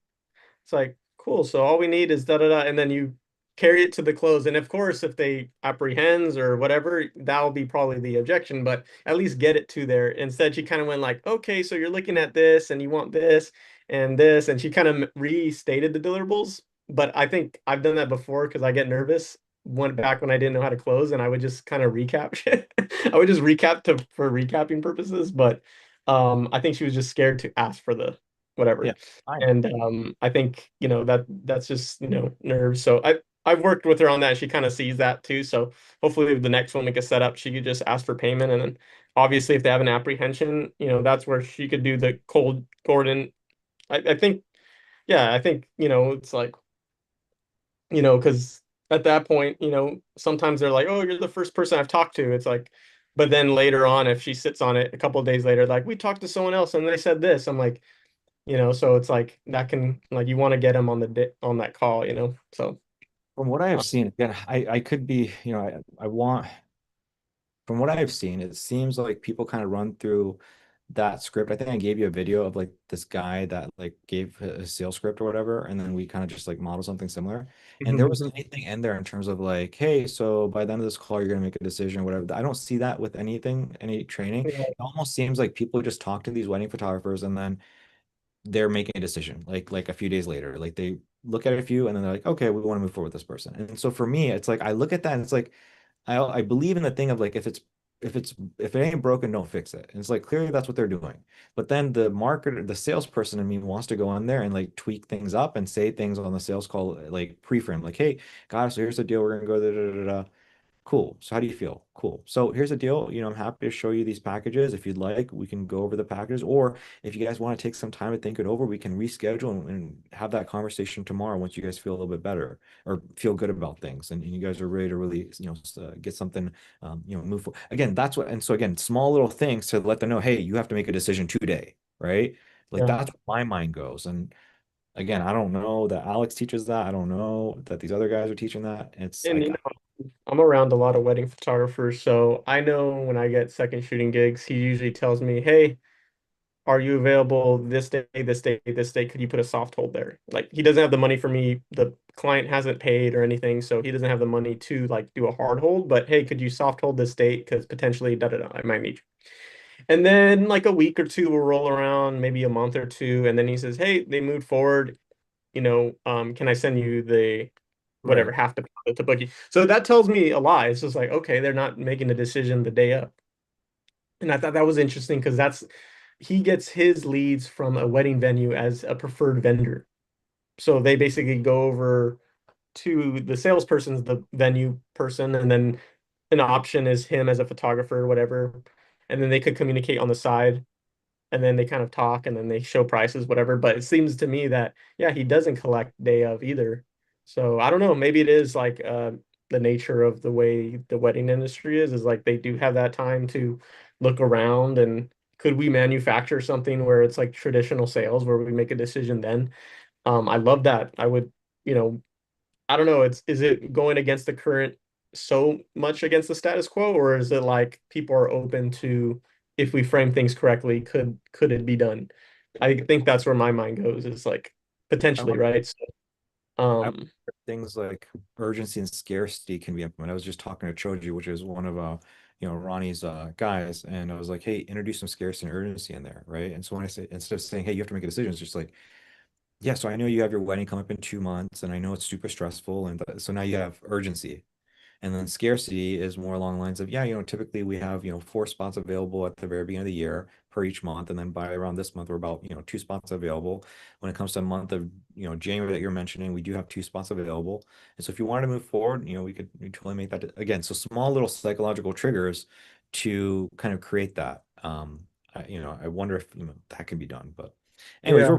It's like, cool. So all we need is da da da, and then you carry it to the close. And of course, if they apprehends or whatever, that'll be probably the objection, but at least get it to there. Instead, she kind of went like, okay, so you're looking at this and you want this, and she kind of restated the deliverables. But I think I've done that before because I get nervous. Went back when I didn't know how to close, and I would just kind of recap shit. I would just recap for recapping purposes, but I think she was just scared to ask for the Yeah. whatever. Fine. And I think, that's just, nerves. So I've worked with her on that. She kind of sees that too. So hopefully the next one we get set up, she could just ask for payment. And then obviously if they have an apprehension, that's where she could do the cold Gordon. I think, yeah, I think, it's like, because at that point, sometimes they're like, oh, you're the first person I've talked to. It's like, but then later on, if she sits on it a couple of days later, like we talked to someone else and they said this, I'm like, so it's like that can like you want to get them on on that call, So From what I have uh, seen, again, I could be, I want, from what I've seen, it seems like people kind of run through that script. I think I gave you a video of like this guy that like gave a sales script or whatever, and then we kind of just like model something similar. And there wasn't anything in there in terms of like, hey, so by the end of this call, you're gonna make a decision or whatever. I don't see that with anything, any training. yeah, It almost seems like people just talk to these wedding photographers and then they're making a decision like a few days later. Like they look at a few and then they're like, okay, we want to move forward with this person. And so for me, it's like I look at that and it's like I believe in the thing of like if it ain't broken, don't fix it. And it's like clearly that's what they're doing. But then the marketer, the salesperson in me wants to go on there and like tweak things up and say things on the sales call like pre-frame, like, hey, guys, so here's the deal. We're gonna go da, da, da, da. Cool. So how do you feel? Cool. So here's the deal. I'm happy to show you these packages. If you'd like, we can go over the packages. Or if you guys want to take some time to think it over, we can reschedule and have that conversation tomorrow once you guys feel a little bit better or feel good about things and you guys are ready to really, get something, move forward. Again, that's what, and so again, small little things to let them know, hey, you have to make a decision today, right? Like yeah. that's where my mind goes. And again, I don't know that Alex teaches that. I don't know that these other guys are teaching that. It's And like, I'm around a lot of wedding photographers, so I know when I get second shooting gigs, he usually tells me, "Hey, are you available this day, this day, this day? Could you put a soft hold there?" Like he doesn't have the money for me. The client hasn't paid or anything, so he doesn't have the money to like do a hard hold. But hey, could you soft hold this date? Because potentially, da da da, I might need you. And then like a week or two will roll around, maybe a month or two, and then he says, "Hey, they moved forward. Can I send you the whatever right. half deposit to book you?" So that tells me a lie. It's just like, okay, they're not making a decision the day up. And I thought that was interesting because that's he gets his leads from a wedding venue as a preferred vendor. So they basically go over to the salesperson's the venue person, and then an option is him as a photographer or whatever. And then they could communicate on the side, and then they kind of talk, and then they show prices, whatever. But it seems to me that, yeah, he doesn't collect day of either. So I don't know, maybe it is like the nature of the way the wedding industry is like they do have that time to look around. And could we manufacture something where it's like traditional sales where we make a decision then? I love that. I would, you know, I don't know. Is it going against the current so much against the status quo, or is it like people are open to if we frame things correctly, could it be done? I think that's where my mind goes. Is like I potentially, wonder, right? So, I wonder um, if things like urgency and scarcity can be implemented. I was just talking to Choji, which is one of Ronnie's guys, and I was like, hey, introduce some scarcity and urgency in there, right? And so when I say instead of saying, hey, you have to make a decision, it's just like, yeah, so I know you have your wedding coming up in 2 months, and I know it's super stressful, and so now you have urgency. And then scarcity is more along the lines of, yeah, typically we have, 4 spots available at the very beginning of the year per each month. And then by around this month, we're about, 2 spots available. When it comes to the month of, January that you're mentioning, we do have 2 spots available. And so if you wanted to move forward, we totally make that again. So small little psychological triggers to kind of create that. I wonder if, that can be done. But anyways,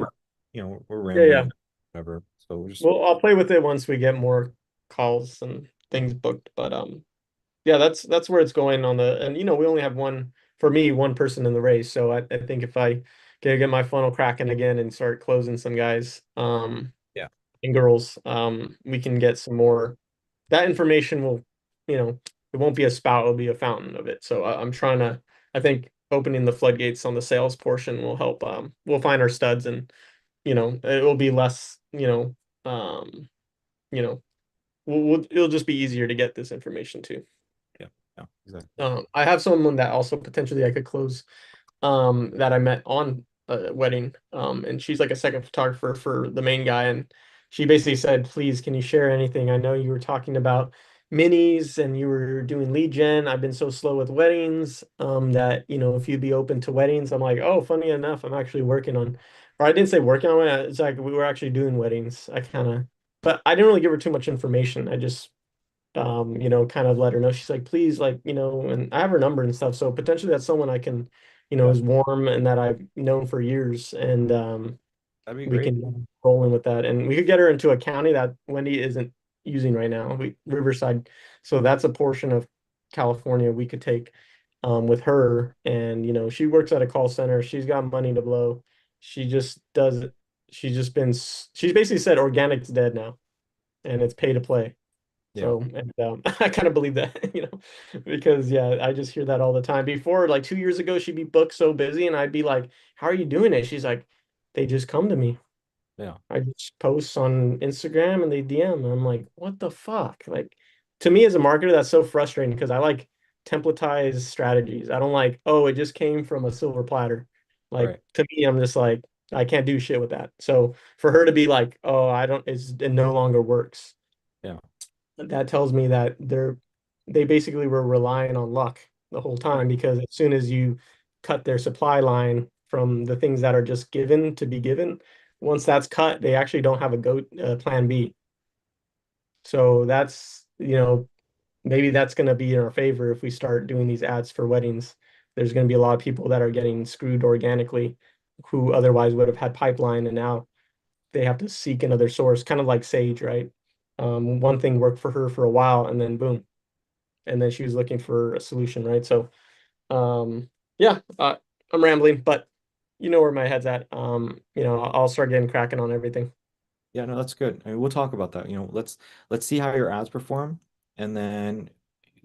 yeah, we're yeah, yeah. rambling. whatever. So we'll just Well, I'll play with it once we get more calls and things booked. But yeah, that's where it's going on the, and we only have one, for me, one person in the race. So I think if I can get my funnel cracking again and start closing some guys, yeah. and girls, we can get some more. That information will, it won't be a spout, it'll be a fountain of it. So I'm trying to, I think opening the floodgates on the sales portion will help. We'll find our studs, and it will be less, you know, it'll just be easier to get this information too. Yeah. Yeah. Exactly. I have someone that also potentially I could close, that I met on a wedding, and she's like a second photographer for the main guy, and she basically said, please, can you share anything? I know you were talking about minis and you were doing lead gen. I've been so slow with weddings, that if you'd be open to weddings. I'm like, oh, funny enough, I'm actually working on, or I didn't say working on it, it's like we were actually doing weddings. I kind of, but I didn't really give her too much information. I just kind of let her know. She's like, please, like, and I have her number and stuff. So potentially that's someone I can, Yeah. is warm and that I've known for years. And That'd be we great. can roll in with that. And we could get her into a county that Wendy isn't using right now. Riverside. So that's a portion of California we could take, with her. And, she works at a call center. She's got money to blow. She just does, she's basically said organic's dead now and it's pay to play. Yeah. So, and I kind of believe that, because yeah, I just hear that all the time. Before, like 2 years ago, she'd be booked so busy, and I'd be like, "How are you doing it?" She's like, "They just come to me. Yeah. I just post on Instagram and they DM." And I'm like, "What the fuck?" Like, to me as a marketer, that's so frustrating because I like templatized strategies. I don't like, oh, it just came from a silver platter. Like Right. to me, I'm just like, I can't do shit with that. So for her to be like, oh, I don't, it no longer works, Yeah. that tells me that they basically were relying on luck the whole time, because as soon as you cut their supply line from the things that are just given to be given, once that's cut, they actually don't have a plan B. So that's, maybe that's going to be in our favor if we start doing these ads for weddings. There's going to be a lot of people that are getting screwed organically who otherwise would have had pipeline, and now they have to seek another source, kind of like Sage, right? One thing worked for her for a while and then boom. And then she was looking for a solution, right? So, yeah, I'm rambling, but you know where my head's at. I'll start getting cracking on everything. Yeah, no, that's good. I mean, we'll talk about that. Let's see how your ads perform, and then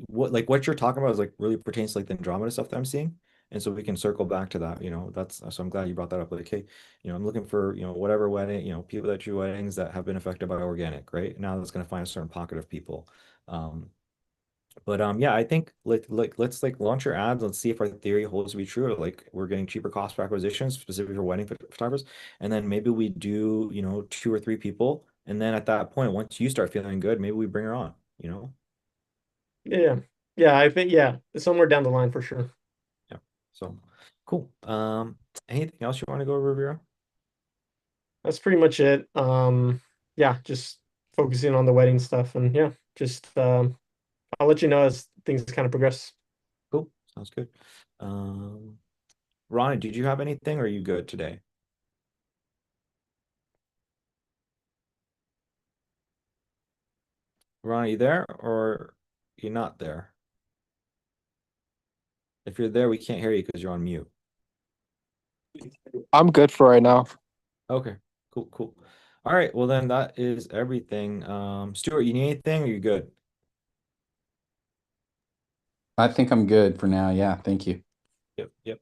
what you're talking about is like really pertains to like the Andromeda stuff that I'm seeing, and so we can circle back to that. That's so I'm glad you brought that up. Like, hey, I'm looking for whatever wedding, people that do weddings that have been affected by organic, right? Now that's going to find a certain pocket of people. Um, but yeah, I think let's like launch your ads. Let's see if our theory holds to be true. Like we're getting cheaper cost per acquisition, specifically for wedding photographers. And then maybe we do, two or three people. And then at that point, once you start feeling good, maybe we bring her on. Yeah. Yeah, I think, yeah, somewhere down the line for sure. Yeah. So cool. Anything else you want to go over, Rivera? That's pretty much it. Yeah, just focusing on the wedding stuff, and yeah, just I'll let you know as things kind of progress. Cool. Sounds good. Um, Ronnie, did you have anything or are you good today? Ronnie, you there or you're not there? If you're there, we can't hear you because you're on mute. I'm good for right now. Okay, cool, cool. All right, well then that is everything. Stuart, you need anything or you good? I think I'm good for now. Yeah, thank you. Yep, yep.